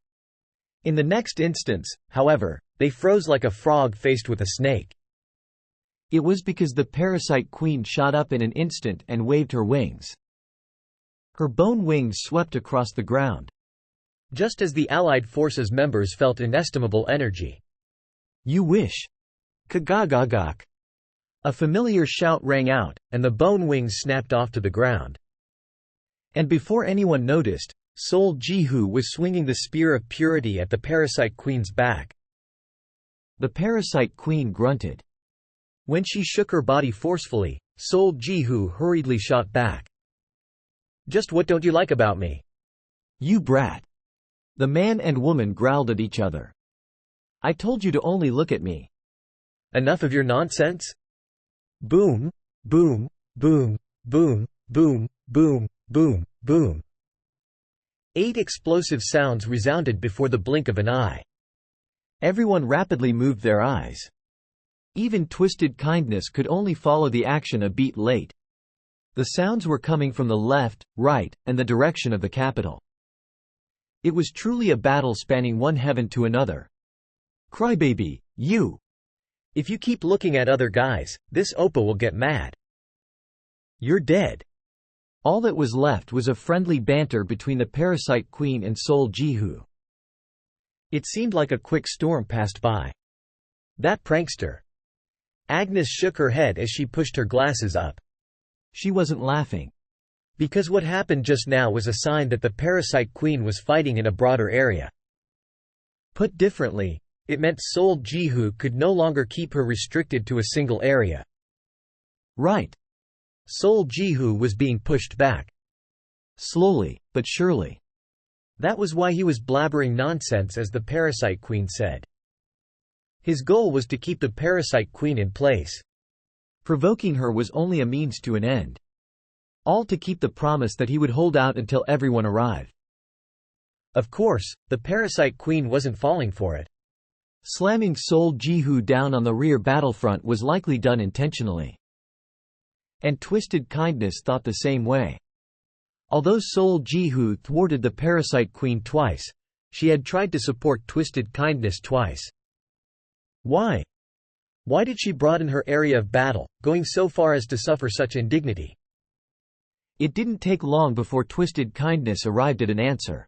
In the next instance, however, they froze like a frog faced with a snake. It was because the parasite queen shot up in an instant and waved her wings. Her bone wings swept across the ground. Just as the Allied forces members felt inestimable energy. You wish. Kagagagak. A familiar shout rang out, and the bone wings snapped off to the ground. And before anyone noticed, Sol Jihu was swinging the spear of purity at the parasite queen's back. The parasite queen grunted. When she shook her body forcefully, Sol Jihu hurriedly shot back. Just what don't you like about me? You brat. The man and woman growled at each other. I told you to only look at me. Enough of your nonsense? Boom, boom, boom, boom, boom, boom, boom, boom. 8 explosive sounds resounded before the blink of an eye. Everyone rapidly moved their eyes. Even Twisted Kindness could only follow the action a beat late. The sounds were coming from the left, right, and the direction of the capital. It was truly a battle spanning one heaven to another. Crybaby, you! If you keep looking at other guys, this Oppa will get mad. You're dead. All that was left was a friendly banter between the parasite queen and Sol Ji-hoo. It seemed like a quick storm passed by. That prankster. Agnes shook her head as she pushed her glasses up. She wasn't laughing. Because what happened just now was a sign that the parasite queen was fighting in a broader area. Put differently, it meant Sol Ji-hoo could no longer keep her restricted to a single area. Right. Sol Ji-hoo was being pushed back. Slowly, but surely. That was why he was blabbering nonsense, as the parasite queen said. His goal was to keep the parasite queen in place. Provoking her was only a means to an end. All to keep the promise that he would hold out until everyone arrived. Of course, the parasite queen wasn't falling for it. Slamming Sol Ji-hoo down on the rear battlefront was likely done intentionally. And Twisted Kindness thought the same way. Although Sol Ji-hoo thwarted the parasite queen twice, she had tried to support Twisted Kindness twice. Why? Why did she broaden her area of battle, going so far as to suffer such indignity? It didn't take long before Twisted Kindness arrived at an answer.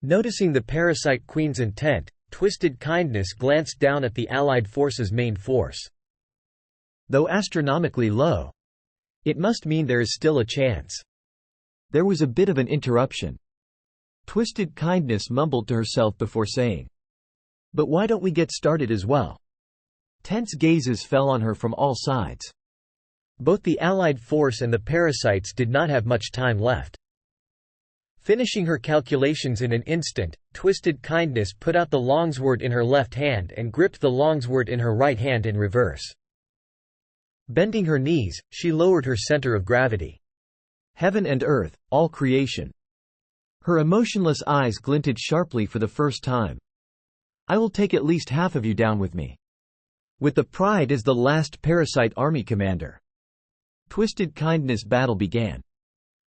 Noticing the parasite queen's intent, Twisted Kindness glanced down at the Allied forces' main force. Though astronomically low, it must mean there is still a chance. There was a bit of an interruption. Twisted Kindness mumbled to herself before saying, "But why don't we get started as well?" Tense gazes fell on her from all sides. Both the Allied force and the parasites did not have much time left. Finishing her calculations in an instant, Twisted Kindness put out the longsword in her left hand and gripped the longsword in her right hand in reverse. Bending her knees, she lowered her center of gravity. Heaven and earth, all creation. Her emotionless eyes glinted sharply for the first time. I will take at least half of you down with me. With the pride as the last parasite army commander. Twisted Kindness battle began.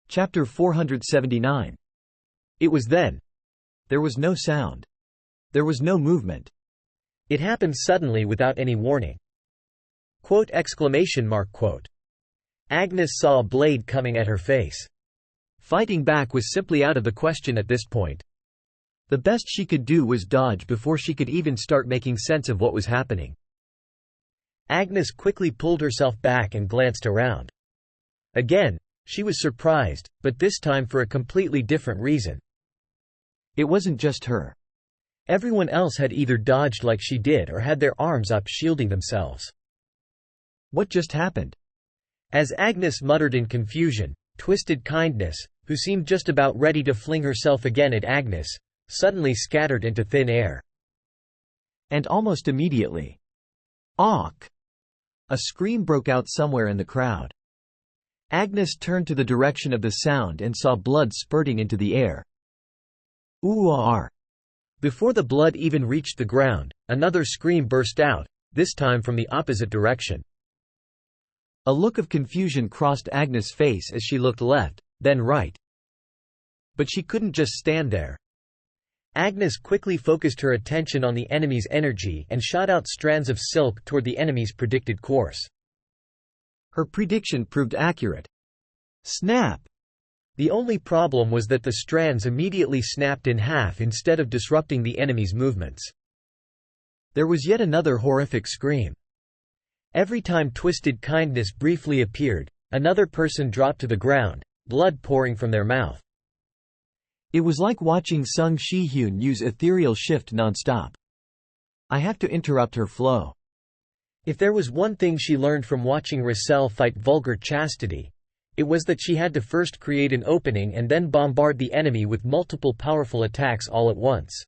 Chapter 479. It was then. There was no sound. There was no movement. It happened suddenly without any warning. Agnes saw a blade coming at her face. Fighting back was simply out of the question at this point. The best she could do was dodge before she could even start making sense of what was happening. Agnes quickly pulled herself back and glanced around. Again, she was surprised, but this time for a completely different reason. It wasn't just her. Everyone else had either dodged like she did or had their arms up shielding themselves. What just happened? As Agnes muttered in confusion, Twisted Kindness, who seemed just about ready to fling herself again at Agnes, suddenly scattered into thin air. And almost immediately, "Awk!" A scream broke out somewhere in the crowd. Agnes turned to the direction of the sound and saw blood spurting into the air. Ooh-ah! Before the blood even reached the ground, another scream burst out, this time from the opposite direction. A look of confusion crossed Agnes' face as she looked left, then right. But she couldn't just stand there. Agnes quickly focused her attention on the enemy's energy and shot out strands of silk toward the enemy's predicted course. Her prediction proved accurate. Snap! The only problem was that the strands immediately snapped in half instead of disrupting the enemy's movements. There was yet another horrific scream. Every time Twisted Kindness briefly appeared, another person dropped to the ground, blood pouring from their mouth. It was like watching Sung Shi-hyun use ethereal shift non-stop. I have to interrupt her flow. If there was one thing she learned from watching Russell fight vulgar chastity, it was that she had to first create an opening and then bombard the enemy with multiple powerful attacks all at once.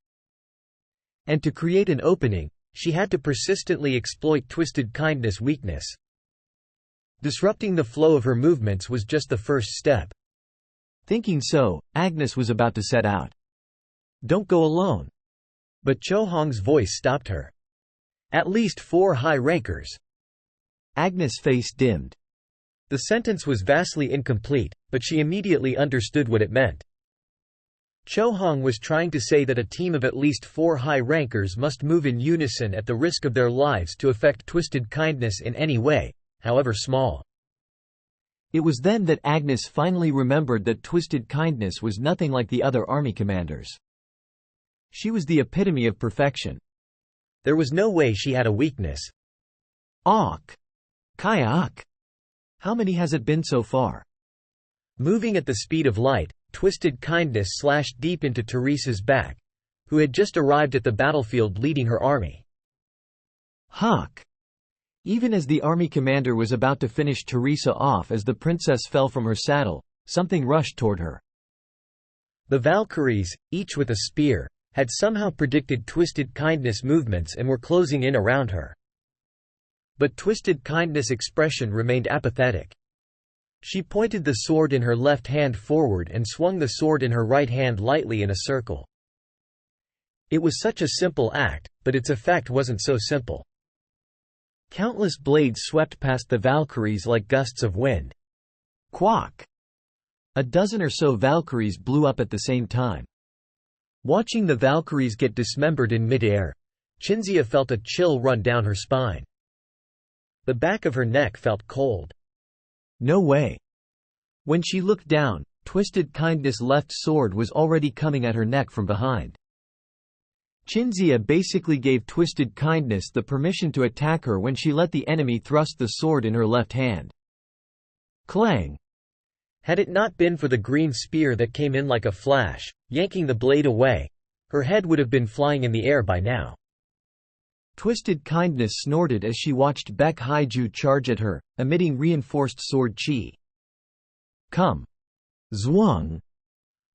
And to create an opening, she had to persistently exploit Twisted Kindness' weakness. Disrupting the flow of her movements was just the first step. Thinking so, Agnes was about to set out. "Don't go alone." But Cho Hong's voice stopped her. "At least 4 high rankers." Agnes' face dimmed. The sentence was vastly incomplete, but she immediately understood what it meant. Cho-hong was trying to say that a team of at least 4 high rankers must move in unison at the risk of their lives to affect Twisted Kindness in any way, however small. It was then that Agnes finally remembered that Twisted Kindness was nothing like the other army commanders. She was the epitome of perfection. There was no way she had a weakness. Auk. Kayak. How many has it been so far? Moving at the speed of light, Twisted Kindness slashed deep into Teresa's back, who had just arrived at the battlefield leading her army. Huck. Even as the army commander was about to finish Teresa off as the princess fell from her saddle, something rushed toward her. The Valkyries, each with a spear, had somehow predicted Twisted Kindness' movements and were closing in around her. But Twisted Kindness' expression remained apathetic. She pointed the sword in her left hand forward and swung the sword in her right hand lightly in a circle. It was such a simple act, but its effect wasn't so simple. Countless blades swept past the Valkyries like gusts of wind. Quack! A dozen or so Valkyries blew up at the same time. Watching the Valkyries get dismembered in midair, Cinzia felt a chill run down her spine. The back of her neck felt cold. No way. When she looked down, Twisted Kindness' left sword was already coming at her neck from behind. Cinzia basically gave Twisted Kindness the permission to attack her when she let the enemy thrust the sword in her left hand. Clang! Had it not been for the green spear that came in like a flash, yanking the blade away, her head would have been flying in the air by now. Twisted Kindness snorted as she watched Baek Haiju charge at her, emitting reinforced sword chi. Come! Zwang!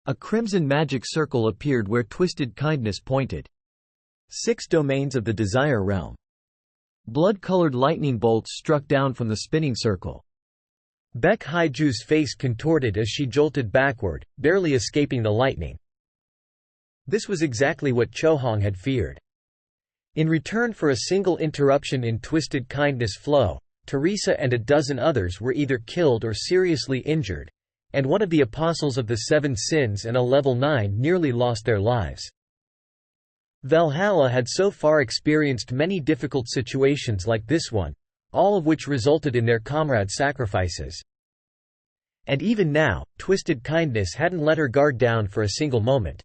A crimson magic circle appeared where Twisted Kindness pointed. 6 domains of the Desire Realm. Blood-colored lightning bolts struck down from the spinning circle. Baek Haiju's face contorted as she jolted backward, barely escaping the lightning. This was exactly what Cho-hong had feared. In return for a single interruption in Twisted Kindness' flow, Teresa and a dozen others were either killed or seriously injured, and one of the apostles of the 7 sins and a level 9 nearly lost their lives. Valhalla had so far experienced many difficult situations like this one, all of which resulted in their comrades' sacrifices. And even now, Twisted Kindness hadn't let her guard down for a single moment.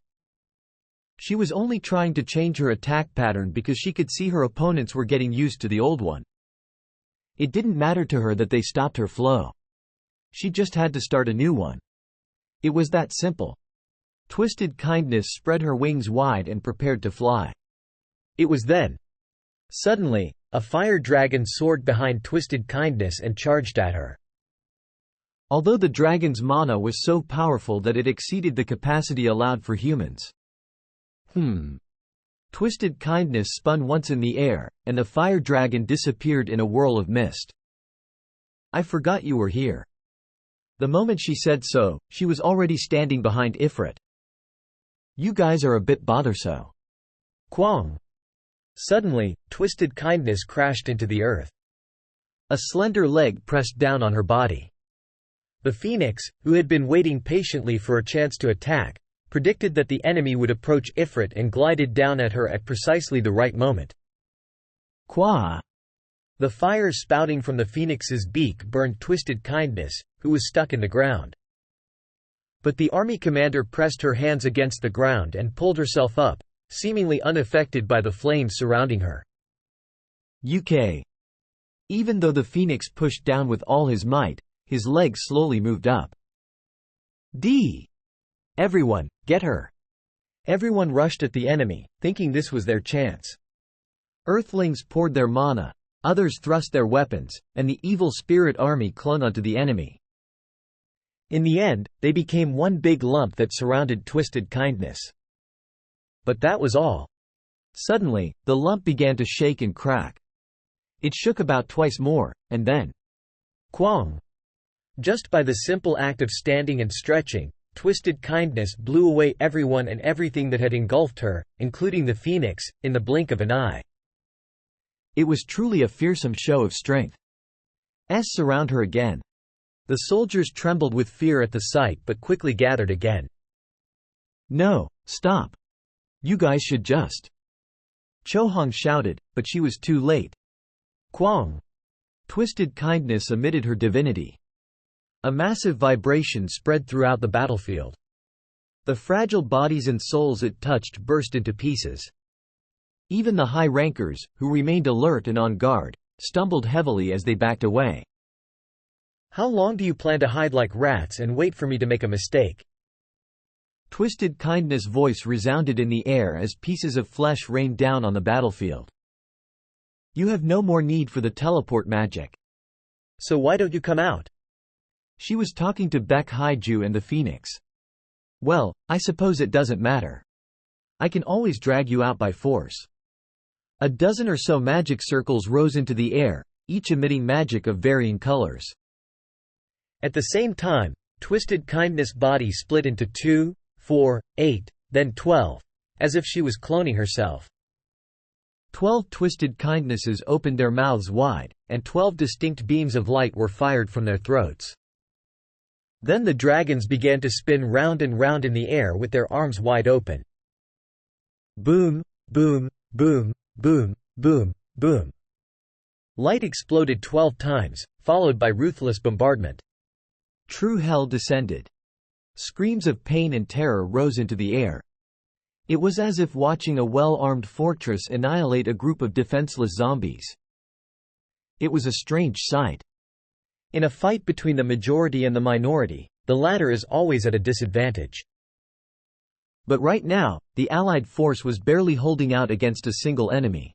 She was only trying to change her attack pattern because she could see her opponents were getting used to the old one. It didn't matter to her that they stopped her flow. She just had to start a new one. It was that simple. Twisted Kindness spread her wings wide and prepared to fly. It was then. Suddenly, a fire dragon soared behind Twisted Kindness and charged at her. Although the dragon's mana was so powerful that it exceeded the capacity allowed for humans. Twisted Kindness spun once in the air, and the fire dragon disappeared in a whirl of mist. I forgot you were here. The moment she said so, she was already standing behind Ifrit. You guys are a bit bothersome. Quang! Suddenly, Twisted Kindness crashed into the earth. A slender leg pressed down on her body. The phoenix, who had been waiting patiently for a chance to attack, predicted that the enemy would approach Ifrit and glided down at her at precisely the right moment. Qua! The fire spouting from the phoenix's beak burned Twisted Kindness, who was stuck in the ground. But the army commander pressed her hands against the ground and pulled herself up, seemingly unaffected by the flames surrounding her. UK. Even though the phoenix pushed down with all his might, his legs slowly moved up. D. Everyone, get her! Everyone rushed at the enemy, thinking this was their chance. Earthlings poured their mana, others thrust their weapons, and the evil spirit army clung onto the enemy. In the end, they became one big lump that surrounded Twisted Kindness. But that was all. Suddenly, the lump began to shake and crack. It shook about twice more, and then… Quang! Just by the simple act of standing and stretching, Twisted Kindness blew away everyone and everything that had engulfed her, including the phoenix, in the blink of an eye. It was truly a fearsome show of strength. Surround her again. The soldiers trembled with fear at the sight but quickly gathered again. No, stop. You guys should just. Chohong shouted, but she was too late. Kwang! Twisted Kindness emitted her divinity. A massive vibration spread throughout the battlefield. The fragile bodies and souls it touched burst into pieces. Even the high rankers, who remained alert and on guard, stumbled heavily as they backed away. How long do you plan to hide like rats and wait for me to make a mistake? Twisted Kindness' voice resounded in the air as pieces of flesh rained down on the battlefield. You have no more need for the teleport magic. So why don't you come out? She was talking to Baek Haiju and the Phoenix. Well, I suppose it doesn't matter. I can always drag you out by force. A dozen or so magic circles rose into the air, each emitting magic of varying colors. At the same time, Twisted Kindness' body split into 2, 4, 8, then 12, as if she was cloning herself. 12 Twisted Kindnesses opened their mouths wide, and 12 distinct beams of light were fired from their throats. Then the dragons began to spin round and round in the air with their arms wide open. Boom, boom, boom, boom, boom, boom. Light exploded 12 times, followed by ruthless bombardment. True hell descended. Screams of pain and terror rose into the air. It was as if watching a well-armed fortress annihilate a group of defenseless zombies. It was a strange sight. In a fight between the majority and the minority, the latter is always at a disadvantage. But right now, the Allied force was barely holding out against a single enemy.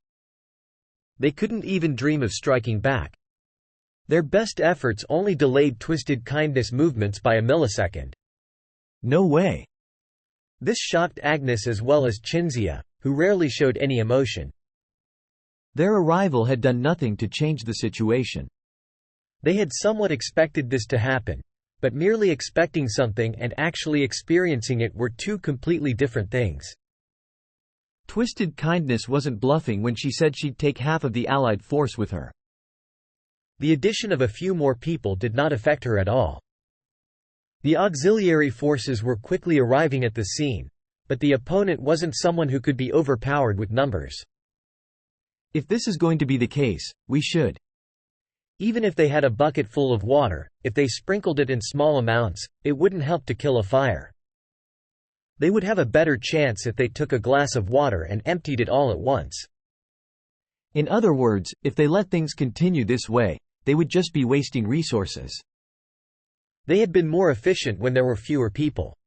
They couldn't even dream of striking back. Their best efforts only delayed Twisted Kindness movements by a millisecond. No way. This shocked Agnes as well as Chinzia, who rarely showed any emotion. Their arrival had done nothing to change the situation. They had somewhat expected this to happen, but merely expecting something and actually experiencing it were two completely different things. Twisted Kindness wasn't bluffing when she said she'd take half of the Allied force with her. The addition of a few more people did not affect her at all. The auxiliary forces were quickly arriving at the scene, but the opponent wasn't someone who could be overpowered with numbers. If this is going to be the case, we should. Even if they had a bucket full of water, if they sprinkled it in small amounts, it wouldn't help to kill a fire. They would have a better chance if they took a glass of water and emptied it all at once. In other words, if they let things continue this way, they would just be wasting resources. They had been more efficient when there were fewer people.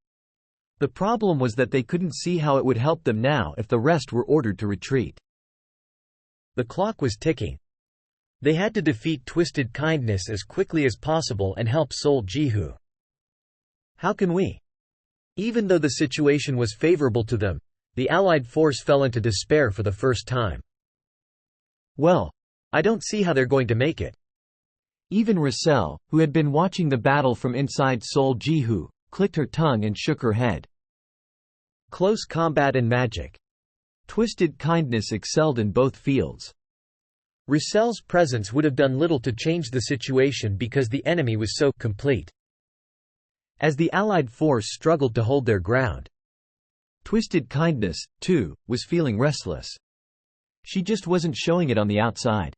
The problem was that they couldn't see how it would help them now if the rest were ordered to retreat. The clock was ticking. They had to defeat Twisted Kindness as quickly as possible and help Seol Jihu. How can we? Even though the situation was favorable to them, the Allied force fell into despair for the first time. Well, I don't see how they're going to make it. Even Russell, who had been watching the battle from inside Seol Jihu, clicked her tongue and shook her head. Close combat and magic. Twisted Kindness excelled in both fields. Russell's presence would have done little to change the situation because the enemy was so complete. As the Allied force struggled to hold their ground, Twisted Kindness, too, was feeling restless. She just wasn't showing it on the outside.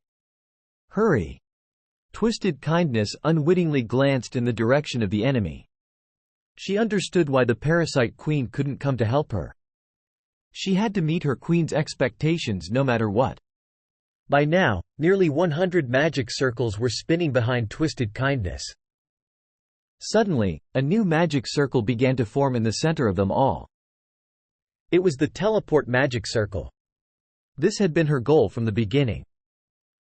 Hurry! Twisted Kindness unwittingly glanced in the direction of the enemy. She understood why the parasite queen couldn't come to help her. She had to meet her queen's expectations no matter what. By now, nearly 100 magic circles were spinning behind Twisted Kindness. Suddenly, a new magic circle began to form in the center of them all. It was the teleport magic circle. This had been her goal from the beginning.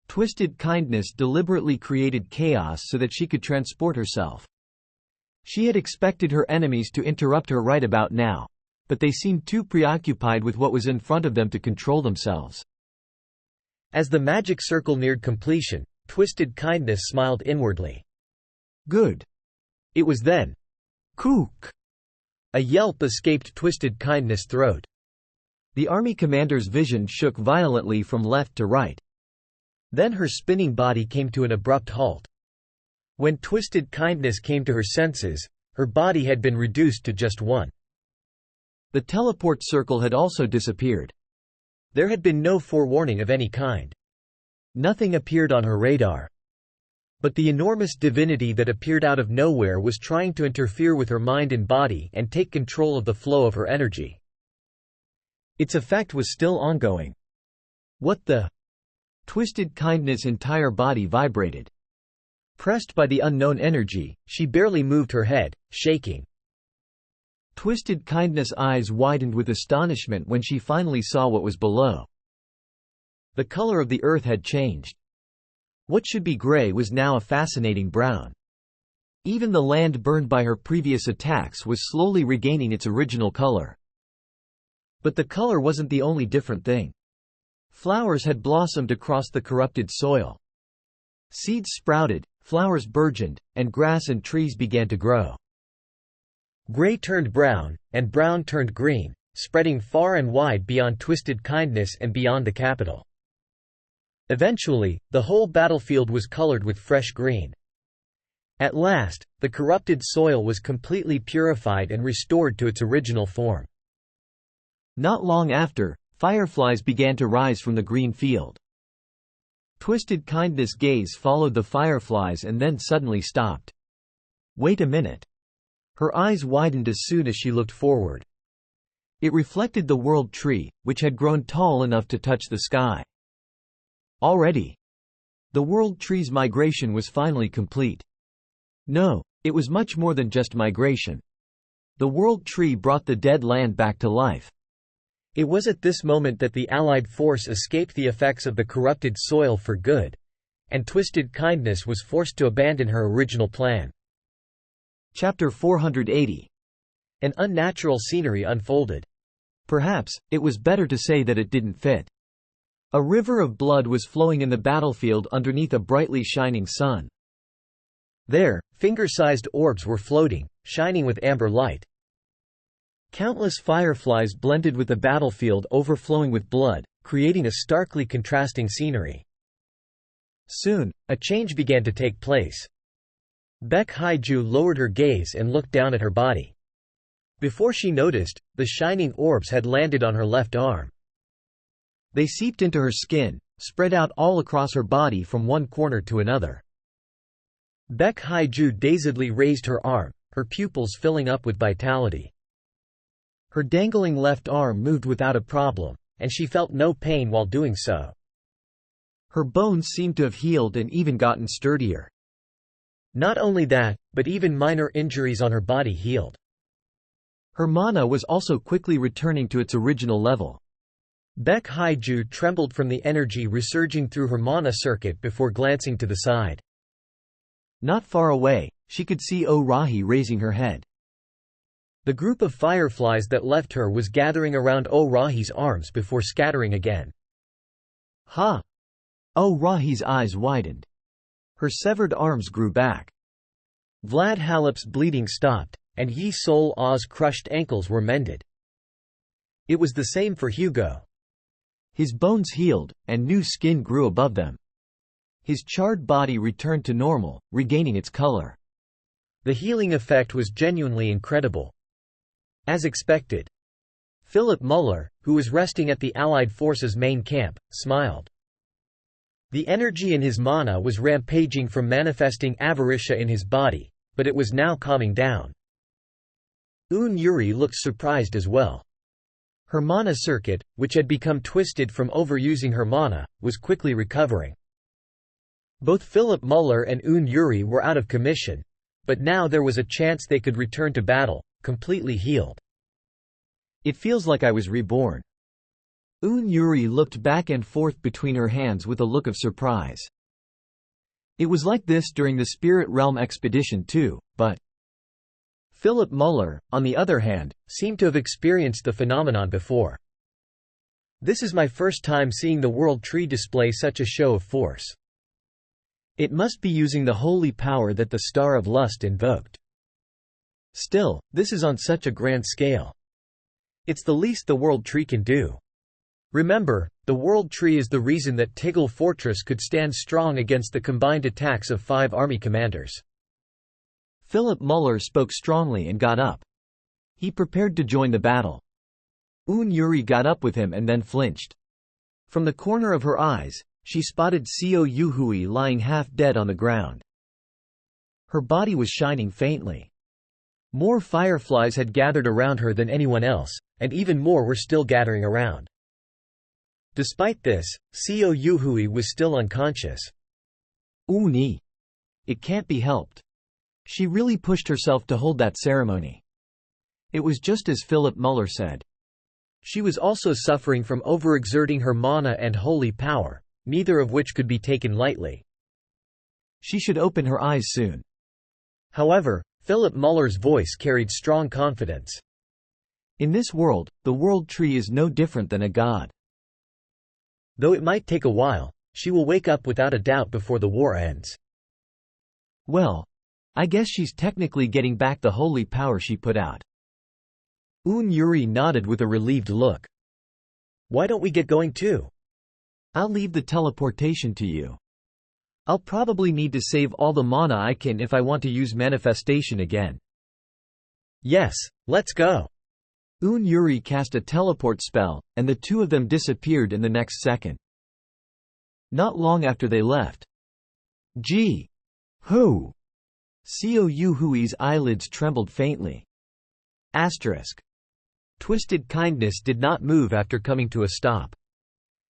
Twisted Kindness deliberately created chaos so that she could transport herself. She had expected her enemies to interrupt her right about now, but they seemed too preoccupied with what was in front of them to control themselves. As the magic circle neared completion, Twisted Kindness smiled inwardly. Good. It was then. Kook! A yelp escaped Twisted Kindness' throat. The army commander's vision shook violently from left to right. Then her spinning body came to an abrupt halt. When Twisted Kindness came to her senses, her body had been reduced to just one. The teleport circle had also disappeared. There had been no forewarning of any kind. Nothing appeared on her radar. But the enormous divinity that appeared out of nowhere was trying to interfere with her mind and body and take control of the flow of her energy. Its effect was still ongoing. What the? Twisted Kindness' entire body vibrated. Pressed by the unknown energy, she barely moved her head, shaking. Twisted Kindness' eyes widened with astonishment when she finally saw what was below. The color of the earth had changed. What should be gray was now a fascinating brown. Even the land burned by her previous attacks was slowly regaining its original color. But the color wasn't the only different thing. Flowers had blossomed across the corrupted soil. Seeds sprouted, flowers burgeoned, and grass and trees began to grow. Gray turned brown, and brown turned green, spreading far and wide beyond Twisted Kindness and beyond the capital. Eventually, the whole battlefield was colored with fresh green. At last, the corrupted soil was completely purified and restored to its original form. Not long after, fireflies began to rise from the green field. Twisted Kindness' gaze followed the fireflies and then suddenly stopped. Wait a minute. Her eyes widened as soon as she looked forward. It reflected the world tree, which had grown tall enough to touch the sky. Already, the world tree's migration was finally complete. No, it was much more than just migration. The world tree brought the dead land back to life. It was at this moment that the Allied force escaped the effects of the corrupted soil for good, and Twisted Kindness was forced to abandon her original plan. Chapter 480. An unnatural scenery unfolded. Perhaps, it was better to say that it didn't fit. A river of blood was flowing in the battlefield underneath a brightly shining sun. There, finger-sized orbs were floating, shining with amber light. Countless fireflies blended with the battlefield overflowing with blood, creating a starkly contrasting scenery. Soon, a change began to take place. Baek Haiju lowered her gaze and looked down at her body. Before she noticed, the shining orbs had landed on her left arm. They seeped into her skin, spread out all across her body from one corner to another. Baek Haiju dazedly raised her arm, her pupils filling up with vitality. Her dangling left arm moved without a problem, and she felt no pain while doing so. Her bones seemed to have healed and even gotten sturdier. Not only that, but even minor injuries on her body healed. Her mana was also quickly returning to its original level. Baek Haiju trembled from the energy resurging through her mana circuit before glancing to the side. Not far away, she could see O'Rahi raising her head. The group of fireflies that left her was gathering around O'Rahi's arms before scattering again. Ha! O'Rahi's eyes widened. Her severed arms grew back. Vlad Halip's bleeding stopped, and Yi Sol Ah's crushed ankles were mended. It was the same for Hugo. His bones healed, and new skin grew above them. His charred body returned to normal, regaining its color. The healing effect was genuinely incredible. As expected. Philip Muller, who was resting at the Allied forces' main camp, smiled. The energy in his mana was rampaging from manifesting Avarisha in his body, but it was now calming down. Un Yuri looked surprised as well. Her mana circuit, which had become twisted from overusing her mana, was quickly recovering. Both Philip Muller and Un Yuri were out of commission, but now there was a chance they could return to battle, completely healed. It feels like I was reborn. Un Yuri looked back and forth between her hands with a look of surprise. It was like this during the Spirit Realm expedition too, but Philip Muller, on the other hand, seemed to have experienced the phenomenon before. This is my first time seeing the World Tree display such a show of force. It must be using the holy power that the Star of Lust invoked. Still, this is on such a grand scale. It's the least the World Tree can do. Remember, the World Tree is the reason that Tiggle Fortress could stand strong against the combined attacks of 5 army commanders. Philip Muller spoke strongly and got up. He prepared to join the battle. Yuri got up with him and then flinched. From the corner of her eyes, she spotted Seo Yuhui lying half dead on the ground. Her body was shining faintly. More fireflies had gathered around her than anyone else, and even more were still gathering around. Despite this, Seo Yuhui was still unconscious. Ni. It can't be helped. She really pushed herself to hold that ceremony. It was just as Philip Muller said. She was also suffering from overexerting her mana and holy power, neither of which could be taken lightly. She should open her eyes soon. However, Philip Muller's voice carried strong confidence. In this world, the world tree is no different than a god. Though it might take a while, she will wake up without a doubt before the war ends. Well, I guess she's technically getting back the holy power she put out. Yuri nodded with a relieved look. Why don't we get going too? I'll leave the teleportation to you. I'll probably need to save all the mana I can if I want to use manifestation again. Yes, let's go. Yuri cast a teleport spell, and the two of them disappeared in the next second. Not long after they left. Gee! Who? Seo Yuhui's eyelids trembled faintly. Asterisk. Twisted Kindness did not move after coming to a stop.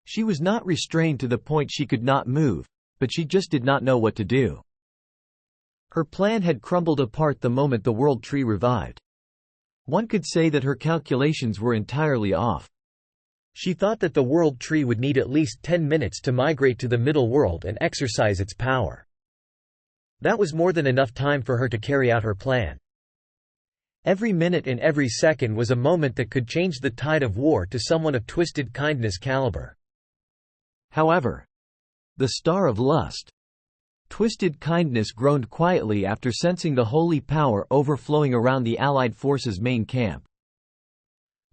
She was not restrained to the point she could not move, but she just did not know what to do. Her plan had crumbled apart the moment the world tree revived. One could say that her calculations were entirely off. She thought that the world tree would need at least 10 minutes to migrate to the middle world and exercise its power. That was more than enough time for her to carry out her plan. Every minute and every second was a moment that could change the tide of war to someone of Twisted Kindness caliber. However, the star of lust. Twisted Kindness groaned quietly after sensing the holy power overflowing around the Allied forces' main camp.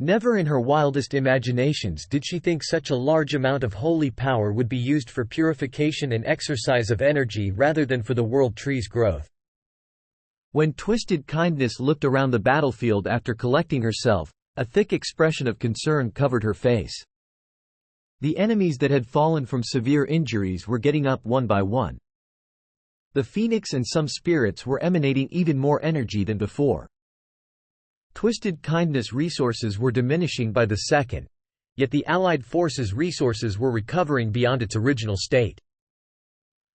Never in her wildest imaginations did she think such a large amount of holy power would be used for purification and exercise of energy rather than for the world tree's growth. When Twisted Kindness looked around the battlefield after collecting herself, a thick expression of concern covered her face. The enemies that had fallen from severe injuries were getting up one by one. The Phoenix and some spirits were emanating even more energy than before. Twisted Kindness resources were diminishing by the second, yet the Allied forces' resources were recovering beyond its original state.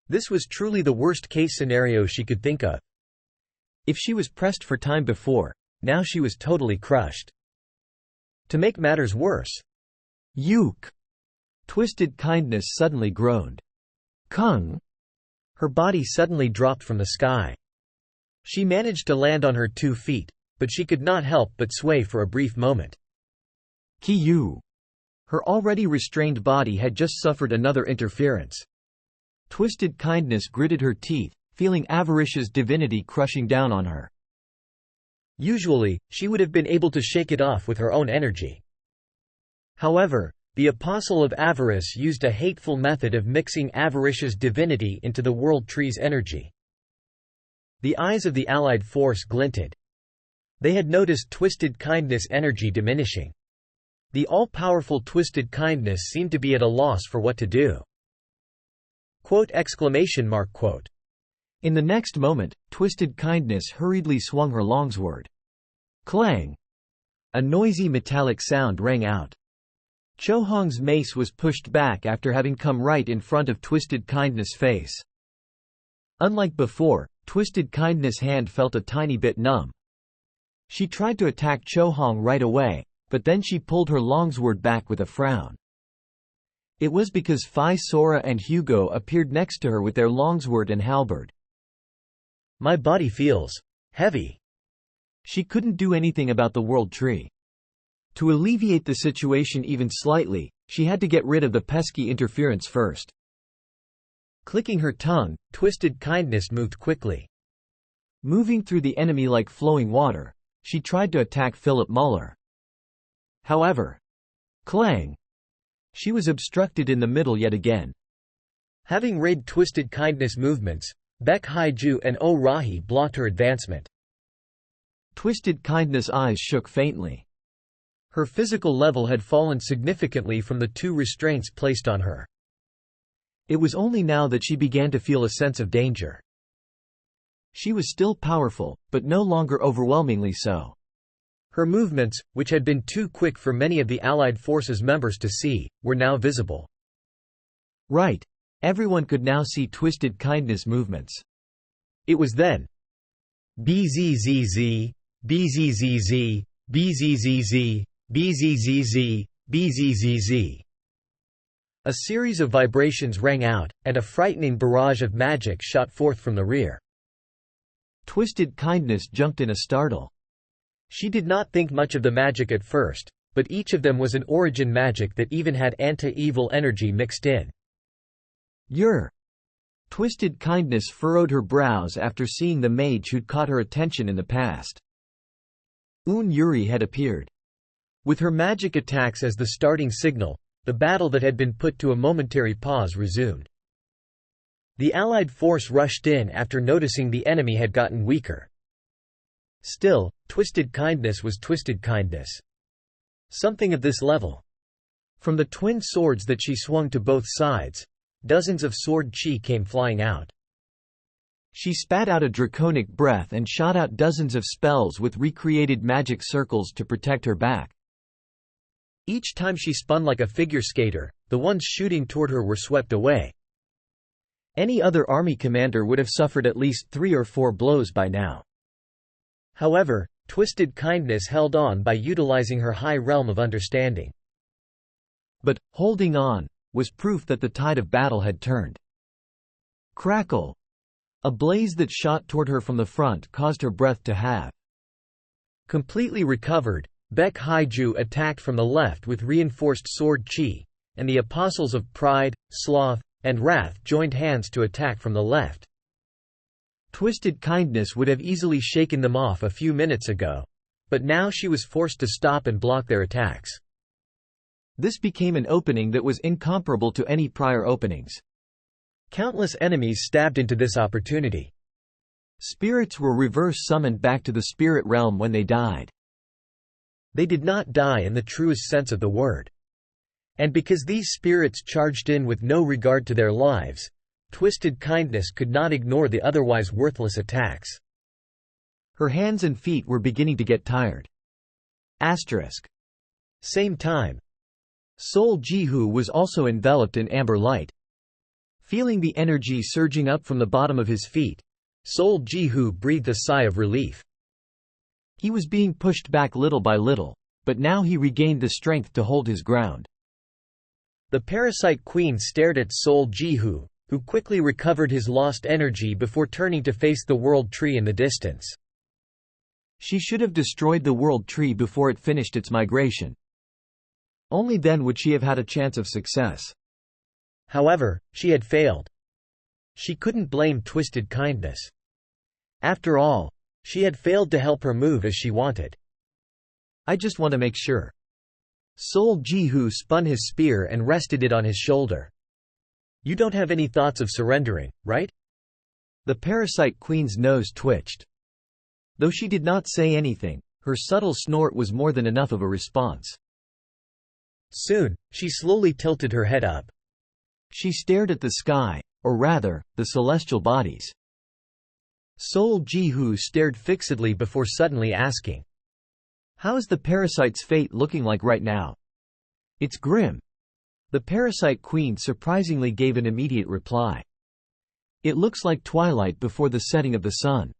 This was truly the worst-case scenario she could think of. If she was pressed for time before, now she was totally crushed. To make matters worse, Yuke! Twisted Kindness suddenly groaned. Kung! Her body suddenly dropped from the sky. She managed to land on her 2 feet, but she could not help but sway for a brief moment. Kiyu! Her already restrained body had just suffered another interference. Twisted Kindness gritted her teeth, feeling Avaricia's divinity crushing down on her. Usually, she would have been able to shake it off with her own energy. However, the Apostle of Avarice used a hateful method of mixing Avaricia's divinity into the world tree's energy. The eyes of the Allied force glinted. They had noticed Twisted Kindness' energy diminishing. The all-powerful Twisted Kindness seemed to be at a loss for what to do. Quote! In the next moment, Twisted Kindness hurriedly swung her longsword. Clang! A noisy metallic sound rang out. Chohong's mace was pushed back after having come right in front of Twisted Kindness' face. Unlike before, Twisted Kindness' hand felt a tiny bit numb. She tried to attack Chohong right away, but then she pulled her longsword back with a frown. It was because Phi Sora and Hugo appeared next to her with their longsword and halberd. My body feels heavy. She couldn't do anything about the world tree. To alleviate the situation even slightly, she had to get rid of the pesky interference first. Clicking her tongue, Twisted Kindness moved quickly. Moving through the enemy like flowing water, she tried to attack Philip Muller. However, clang! She was obstructed in the middle yet again. Having read Twisted Kindness movements, Baek Haiju and O Rahi blocked her advancement. Twisted Kindness' eyes shook faintly. Her physical level had fallen significantly from the 2 restraints placed on her. It was only now that she began to feel a sense of danger. She was still powerful, but no longer overwhelmingly so. Her movements, which had been too quick for many of the Allied forces members to see, were now visible. Right. Everyone could now see Twisted Kindness movements. It was then. BZZZ, BZZZ, BZZZ, BZZZ, BZZZ. A series of vibrations rang out, and a frightening barrage of magic shot forth from the rear. Twisted Kindness jumped in a startle. She did not think much of the magic at first, but each of them was an origin magic that even had anti-evil energy mixed in. You're. Twisted Kindness furrowed her brows after seeing the mage who'd caught her attention in the past. Yuri had appeared. With her magic attacks as the starting signal, the battle that had been put to a momentary pause resumed. The Allied force rushed in after noticing the enemy had gotten weaker. Still, Twisted Kindness was Twisted Kindness. Something of this level. From the twin swords that she swung to both sides, dozens of sword chi came flying out. She spat out a draconic breath and shot out dozens of spells with recreated magic circles to protect her back. Each time she spun like a figure skater, the ones shooting toward her were swept away. Any other army commander would have suffered at least 3 or 4 blows by now. However, Twisted Kindness held on by utilizing her high realm of understanding. But, holding on, was proof that the tide of battle had turned. Crackle! A blaze that shot toward her from the front caused her breath to have. Completely recovered, Baek Haiju attacked from the left with reinforced sword chi, and the Apostles of Pride, Sloth, and Wrath joined hands to attack from the left. Twisted Kindness would have easily shaken them off a few minutes ago, but now she was forced to stop and block their attacks. This became an opening that was incomparable to any prior openings. Countless enemies stabbed into this opportunity. Spirits were reverse summoned back to the spirit realm when they died. They did not die in the truest sense of the word. And because these spirits charged in with no regard to their lives, Twisted Kindness could not ignore the otherwise worthless attacks. Her hands and feet were beginning to get tired. Same time. Sol Jihu was also enveloped in amber light. Feeling the energy surging up from the bottom of his feet, Sol Jihu breathed a sigh of relief. He was being pushed back little by little, but now he regained the strength to hold his ground. The Parasite Queen stared at Sol Jihu, who quickly recovered his lost energy before turning to face the World Tree in the distance. She should have destroyed the World Tree before it finished its migration. Only then would she have had a chance of success. However, she had failed. She couldn't blame Twisted Kindness. After all, she had failed to help her move as she wanted. I just want to make sure. Sol Jihu spun his spear and rested it on his shoulder. You don't have any thoughts of surrendering, right? The Parasite Queen's nose twitched. Though she did not say anything, her subtle snort was more than enough of a response. Soon, she slowly tilted her head up. She stared at the sky, or rather, the celestial bodies. Sol Jihu stared fixedly before suddenly asking, "How is the parasite's fate looking like right now?" "It's grim." The Parasite Queen surprisingly gave an immediate reply. "It looks like twilight before the setting of the sun.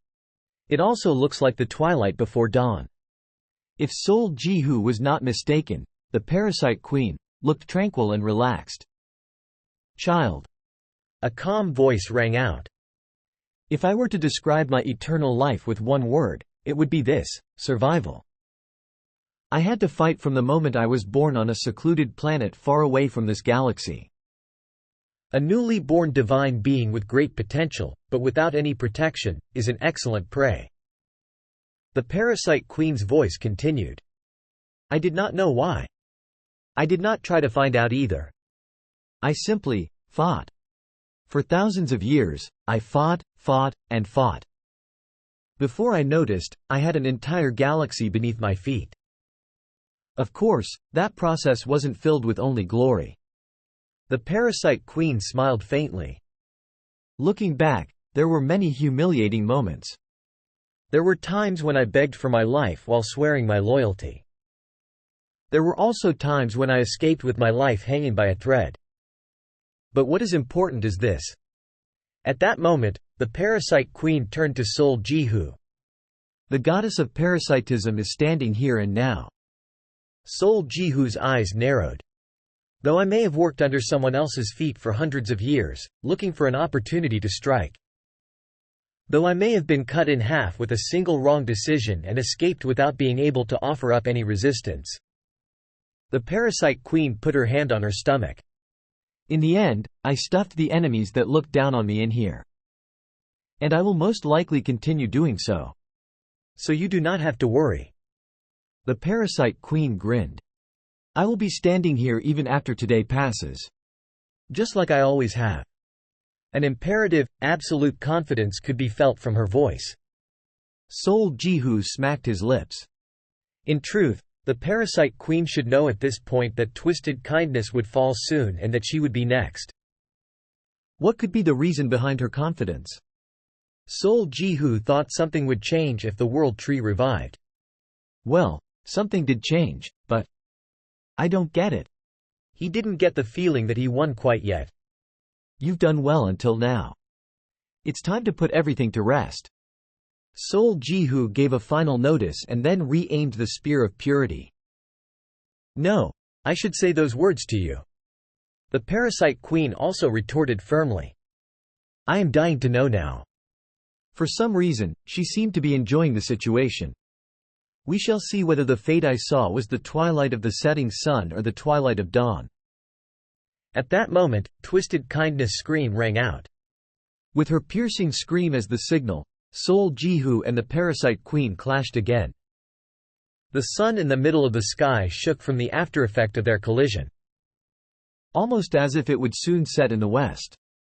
It also looks like the twilight before dawn." If Sol Jihu was not mistaken, the Parasite Queen looked tranquil and relaxed. "Child." A calm voice rang out. "If I were to describe my eternal life with one word, it would be this: survival. I had to fight from the moment I was born on a secluded planet far away from this galaxy. A newly born divine being with great potential, but without any protection, is an excellent prey." The Parasite Queen's voice continued. "I did not know why. I did not try to find out either. I simply fought. For thousands of years, I fought, and fought. Before I noticed, I had an entire galaxy beneath my feet. Of course, that process wasn't filled with only glory. The parasite queen smiled faintly. Looking back, there were many humiliating moments. There were times when I begged for my life while swearing my loyalty. There were also times when I escaped with my life hanging by a thread. But what is important is this. At that moment, the parasite queen turned to Sol Jihu. The goddess of parasitism is standing here and now. Sol Jihu's eyes narrowed. Though I may have worked under someone else's feet for hundreds of years, looking for an opportunity to strike. Though I may have been cut in half with a single wrong decision and escaped without being able to offer up any resistance. The parasite queen put her hand on her stomach. In the end, I stuffed the enemies that looked down on me in here. And I will most likely continue doing so. So you do not have to worry. The parasite queen grinned. I will be standing here even after today passes. Just like I always have. An imperative, absolute confidence could be felt from her voice. Sol Jihu smacked his lips. In truth, the parasite queen should know at this point that twisted kindness would fall soon and that she would be next. What could be the reason behind her confidence? Sol Jihu thought something would change if the world tree revived. Well, something did change, but I don't get it. He didn't get the feeling that he won quite yet. You've done well until now. It's time to put everything to rest. Sol Jihu gave a final notice and then re-aimed the spear of purity. No, I should say those words to you. The parasite queen also retorted firmly. I am dying to know now. For some reason, she seemed to be enjoying the situation. We shall see whether the fate I saw was the twilight of the setting sun or the twilight of dawn. At that moment, Twisted Kindness' scream rang out. With her piercing scream as the signal, Sol Jihu and the parasite queen clashed again. The sun in the middle of the sky shook from the aftereffect of their collision. Almost as if it would soon set in the west.